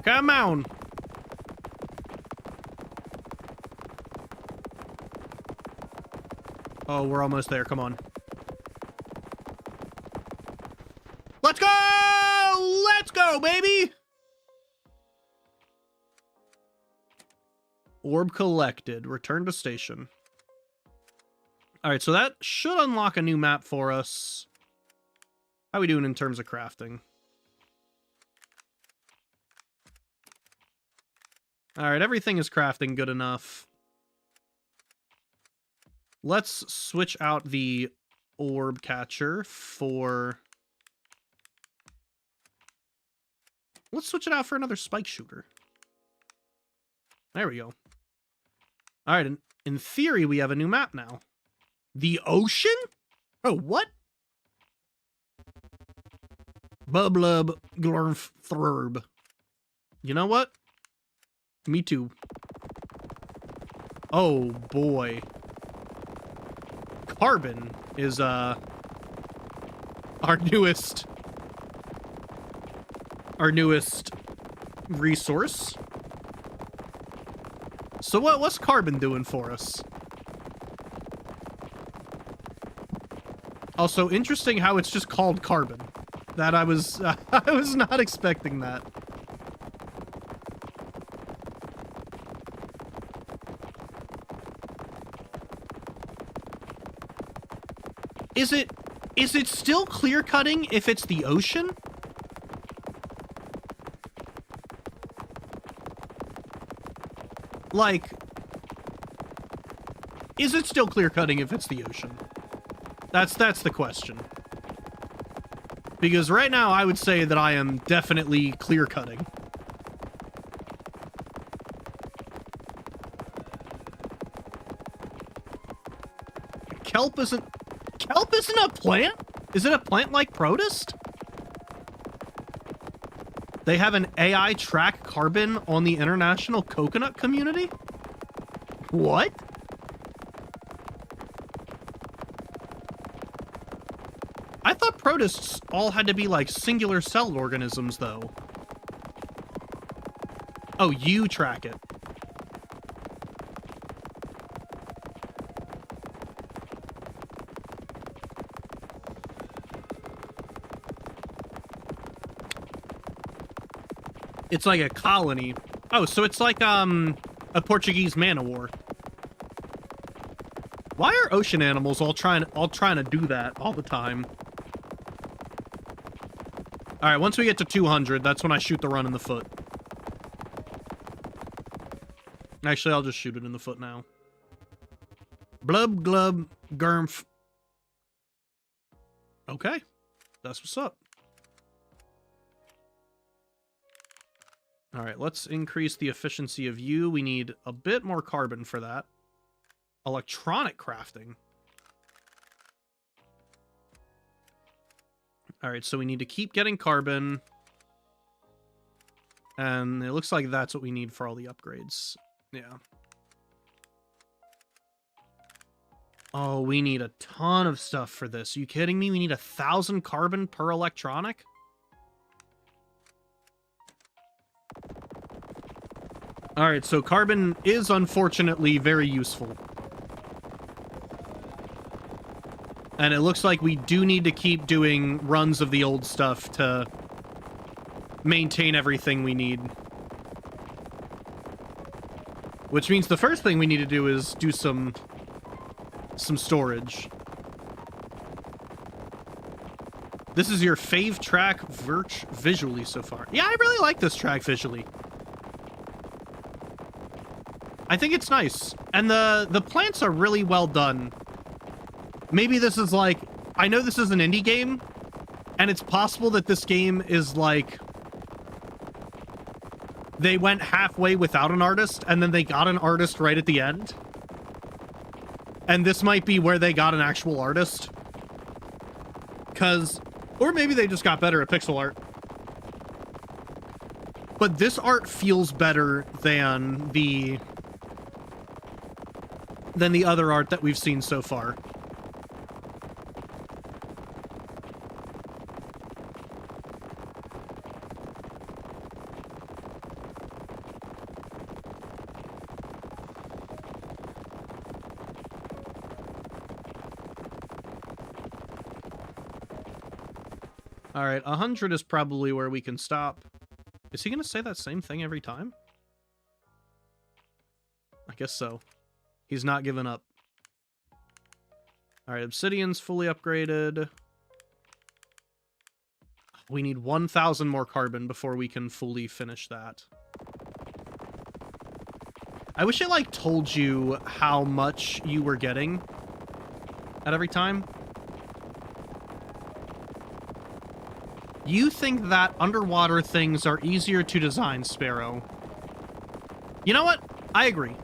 Come on. Oh, we're almost there. Come on. Let's go! Let's go, baby! Orb collected. Return to station. Alright, so that should unlock a new map for us. How are we doing in terms of crafting? Alright, everything is crafting good enough. Let's switch out the orb catcher for... Let's switch it out for another spike shooter. There we go. Alright, in theory, we have a new map now. The ocean? Oh, what? Bublub glurf thrurb. You know what? Me too. Oh, boy. Carbon is, our newest resource. So what's carbon doing for us? Also, interesting how it's just called carbon. That I was not expecting that. Is it still clear cutting if it's the ocean? Like, is it still clear cutting if it's the ocean? That's the question. Because right now I would say that I am definitely clear cutting. Kelp isn't a plant? Is it a plant like Protist? They have an AI track carbon on the international coconut community? What? I thought protists all had to be like singular celled organisms though. Oh, you track it. It's like a colony. Oh, so it's like, a Portuguese man-o-war. Why are ocean animals all trying to do that all the time? Alright, once we get to 200, that's when I shoot the run in the foot. Actually, I'll just shoot it in the foot now. Blub, glub, gurmf. Okay. That's what's up. All right, let's increase the efficiency of you. We need a bit more carbon for that. Electronic crafting. All right, so we need to keep getting carbon. And it looks like that's what we need for all the upgrades. Yeah. Oh, we need a ton of stuff for this. Are you kidding me? We need 1,000 carbon per electronic? All right, so carbon is unfortunately very useful. And it looks like we do need to keep doing runs of the old stuff to maintain everything we need. Which means the first thing we need to do is do some storage. This is your fave track visually so far. Yeah, I really like this track visually. I think it's nice. And the plants are really well done. Maybe this is like... I know this is an indie game, and it's possible that this game is like... They went halfway without an artist, and then they got an artist right at the end. And this might be where they got an actual artist. Or maybe they just got better at pixel art. But this art feels better than the other art that we've seen so far. All right, 100 is probably where we can stop. Is he going to say that same thing every time? I guess so. He's not giving up. All right, obsidian's fully upgraded. We need 1,000 more carbon before we can fully finish that. I wish it, like, told you how much you were getting at every time. You think that underwater things are easier to design, Sparrow. You know what? I agree.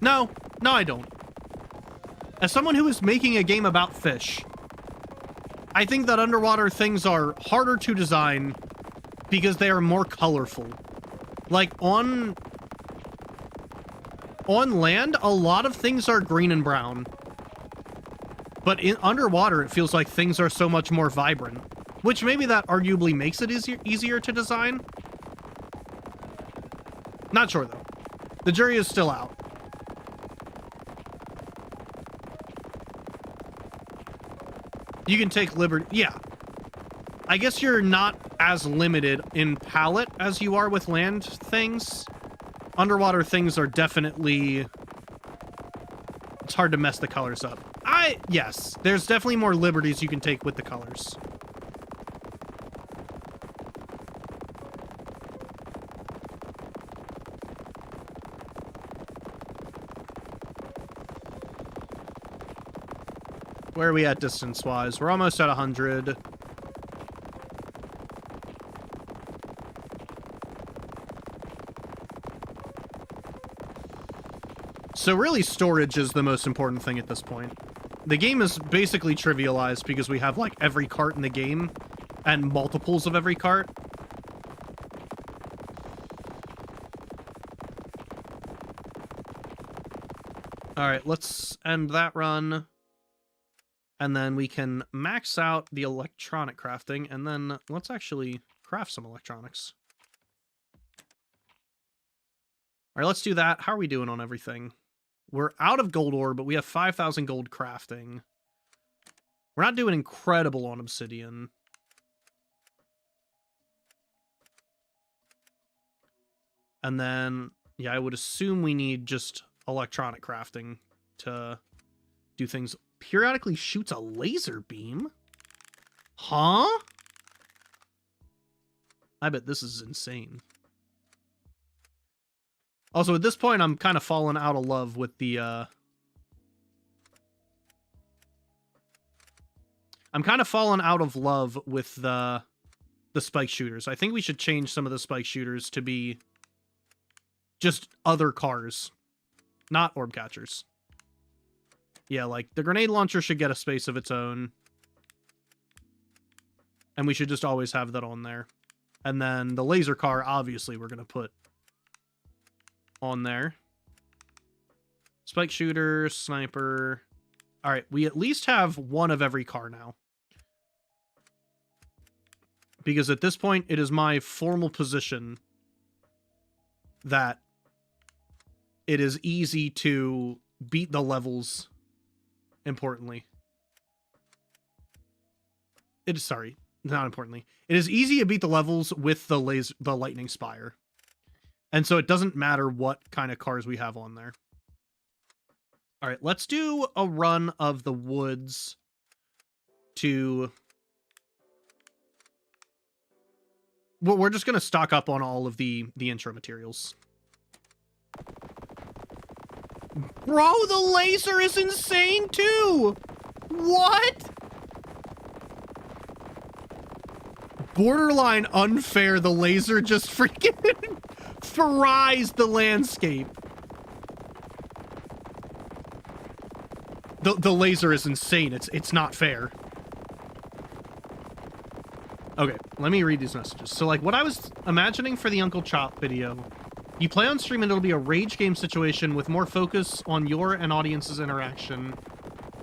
No, I don't. As someone who is making a game about fish, I think that underwater things are harder to design because they are more colorful. Like, on land, a lot of things are green and brown. But underwater, it feels like things are so much more vibrant. Which maybe that arguably makes it easier to design. Not sure, though. The jury is still out. You can take liberty. Yeah. I guess you're not as limited in palette as you are with land things. Underwater things are definitely... It's hard to mess the colors up. Yes, there's definitely more liberties you can take with the colors. Where are we at distance-wise? We're almost at 100. So really, storage is the most important thing at this point. The game is basically trivialized because we have, like, every cart in the game and multiples of every cart. Alright, let's end that run. And then we can max out the electronic crafting, and then let's actually craft some electronics. All right, let's do that. How are we doing on everything? We're out of gold ore, but we have 5,000 gold crafting. We're not doing incredible on obsidian. And then, yeah, I would assume we need just electronic crafting to do things. Periodically shoots a laser beam? Huh? I bet this is insane. Also, at this point, I'm kind of falling out of love with the I'm kind of falling out of love with the spike shooters. I think we should change some of the spike shooters to be just other cars, not orb catchers. Yeah, like the grenade launcher should get a space of its own. And we should just always have that on there. And then the laser car, obviously, we're going to put on there. Spike shooter, sniper. All right, we at least have one of every car now. Because at this point, it is my formal position that it is easy to beat the levels, importantly. It is, sorry, not importantly. It is easy to beat the levels with the lightning spire. And so it doesn't matter what kind of cars we have on there. All right, let's do a run of the woods to... Well, we're just going to stock up on all of the intro materials. Bro, the laser is insane too! What? Borderline unfair, the laser just freaking fries the landscape. The laser is insane. It's not fair. Okay, let me read these messages. So, like, what I was imagining for the Uncle Chop video, you play on stream and it'll be a rage game situation with more focus on your and audience's interaction.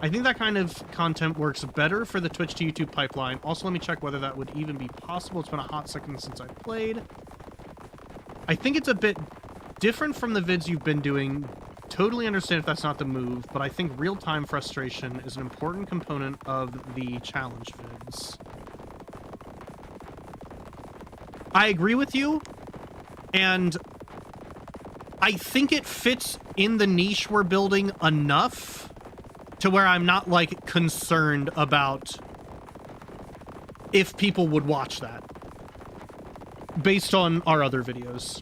I think that kind of content works better for the Twitch to YouTube pipeline. Also, let me check whether that would even be possible. It's been a hot second since I played. I think it's a bit different from the vids you've been doing. Totally understand if that's not the move, but I think real-time frustration is an important component of the challenge vids. I agree with you, and I think it fits in the niche we're building enough to where I'm not, like, concerned about if people would watch that based on our other videos.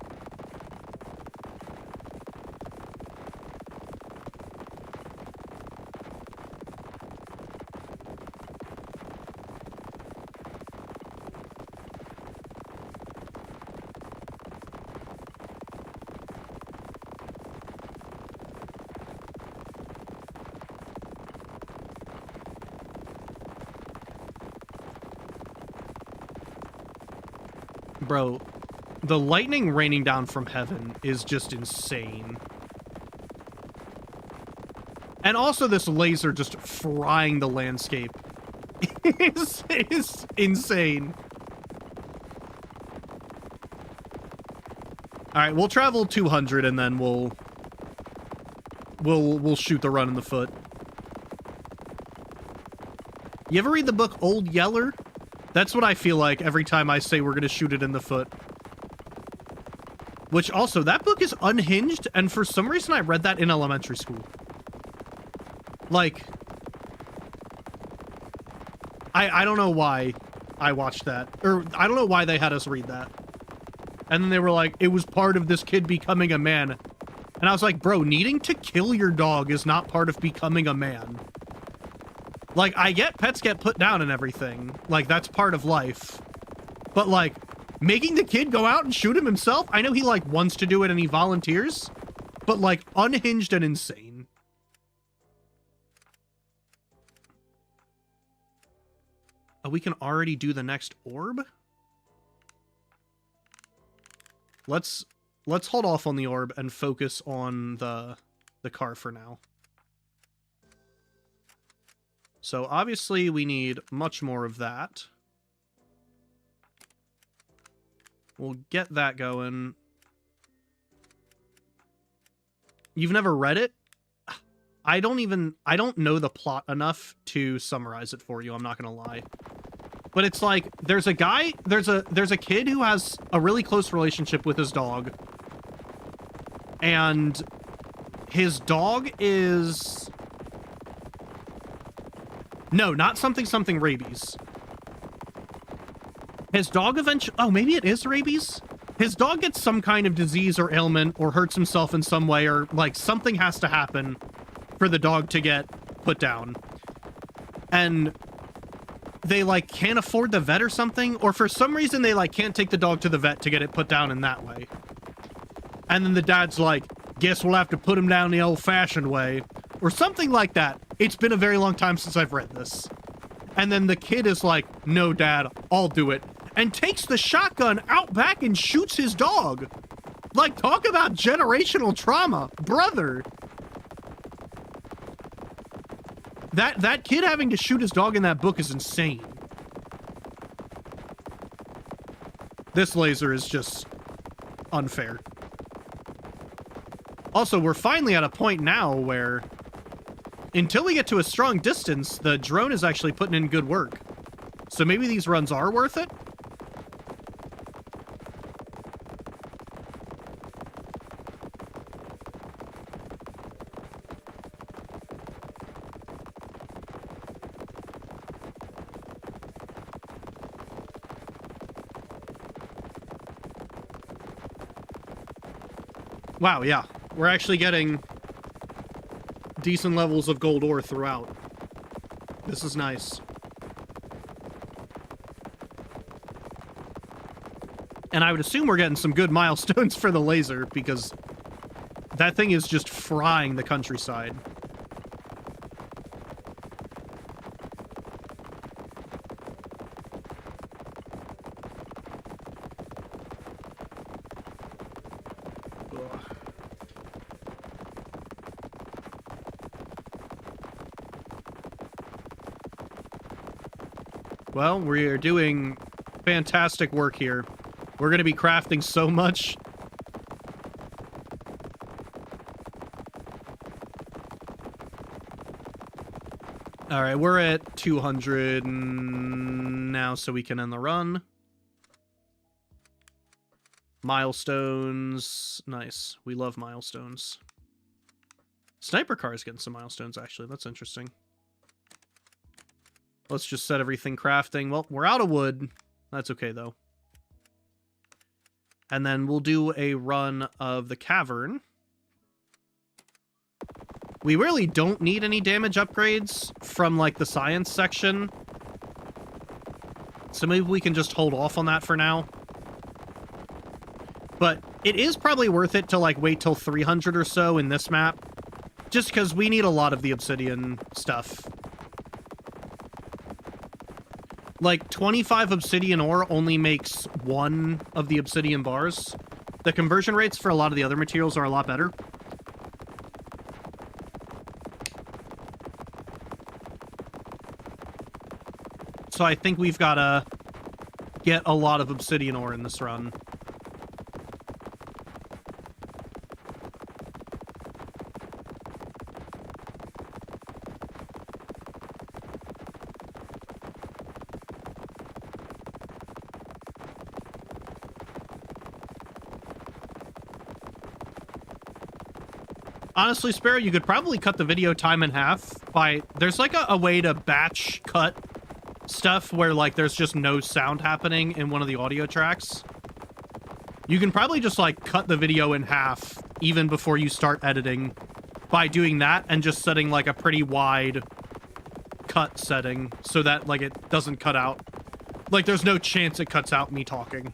Bro, the lightning raining down from heaven is just insane. And also this laser just frying the landscape is insane. Alright, we'll travel 200 and then we'll shoot the run in the foot. You ever read the book Old Yeller? That's what I feel like every time I say we're going to shoot it in the foot. Which also, that book is unhinged, and for some reason I read that in elementary school. Like, I don't know why I watched that. Or, I don't know why they had us read that. And then they were like, it was part of this kid becoming a man. And I was like, bro, needing to kill your dog is not part of becoming a man. Like, I get pets get put down and everything. Like, that's part of life. But, like, making the kid go out and shoot him himself? I know he, like, wants to do it and he volunteers. But, like, unhinged and insane. Oh, we can already do the next orb? Let's hold off on the orb and focus on the car for now. So obviously we need much more of that. We'll get that going. You've never read it? I don't know the plot enough to summarize it for you, I'm not gonna lie. But it's like, there's a kid who has a really close relationship with his dog. And his dog is... No, not something rabies. His dog eventually... Oh, maybe it is rabies? His dog gets some kind of disease or ailment or hurts himself in some way, or, like, something has to happen for the dog to get put down. And they like can't afford the vet or something, or for some reason they like can't take the dog to the vet to get it put down in that way. And then the dad's like, guess we'll have to put him down the old-fashioned way, or something like that. It's been a very long time since I've read this. And then the kid is like, no, Dad, I'll do it, and takes the shotgun out back and shoots his dog. Like, talk about generational trauma, brother. That kid having to shoot his dog in that book is insane. This laser is just unfair. Also, we're finally at a point now where, until we get to a strong distance, the drone is actually putting in good work. So maybe these runs are worth it? Wow, yeah. We're actually getting decent levels of gold ore throughout. This is nice. And I would assume we're getting some good milestones for the laser, because that thing is just frying the countryside. Well, we're doing fantastic work here. We're going to be crafting so much. All right, we're at 200 now, so we can end the run. Milestones. Nice. We love milestones. Sniper car is getting some milestones, actually. That's interesting. Let's just set everything crafting. Well, we're out of wood. That's okay, though. And then we'll do a run of the cavern. We really don't need any damage upgrades from, like, the science section. So maybe we can just hold off on that for now. But it is probably worth it to, like, wait till 300 or so in this map. Just because we need a lot of the obsidian stuff. Like, 25 obsidian ore only makes 1 of the obsidian bars. The conversion rates for a lot of the other materials are a lot better. So I think we've got to get a lot of obsidian ore in this run. Honestly, Sparrow, you could probably cut the video time in half by... There's like a way to batch cut stuff where like there's just no sound happening in one of the audio tracks. You can probably just like cut the video in half even before you start editing by doing that and just setting like a pretty wide cut setting so that like it doesn't cut out. Like there's no chance it cuts out me talking.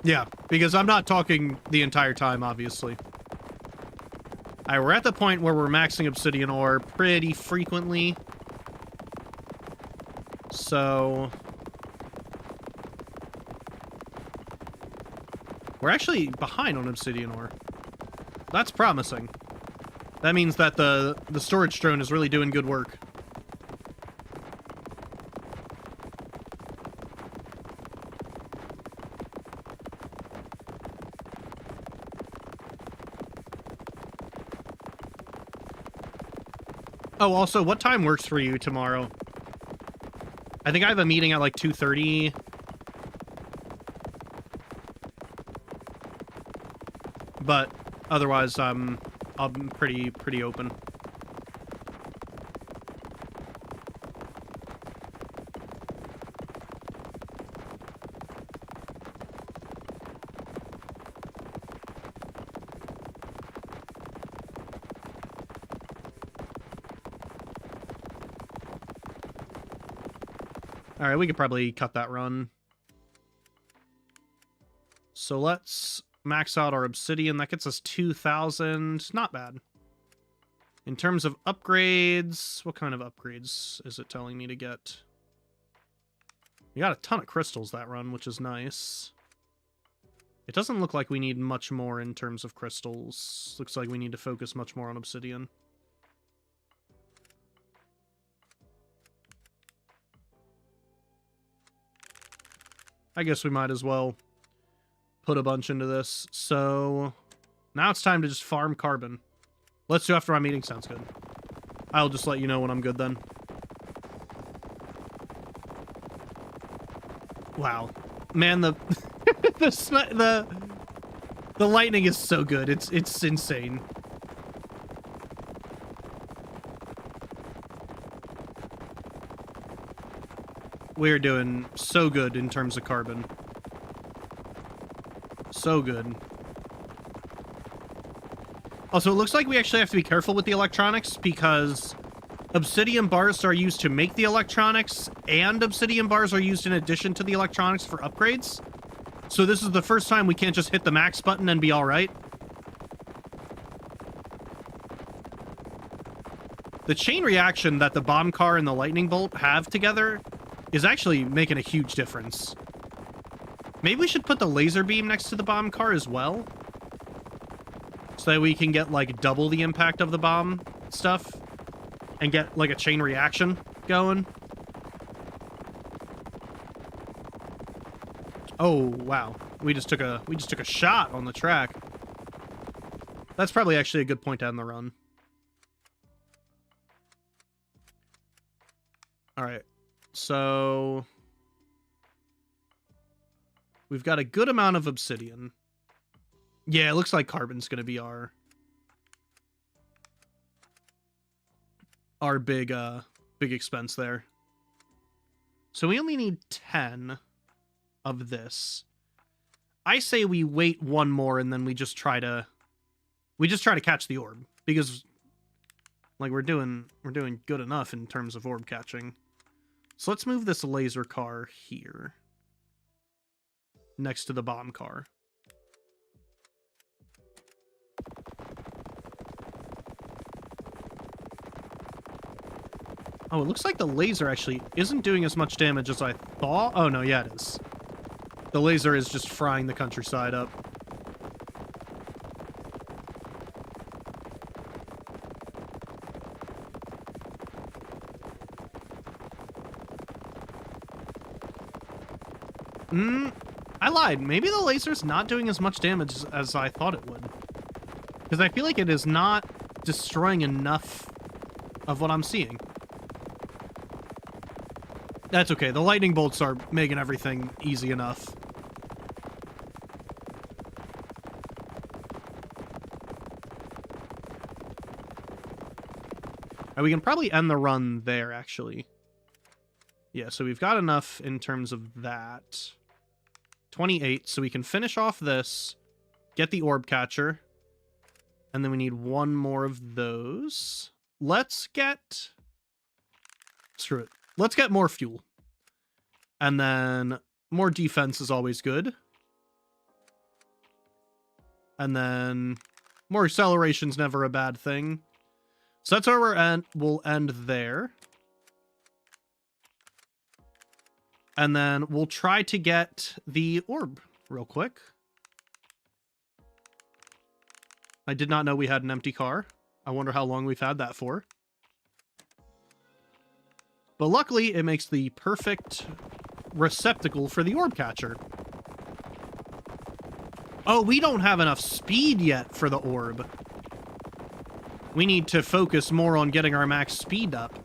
Yeah, because I'm not talking the entire time, obviously. Alright, we're at the point where we're maxing obsidian ore pretty frequently. So... we're actually behind on obsidian ore. That's promising. That means that the storage drone is really doing good work. Oh, also, what time works for you tomorrow? I think I have a meeting at like 2:30. But otherwise, I'm pretty open. All right, we could probably cut that run. So let's max out our obsidian. That gets us 2,000. Not bad. In terms of upgrades, what kind of upgrades is it telling me to get? We got a ton of crystals that run, which is nice. It doesn't look like we need much more in terms of crystals. Looks like we need to focus much more on obsidian. I guess we might as well put a bunch into this. So now it's time to just farm carbon. Let's do after our meeting. Sounds good. I'll just let you know when I'm good then. Wow. Man, the the lightning is so good. It's insane. We're doing so good in terms of carbon. So good. Also, it looks like we actually have to be careful with the electronics because obsidian bars are used to make the electronics, and obsidian bars are used in addition to the electronics for upgrades. So this is the first time we can't just hit the max button and be alright. The chain reaction that the bomb car and the lightning bolt have together is actually making a huge difference. Maybe we should put the laser beam next to the bomb car as well, so that we can get, like, double the impact of the bomb stuff and get, like, a chain reaction going. Oh, wow. We just took a shot on the track. That's probably actually a good point to end the run. All right. So we've got a good amount of obsidian. Yeah, it looks like carbon's going to be our big expense there. So we only need 10 of this. I say we wait one more and then we just try to catch the orb, because like we're doing good enough in terms of orb catching. So let's move this laser car here next to the bomb car. Oh, it looks like the laser actually isn't doing as much damage as I thought. Oh, no, yeah, it is. The laser is just frying the countryside up. I lied. Maybe the laser's not doing as much damage as I thought it would. Because I feel like it is not destroying enough of what I'm seeing. That's okay. The lightning bolts are making everything easy enough. And we can probably end the run there, actually. Yeah, so we've got enough in terms of that. 28, so we can finish off this, get the orb catcher, and then we need one more of those. Let's get... Screw it. Let's get more fuel. And then more defense is always good. And then more acceleration's never a bad thing. So that's where we'll end there. And then we'll try to get the orb real quick. I did not know we had an empty car. I wonder how long we've had that for. But luckily, it makes the perfect receptacle for the orb catcher. Oh, we don't have enough speed yet for the orb. We need to focus more on getting our max speed up,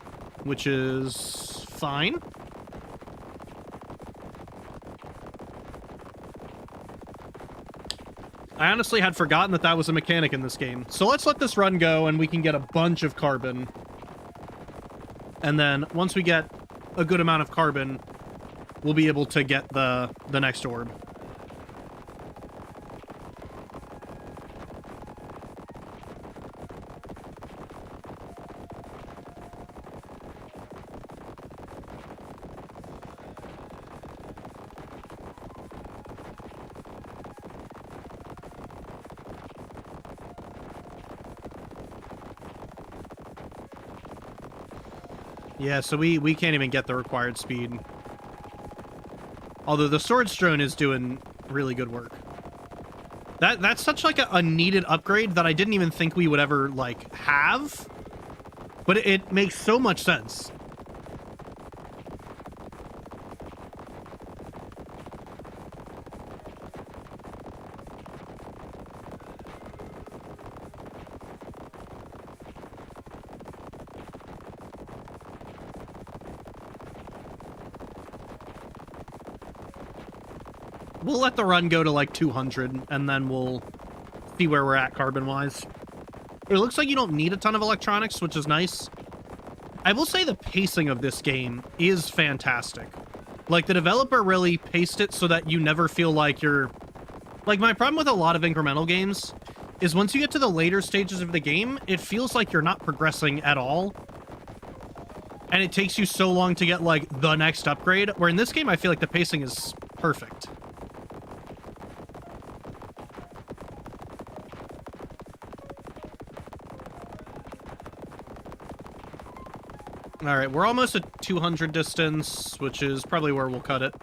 which is fine. I honestly had forgotten that that was a mechanic in this game. So let's let this run go and we can get a bunch of carbon. And then once we get a good amount of carbon, we'll be able to get the next orb. Yeah, so we can't even get the required speed. Although the storage drone is doing really good work. That's such like a needed upgrade that I didn't even think we would ever like have. But it makes so much sense. We'll let the run go to like 200 and then we'll see where we're at carbon-wise. It looks like you don't need a ton of electronics, which is nice. I will say the pacing of this game is fantastic. Like, the developer really paced it so that you never feel like you're... Like, my problem with a lot of incremental games is once you get to the later stages of the game, it feels like you're not progressing at all. And it takes you so long to get, like, the next upgrade. Where in this game, I feel like the pacing is perfect. All right, we're almost at 200 distance, which is probably where we'll cut it.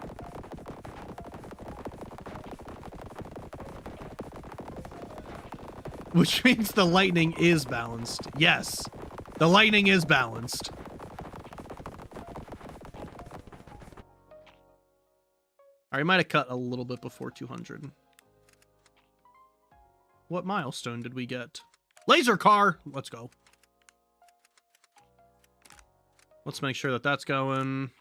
Which means the lightning is balanced. Yes, the lightning is balanced. All right, I might have cut a little bit before 200. What milestone did we get? Laser car! Let's go. Let's make sure that that's going.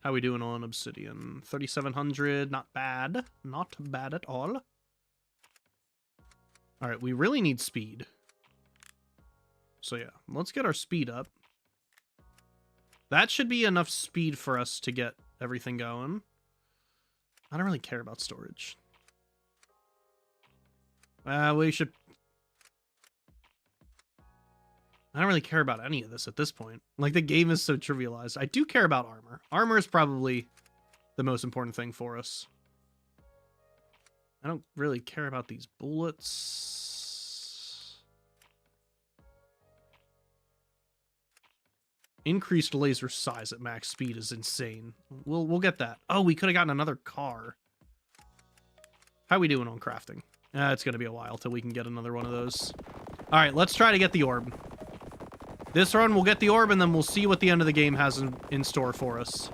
How we doing on Obsidian? 3,700. Not bad. Not bad at all. All right, we really need speed. So yeah, let's get our speed up. That should be enough speed for us to get everything going. I don't really care about storage. We should... I don't really care about any of this at this point. Like, the game is so trivialized. I do care about armor. Armor is probably the most important thing for us. I don't really care about these bullets. Increased laser size at max speed is insane. We'll get that. Oh, we could have gotten another car. How are we doing on crafting? It's going to be a while till we can get another one of those. All right, let's try to get the orb. This run, we'll get the orb, and then we'll see what the end of the game has in store for us.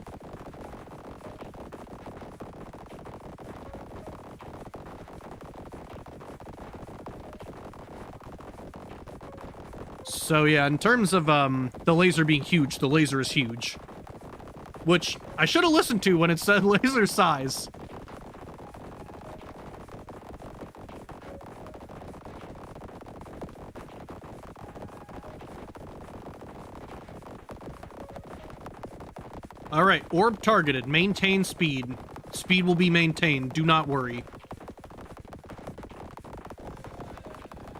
So yeah, in terms of the laser being huge, the laser is huge. Which I should have listened to when it said laser size. Alright, orb targeted. Maintain speed. Speed will be maintained. Do not worry.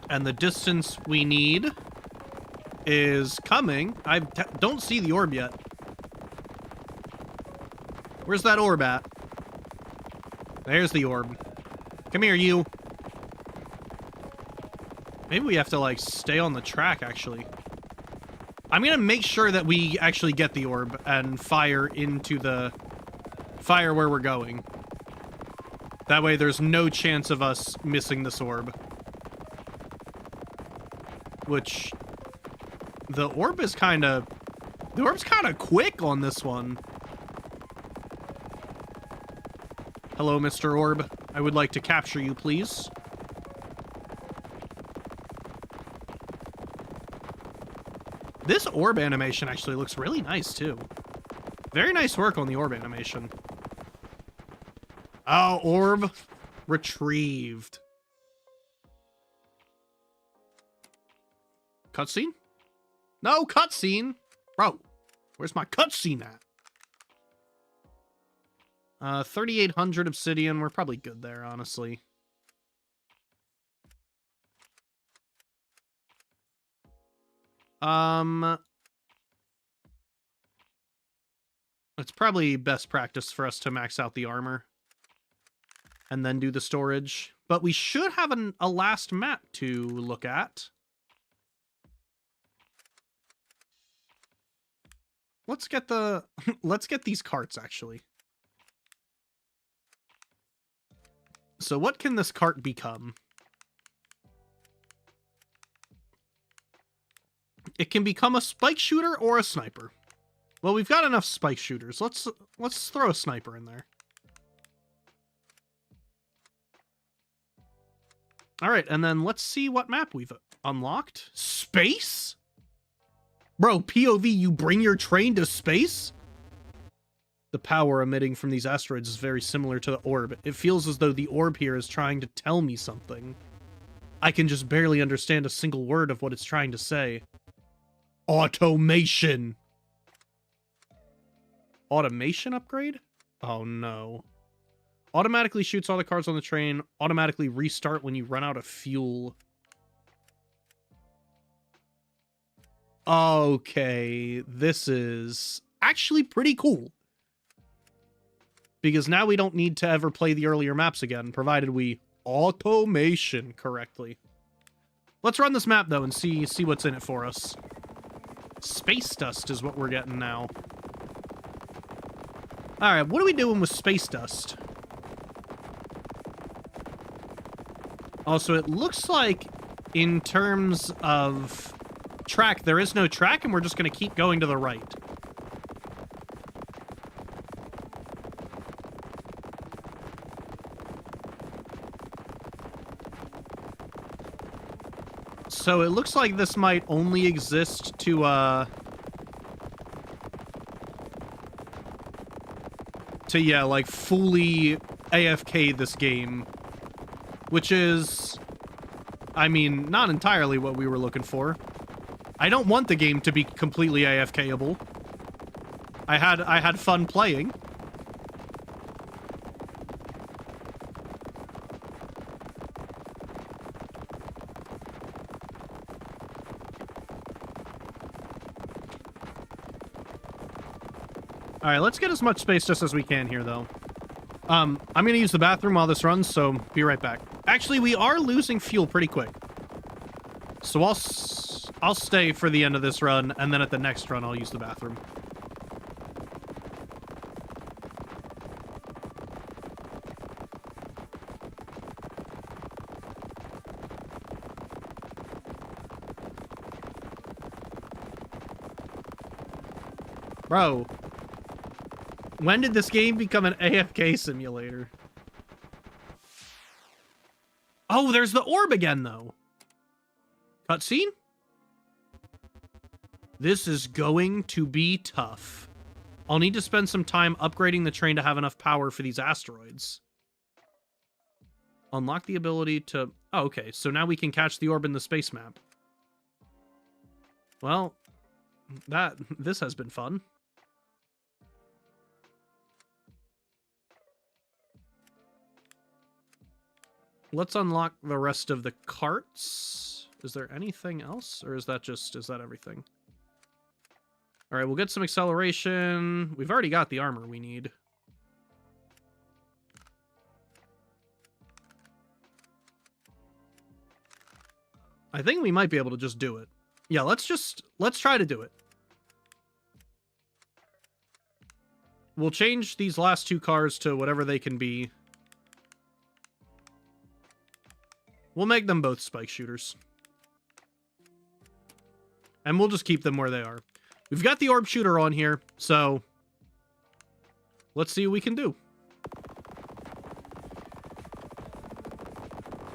And the distance we need is coming. I don't see the orb yet. Where's that orb at? There's the orb. Come here, you. Maybe we have to, like, stay on the track, actually. I'm gonna make sure that we actually get the orb and fire into the... Fire where we're going. That way there's no chance of us missing this orb. Which... The orb is kinda... The orb's kinda quick on this one. Hello, Mr. Orb. I would like to capture you, please. This orb animation actually looks really nice, too. Very nice work on the orb animation. Oh, orb retrieved. Cutscene? No, cutscene! Bro, where's my cutscene at? 3,800 obsidian. We're probably good there, honestly. It's probably best practice for us to max out the armor and then do the storage. But we should have a last map to look at. let's get the let's get these carts actually. So what can this cart become? It can become a spike shooter or a sniper. Well, we've got enough spike shooters. Let's throw a sniper in there. All right, and then let's see what map we've unlocked. Space? Bro, POV, you bring your train to space? The power emitting from these asteroids is very similar to the orb. It feels as though the orb here is trying to tell me something. I can just barely understand a single word of what it's trying to say. Automation. Automation upgrade? Oh no. Automatically shoots all the cars on the train. Automatically restart when you run out of fuel. Okay, this is actually pretty cool. Because now we don't need to ever play the earlier maps again, provided we automation correctly. Let's run this map, though, and see what's in it for us. Space dust is what we're getting now. Alright, what are we doing with space dust? Also, it looks like, in terms of track, there is no track, and we're just going to keep going to the right. So it looks like this might only exist to, yeah, like, fully AFK this game. Which is, I mean, not entirely what we were looking for. I don't want the game to be completely AFK-able. I had fun playing. Alright, let's get as much space just as we can here, though. I'm gonna use the bathroom while this runs, so be right back. Actually, we are losing fuel pretty quick. So I'll stay for the end of this run, and then at the next run, I'll use the bathroom. Bro. When did this game become an AFK simulator? Oh, there's the orb again, though. Cutscene? This is going to be tough. I'll need to spend some time upgrading the train to have enough power for these asteroids. Unlock the ability to... Oh, okay. So now we can catch the orb in the space map. Well, this has been fun. Let's unlock the rest of the carts. Is there anything else? Or is that everything? All right, we'll get some acceleration. We've already got the armor we need. I think we might be able to just do it. Yeah, let's try to do it. We'll change these last two cars to whatever they can be. We'll make them both spike shooters. And we'll just keep them where they are. We've got the orb shooter on here, so let's see what we can do.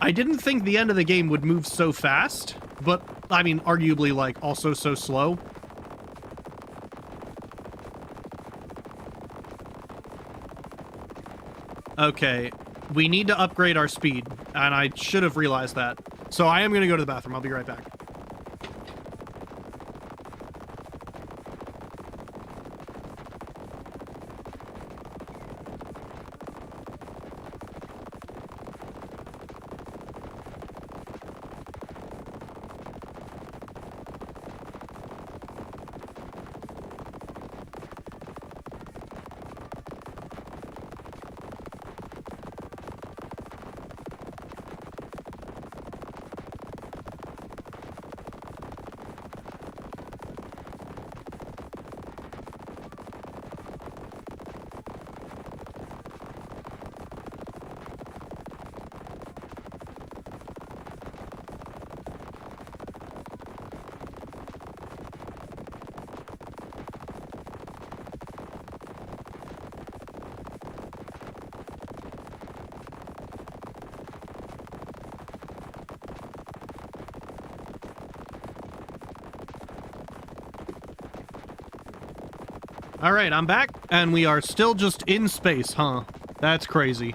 I didn't think the end of the game would move so fast, but, I mean, arguably, like, also so slow. Okay, we need to upgrade our speed, and I should have realized that. So I am going to go to the bathroom. I'll be right back. All right, I'm back, and we are still just in space, huh? That's crazy.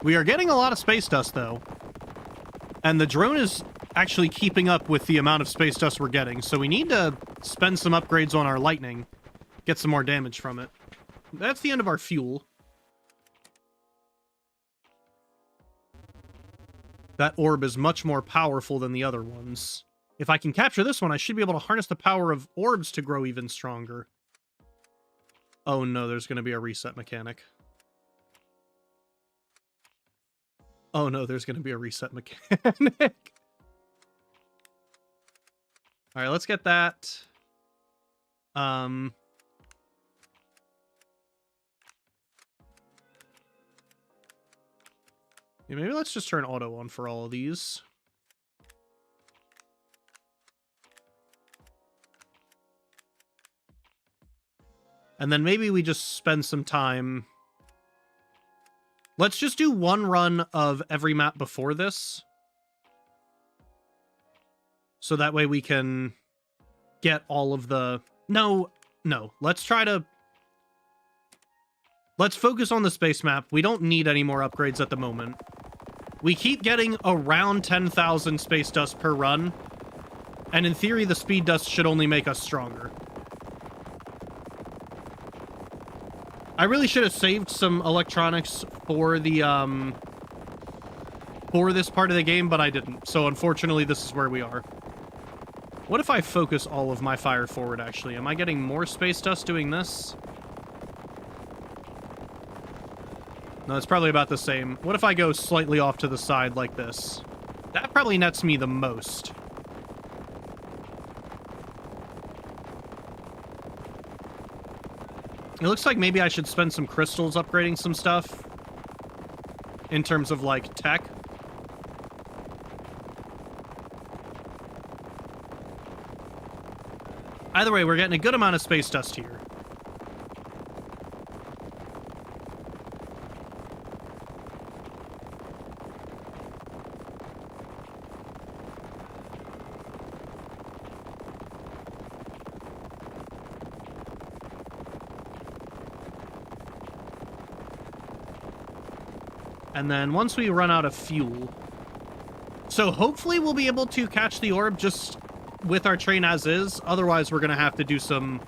We are getting a lot of space dust, though. And the drone is actually keeping up with the amount of space dust we're getting, so we need to spend some upgrades on our lightning, get some more damage from it. That's the end of our fuel. That orb is much more powerful than the other ones. If I can capture this one, I should be able to harness the power of orbs to grow even stronger. Oh no, there's going to be a reset mechanic. Oh no, there's going to be a reset mechanic. Alright, let's get that. Yeah, maybe let's just turn auto on for all of these. And then maybe we just spend some time... Let's just do one run of every map before this. So that way we can get all of the... No. Let's try to... Let's focus on the space map. We don't need any more upgrades at the moment. We keep getting around 10,000 space dust per run. And in theory, the speed dust should only make us stronger. I really should have saved some electronics for the, for this part of the game, but I didn't. So unfortunately, this is where we are. What if I focus all of my fire forward, actually? Am I getting more space dust doing this? No, it's probably about the same. What if I go slightly off to the side like this? That probably nets me the most. It looks like maybe I should spend some crystals upgrading some stuff. In terms of, like, tech. Either way, we're getting a good amount of space dust here. And then once we run out of fuel... So hopefully we'll be able to catch the orb just with our train as is. Otherwise, we're going to have to do some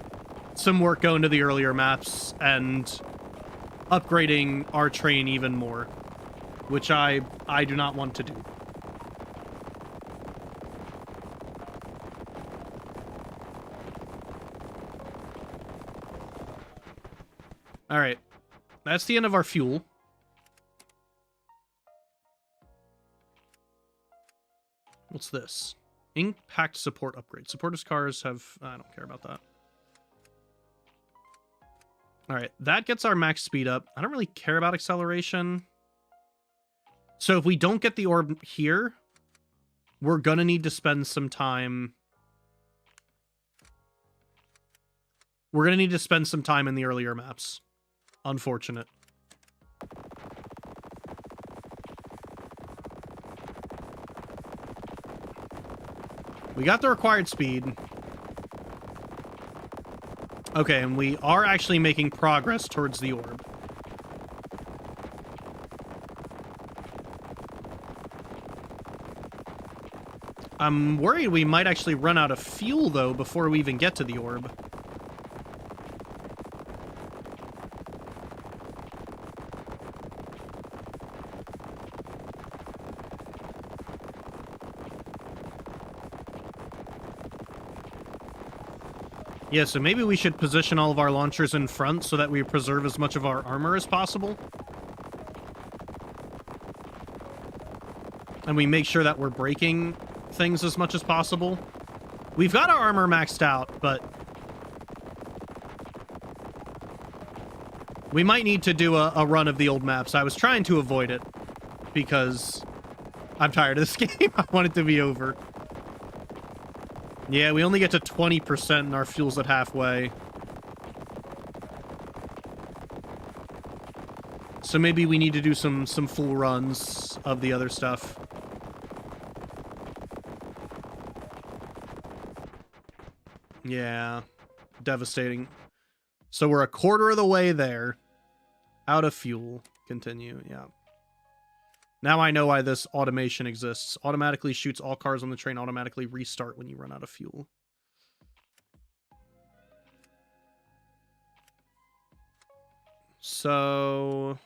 work going to the earlier maps and upgrading our train even more. Which I do not want to do. Alright. That's the end of our fuel. What's this? Impact support upgrade. Supporters cars have... I don't care about that. Alright, that gets our max speed up. I don't really care about acceleration. So if we don't get the orb here, we're gonna need to spend some time... We're gonna need to spend some time in the earlier maps. Unfortunate. We got the required speed. Okay, and we are actually making progress towards the orb. I'm worried we might actually run out of fuel, though, before we even get to the orb. Yeah, so maybe we should position all of our launchers in front so that we preserve as much of our armor as possible. And we make sure that we're breaking things as much as possible. We've got our armor maxed out, but we might need to do a run of the old maps. I was trying to avoid it because I'm tired of this game. I want it to be over. Yeah, we only get to 20% and our fuel's at halfway. So maybe we need to do some full runs of the other stuff. Yeah. Devastating. So we're a quarter of the way there. Out of fuel. Continue. Yeah. Now I know why this automation exists. Automatically shoots all cars on the train, automatically restart when you run out of fuel. So...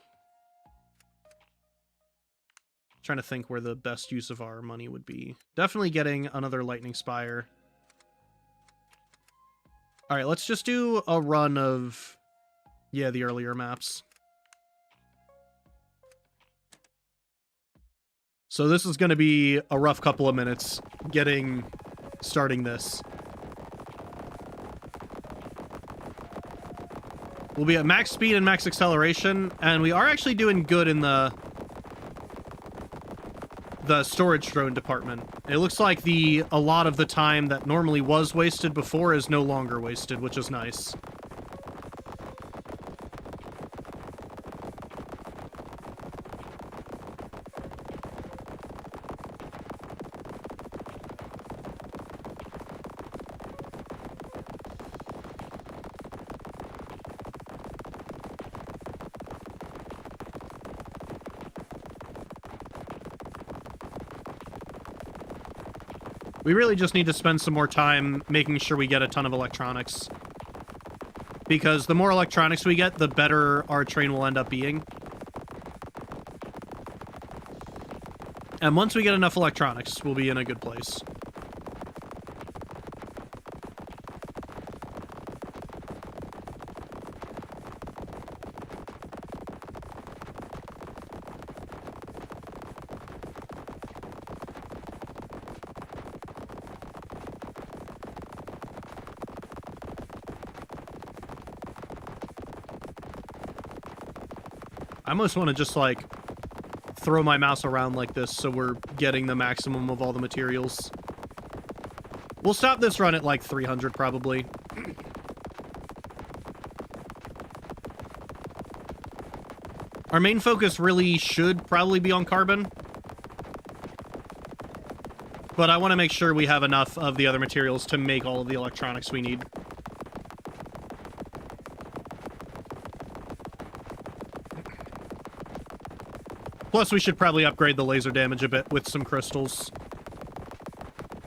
trying to think where the best use of our money would be. Definitely getting another Lightning Spire. Alright, let's just do a run of... yeah, the earlier maps. So this is going to be a rough couple of minutes starting this. We'll be at max speed and max acceleration, and we are actually doing good in the storage drone department. It looks like a lot of the time that normally was wasted before is no longer wasted, which is nice. We really just need to spend some more time making sure we get a ton of electronics. Because the more electronics we get, the better our train will end up being. And once we get enough electronics, we'll be in a good place. I almost want to just, like, throw my mouse around like this so we're getting the maximum of all the materials. We'll stop this run at, like, 300, probably. Our main focus really should probably be on carbon. But I want to make sure we have enough of the other materials to make all of the electronics we need. Plus, we should probably upgrade the laser damage a bit with some crystals.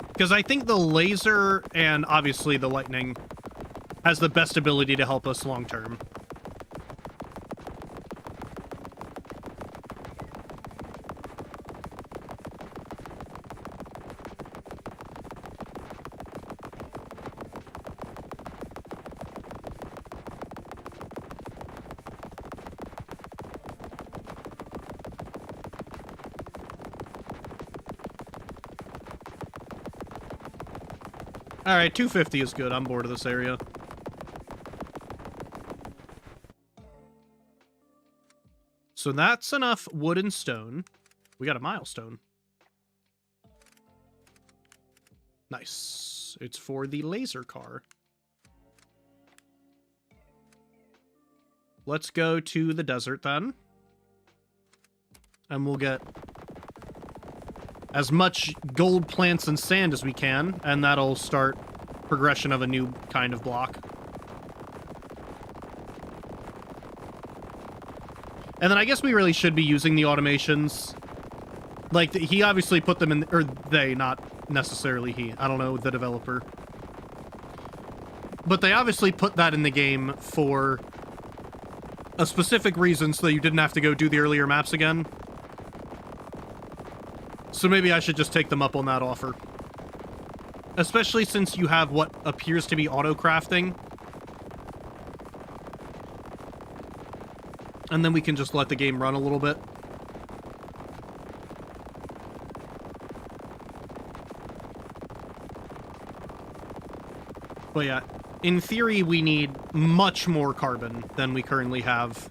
Because I think the laser, and obviously the lightning, has the best ability to help us long-term. Alright, 250 is good. I'm bored of this area. So that's enough wood and stone. We got a milestone. Nice. It's for the laser car. Let's go to the desert then. And we'll get as much gold plants and sand as we can, and that'll start progression of a new kind of block. And then I guess we really should be using the automations. Like, he obviously put them in, or they, not necessarily he. I don't know, the developer. But they obviously put that in the game for a specific reason so that you didn't have to go do the earlier maps again. So maybe I should just take them up on that offer. Especially since you have what appears to be auto-crafting. And then we can just let the game run a little bit. But yeah, in theory, we need much more carbon than we currently have.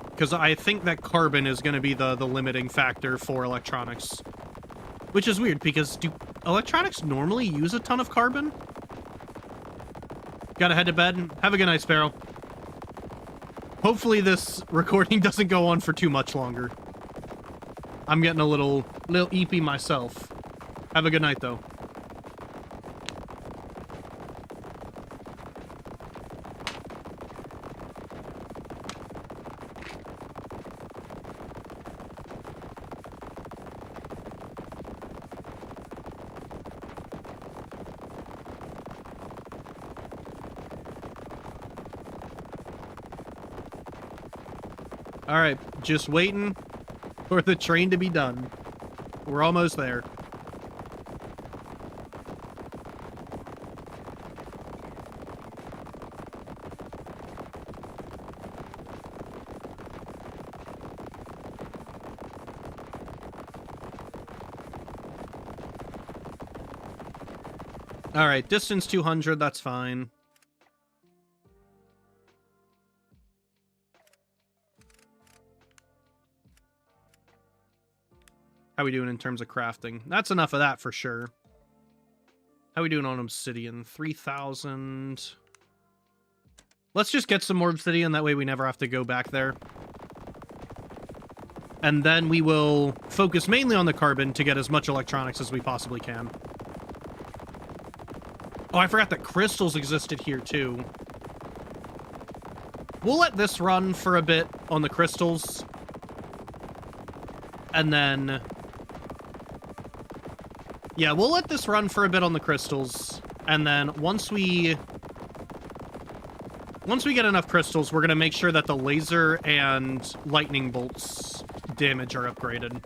Because I think that carbon is going to be the limiting factor for electronics. Which is weird, because do electronics normally use a ton of carbon? Gotta head to bed. Have a good night, Sparrow. Hopefully this recording doesn't go on for too much longer. I'm getting a little eepy myself. Have a good night, though. Alright, just waiting for the train to be done. We're almost there. Alright, distance 200, that's fine. How we doing in terms of crafting? That's enough of that for sure. How we doing on obsidian? 3,000. Let's just get some more obsidian, that way we never have to go back there. And then we will focus mainly on the carbon to get as much electronics as we possibly can. Oh, I forgot that crystals existed here, too. We'll let this run for a bit on the crystals. And then... yeah, we'll let this run for a bit on the crystals. And then once we get enough crystals, we're going to make sure that the laser and lightning bolts damage are upgraded.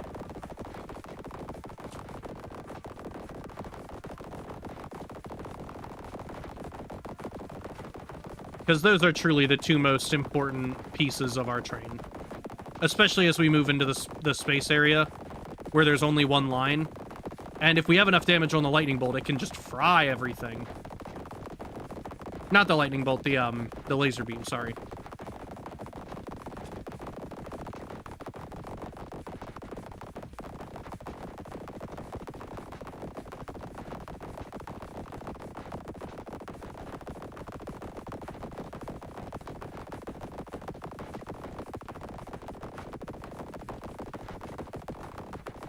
Because those are truly the two most important pieces of our train. Especially as we move into the space area, where there's only one line. And if we have enough damage on the lightning bolt, it can just fry everything. Not the lightning bolt, the laser beam, sorry.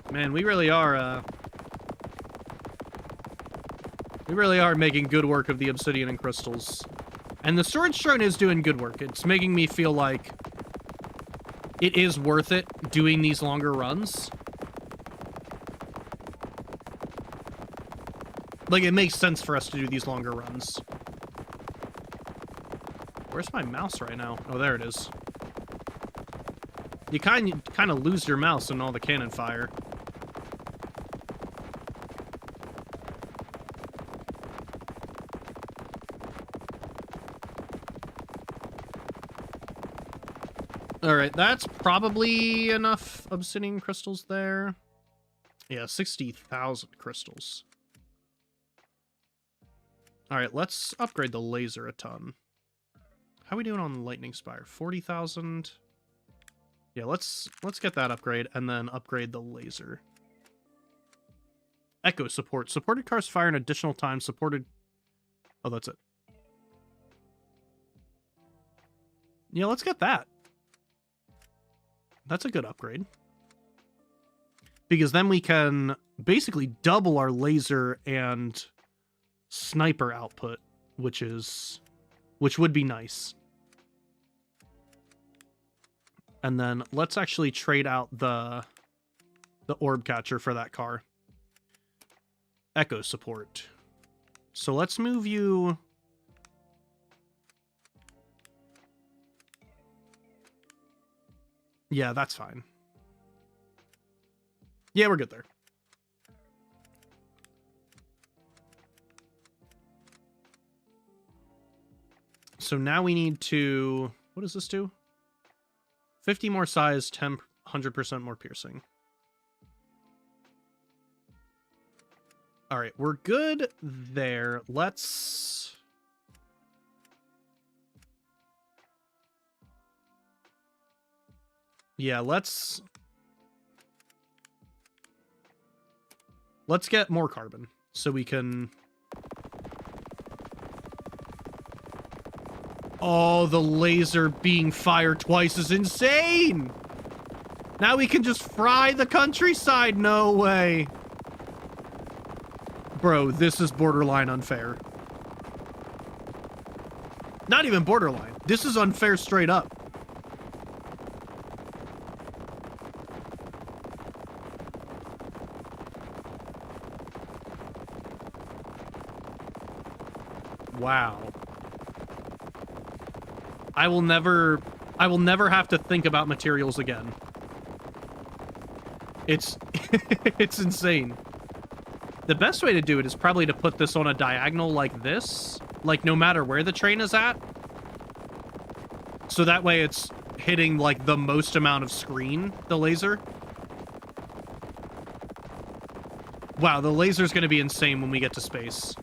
Man, we really are making good work of the obsidian and crystals. And the storage drone is doing good work. It's making me feel like it is worth it doing these longer runs. Like, it makes sense for us to do these longer runs. Where's my mouse right now? Oh, there it is. You kind of lose your mouse in all the cannon fire. Alright, that's probably enough obsidian crystals there. Yeah, 60,000 crystals. Alright, let's upgrade the laser a ton. How are we doing on lightning spire? 40,000. Yeah, let's get that upgrade and then upgrade the laser. Echo support. Supported cars fire an additional time. Supported... oh, that's it. Yeah, let's get that. That's a good upgrade. Because then we can basically double our laser and sniper output, which would be nice. And then let's actually trade out the orb catcher for that car. Echo support. So let's move you... yeah, that's fine. Yeah, we're good there. So now we need to... what does this do? 50 more size, 100% more piercing. Alright, we're good there. Let's... yeah, let's get more carbon so we can... oh, the laser being fired twice is insane! Now we can just fry the countryside. No way. Bro, this is borderline unfair. Not even borderline. This is unfair straight up. Wow. I will never I will never have to think about materials again. It's it's insane. The best way to do it is probably to put this on a diagonal like this, like no matter where the train is at. So that way it's hitting like the most amount of screen, the laser. Wow, the laser's going to be insane when we get to space.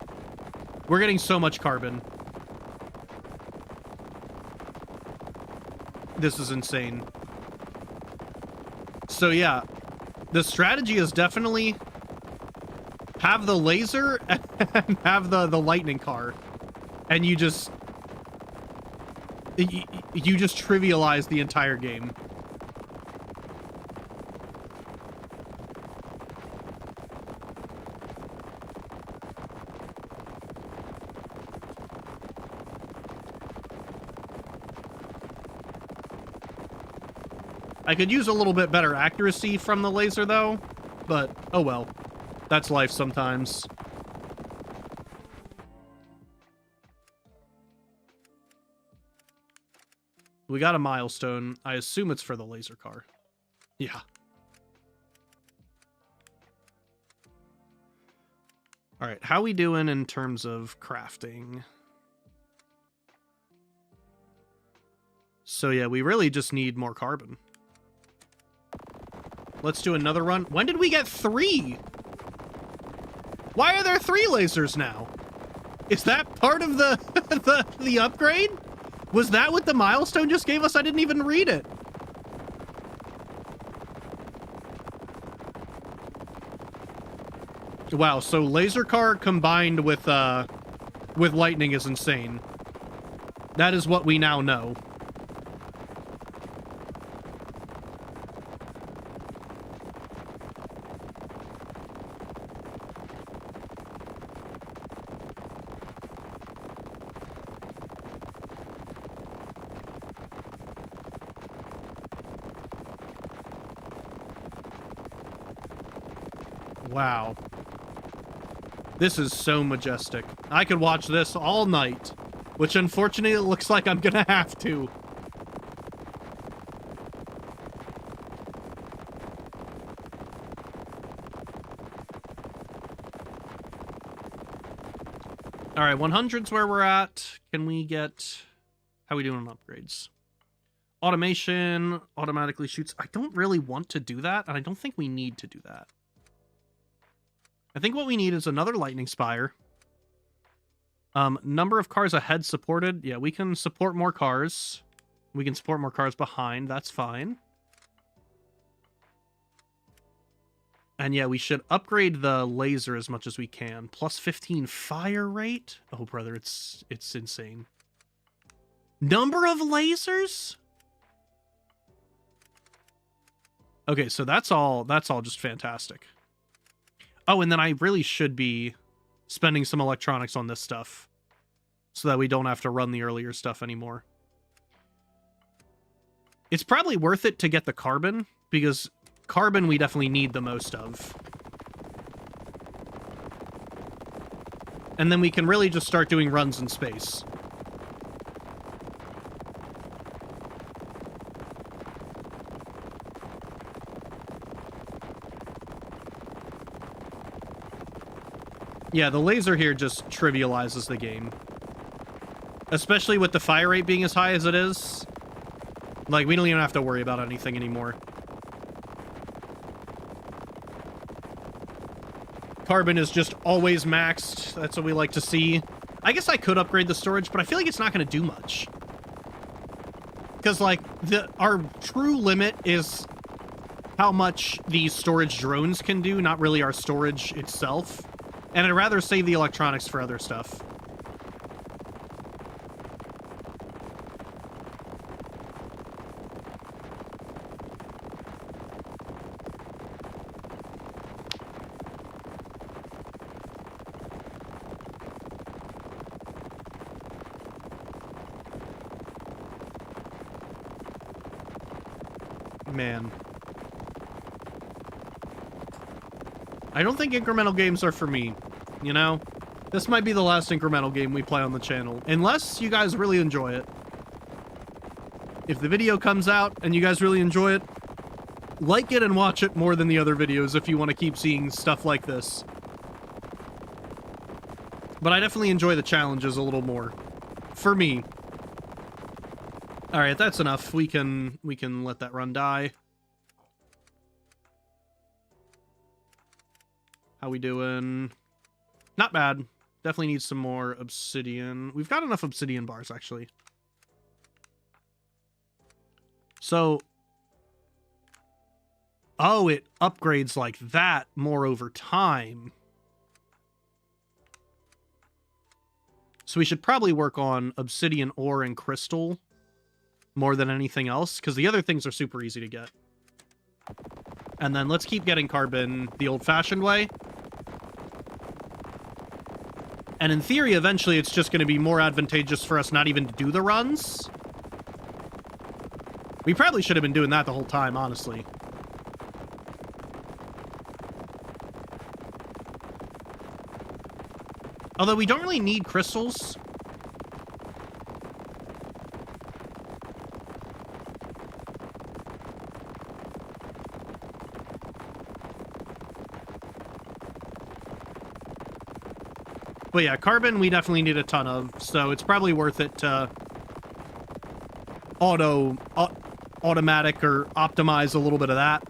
We're getting so much carbon. This is insane. So yeah, the strategy is definitely have the laser and have the lightning car. And you just trivialize the entire game. I could use a little bit better accuracy from the laser, though, but oh well. That's life sometimes. We got a milestone. I assume it's for the laser car. Yeah. All right, how we doing in terms of crafting? So yeah, we really just need more carbon. Let's do another run. When did we get 3? Why are there 3 lasers now? Is that part of the the upgrade? Was that what the milestone just gave us? I didn't even read it. Wow, so laser car combined with lightning is insane. That is what we now know. Wow. This is so majestic. I could watch this all night, which unfortunately it looks like I'm gonna have to. All right, 100's where we're at. Can we get... How are we doing on upgrades? Automation automatically shoots. I don't really want to do that, and I don't think we need to do that. I think what we need is another lightning spire. Number of cars ahead supported. Yeah, we can support more cars. We can support more cars behind. That's fine. And yeah, we should upgrade the laser as much as we can. Plus 15 fire rate. Oh, brother, it's insane. Number of lasers? Okay, so that's all just fantastic. Oh, and then I really should be spending some electronics on this stuff so that we don't have to run the earlier stuff anymore. It's probably worth it to get the carbon, because carbon we definitely need the most of. And then we can really just start doing runs in space. Yeah, the laser here just trivializes the game. Especially with the fire rate being as high as it is. Like, we don't even have to worry about anything anymore. Carbon is just always maxed. That's what we like to see. I guess I could upgrade the storage, but I feel like it's not going to do much. Because, like, our true limit is how much these storage drones can do, not really our storage itself. And I'd rather save the electronics for other stuff. Man. I don't think incremental games are for me, you know? This might be the last incremental game we play on the channel, unless you guys really enjoy it. if the video comes out and you guys really enjoy it, like it and watch it more than the other videos if you want to keep seeing stuff like this. But I definitely enjoy the challenges a little more. For me. Alright, that's enough. We can let that run die. How we doing? Not bad. Definitely need some more obsidian. We've got enough obsidian bars, actually. So... oh, it upgrades like that more over time. So we should probably work on obsidian ore and crystal more than anything else, because the other things are super easy to get. And then let's keep getting carbon the old-fashioned way. And in theory, eventually it's just going to be more advantageous for us not even to do the runs. We probably should have been doing that the whole time, honestly. Although we don't really need crystals. But yeah, carbon we definitely need a ton of, so it's probably worth it to automatic or optimize a little bit of that.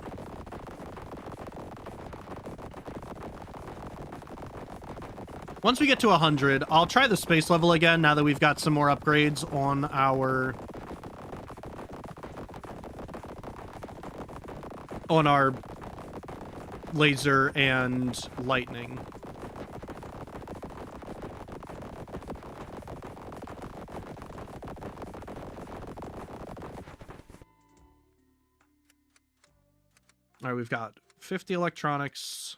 Once we get to 100, I'll try the space level again now that we've got some more upgrades on our laser and lightning. All right, we've got 50 electronics.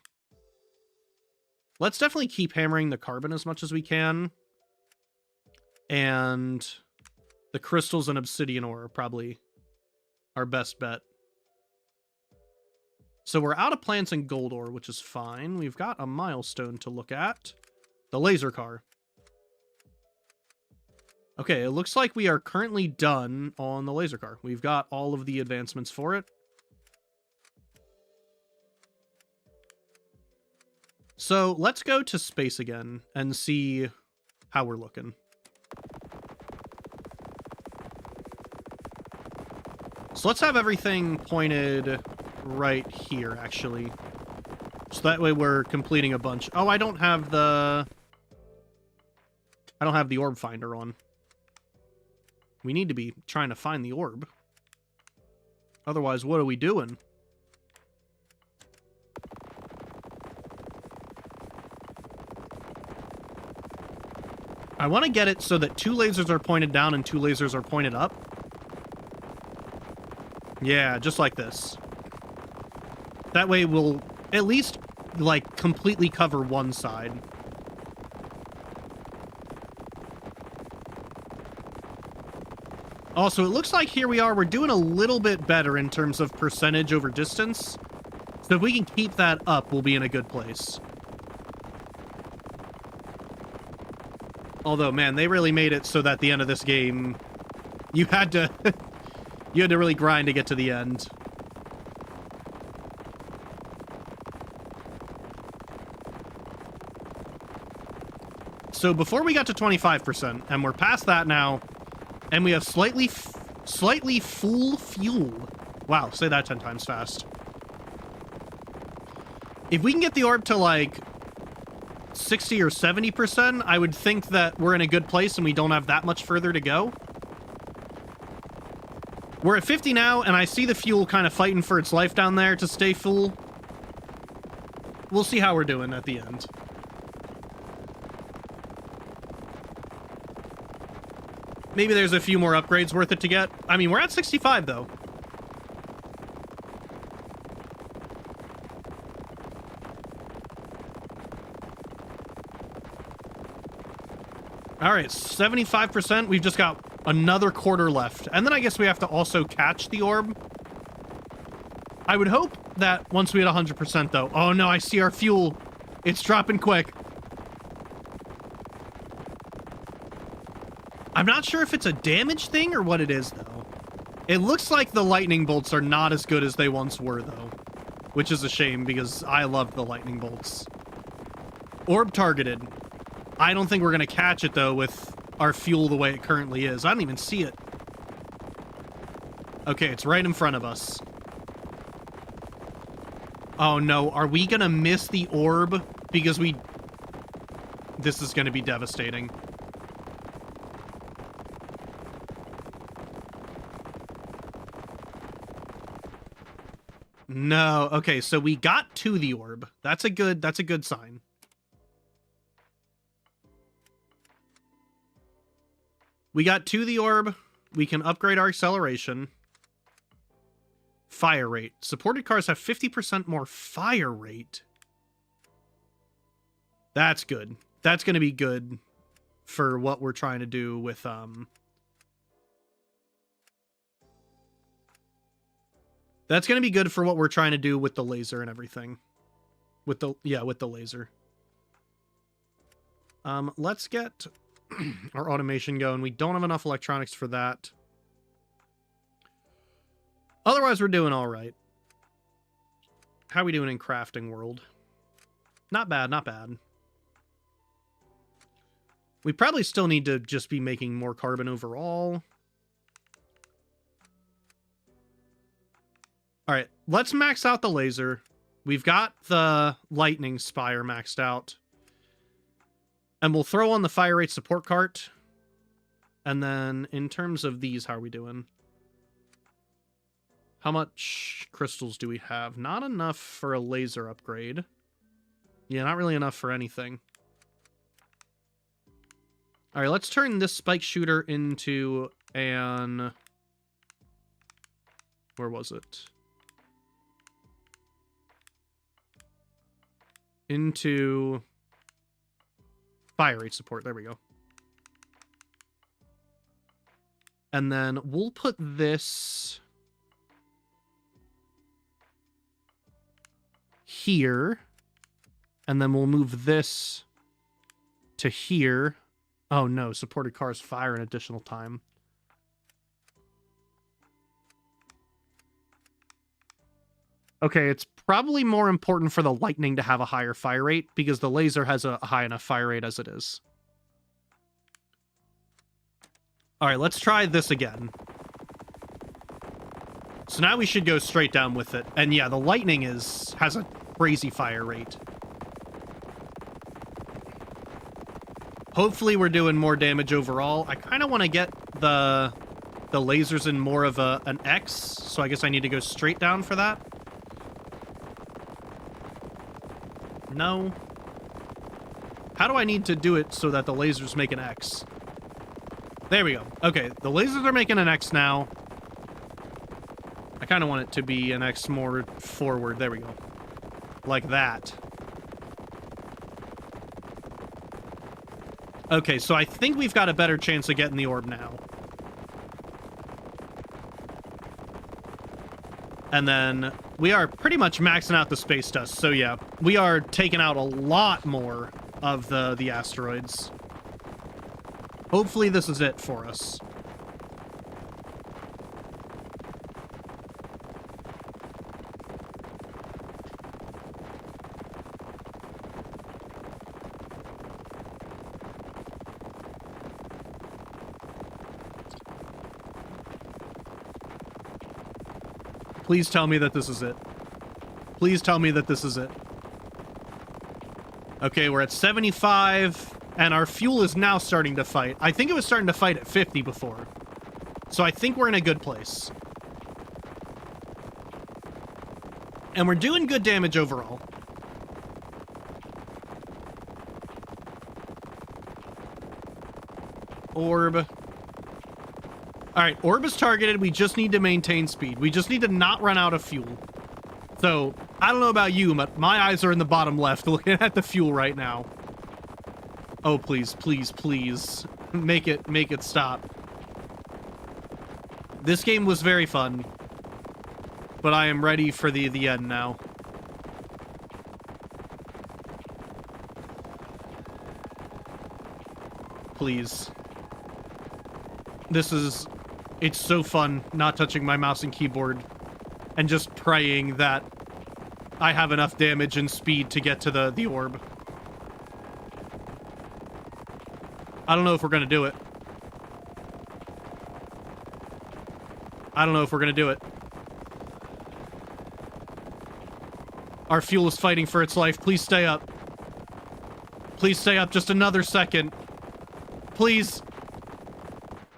Let's definitely keep hammering the carbon as much as we can. And the crystals and obsidian ore are probably our best bet. So we're out of plants and gold ore, which is fine. We've got a milestone to look at. The laser car. Okay, it looks like we are currently done on the laser car. We've got all of the advancements for it. So let's go to space again and see how we're looking. So let's have everything pointed right here, actually. So that way we're completing a bunch. Oh, I don't have the orb finder on. We need to be trying to find the orb. Otherwise, what are we doing? I want to get it so that 2 lasers are pointed down and 2 lasers are pointed up. Yeah, just like this. That way we'll at least, like, completely cover one side. Also, it looks like here we're doing a little bit better in terms of percentage over distance. So if we can keep that up, we'll be in a good place. Although, man, they really made it so that the end of this game, you had to really grind to get to the end. So before we got to 25%, and we're past that now, and we have slightly full fuel. Wow, say that 10 times fast. If we can get the orb to, like, 60 or 70%, I would think that we're in a good place and we don't have that much further to go. We're at 50 now, and I see the fuel kind of fighting for its life down there to stay full. We'll see how we're doing at the end. Maybe there's a few more upgrades worth it to get. I mean, we're at 65, though. All right, 75%. We've just got another quarter left. And then I guess we have to also catch the orb. I would hope that once we hit 100%, though... oh, no, I see our fuel. It's dropping quick. I'm not sure if it's a damage thing or what it is, though. It looks like the lightning bolts are not as good as they once were, though. Which is a shame, because I love the lightning bolts. Orb targeted. I don't think we're going to catch it, though, with our fuel the way it currently is. I don't even see it. Okay, it's right in front of us. Oh, no. Are we going to miss the orb? Because we... This is going to be devastating. No. Okay, so we got to the orb. That's a good sign. We got to the orb. We can upgrade our acceleration. Fire rate. Supported cars have 50% more fire rate. That's good. That's going to be good for what we're trying to do with That's going to be good for what we're trying to do with the laser and everything. With the laser. Let's get our automation going. We don't have enough electronics for that. Otherwise, we're doing all right. How are we doing in crafting world? Not bad, not bad. We probably still need to just be making more carbon overall. All right, let's max out the laser. We've got the lightning spire maxed out. And we'll throw on the fire rate support cart. And then in terms of these, how are we doing? How much crystals do we have? Not enough for a laser upgrade. Yeah, not really enough for anything. All right, let's turn this spike shooter into an... Where was it? Into fire rate support. There we go. And then we'll put this here. And then we'll move this to here. Oh no, supported cars fire an additional time. Okay, it's probably more important for the lightning to have a higher fire rate because the laser has a high enough fire rate as it is. All right, let's try this again. So now we should go straight down with it. And yeah, the lightning has a crazy fire rate. Hopefully we're doing more damage overall. I kind of want to get the lasers in more of an X, so I guess I need to go straight down for that. No. How do I need to do it so that the lasers make an X? There we go. Okay, the lasers are making an X now. I kind of want it to be an X more forward. There we go. Like that. Okay, so I think we've got a better chance of getting the orb now. And then we are pretty much maxing out the space dust. So yeah, we are taking out a lot more of the asteroids. Hopefully this is it for us. Please tell me that this is it. Please tell me that this is it. Okay, we're at 75, and our fuel is now starting to fight. I think it was starting to fight at 50 before. So I think we're in a good place. And we're doing good damage overall. Orb. Alright, orb is targeted. We just need to maintain speed. We just need to not run out of fuel. So, I don't know about you, but my eyes are in the bottom left looking at the fuel right now. Oh, please, please, please. Make it stop. This game was very fun. But I am ready for the end now. Please. This is It's so fun not touching my mouse and keyboard and just praying that I have enough damage and speed to get to the orb. I don't know if we're gonna do it. I don't know if we're gonna do it. Our fuel is fighting for its life. Please stay up. Please stay up just another second. Please.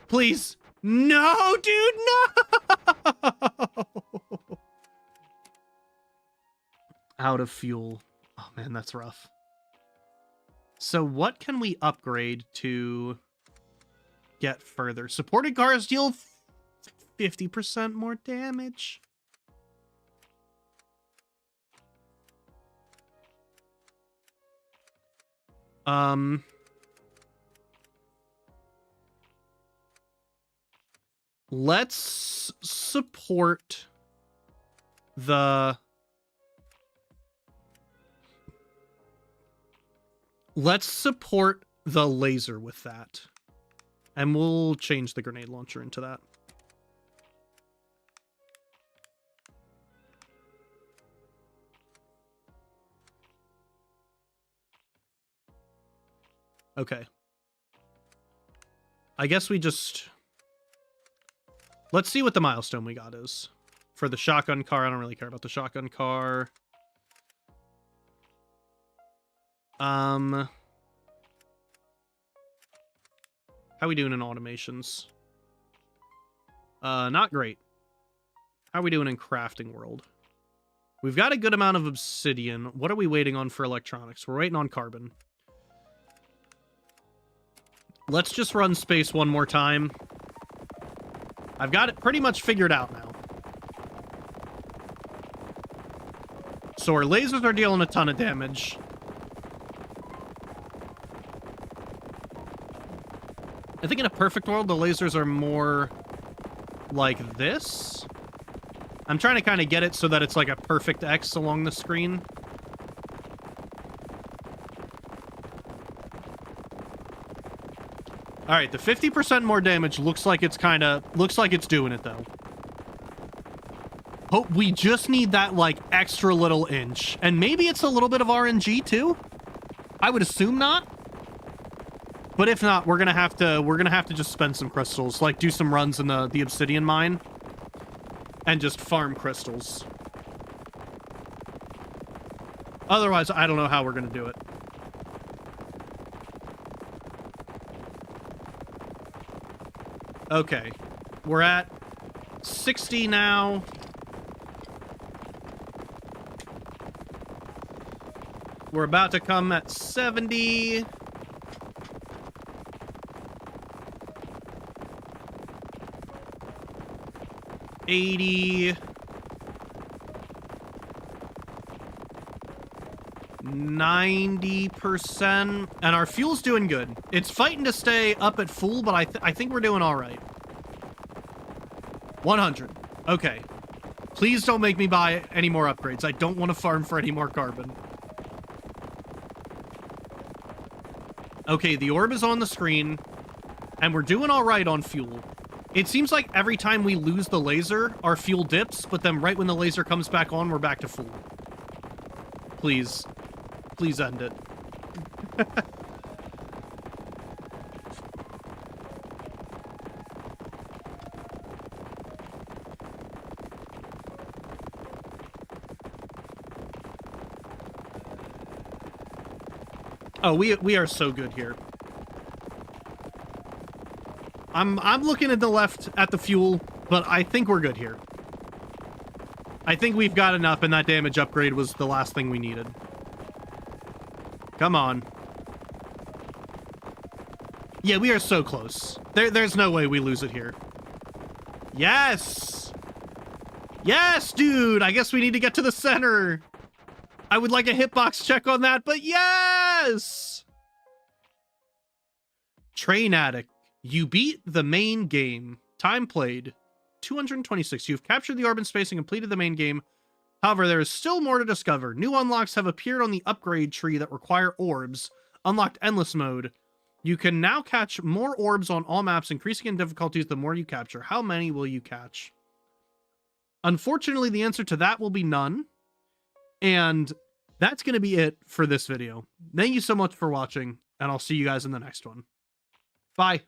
Please. No, dude, no! Out of fuel. Oh, man, that's rough. So what can we upgrade to get further? Supported cars deal 50% more damage. Let's support the... Let's support the laser with that. And we'll change the grenade launcher into that. Okay. I guess we just... Let's see what the milestone we got is. For the shotgun car, I don't really care about the shotgun car. How we doing in automations? Not great. How we doing in crafting world? We've got a good amount of obsidian. What are we waiting on for electronics? We're waiting on carbon. Let's just run space one more time. I've got it pretty much figured out now. So our lasers are dealing a ton of damage. I think in a perfect world, the lasers are more like this. I'm trying to kind of get it so that it's like a perfect X along the screen. All right, the 50% more damage looks like it's doing it though. Hope we just need that like extra little inch, and maybe it's a little bit of RNG too. I would assume not, but if not, we're gonna have to just spend some crystals, like do some runs in the obsidian mine, and just farm crystals. Otherwise, I don't know how we're gonna do it. Okay, we're at 60 now. We're about to come at 70. $80. 90%, and our fuel's doing good. It's fighting to stay up at full, but I think we're doing all right. 100. Okay. Please don't make me buy any more upgrades. I don't want to farm for any more carbon. Okay, the orb is on the screen, and we're doing all right on fuel. It seems like every time we lose the laser, our fuel dips, but then right when the laser comes back on, we're back to full. Please. Please end it. Oh, we are so good here. I'm looking at the left at the fuel, but I think we're good here. I think we've got enough, and that damage upgrade was the last thing we needed. Come on. Yeah, we are so close. There's no way we lose it here. Yes! Yes, dude! I guess we need to get to the center. I would like a hitbox check on that, but yes! Train Addict. You beat the main game. Time played, 226. You've captured the orb in space and completed the main game. However, there is still more to discover. New unlocks have appeared on the upgrade tree that require orbs. Unlocked Endless Mode. You can now catch more orbs on all maps, increasing in difficulties the more you capture. How many will you catch? Unfortunately, the answer to that will be none. And that's going to be it for this video. Thank you so much for watching, and I'll see you guys in the next one. Bye.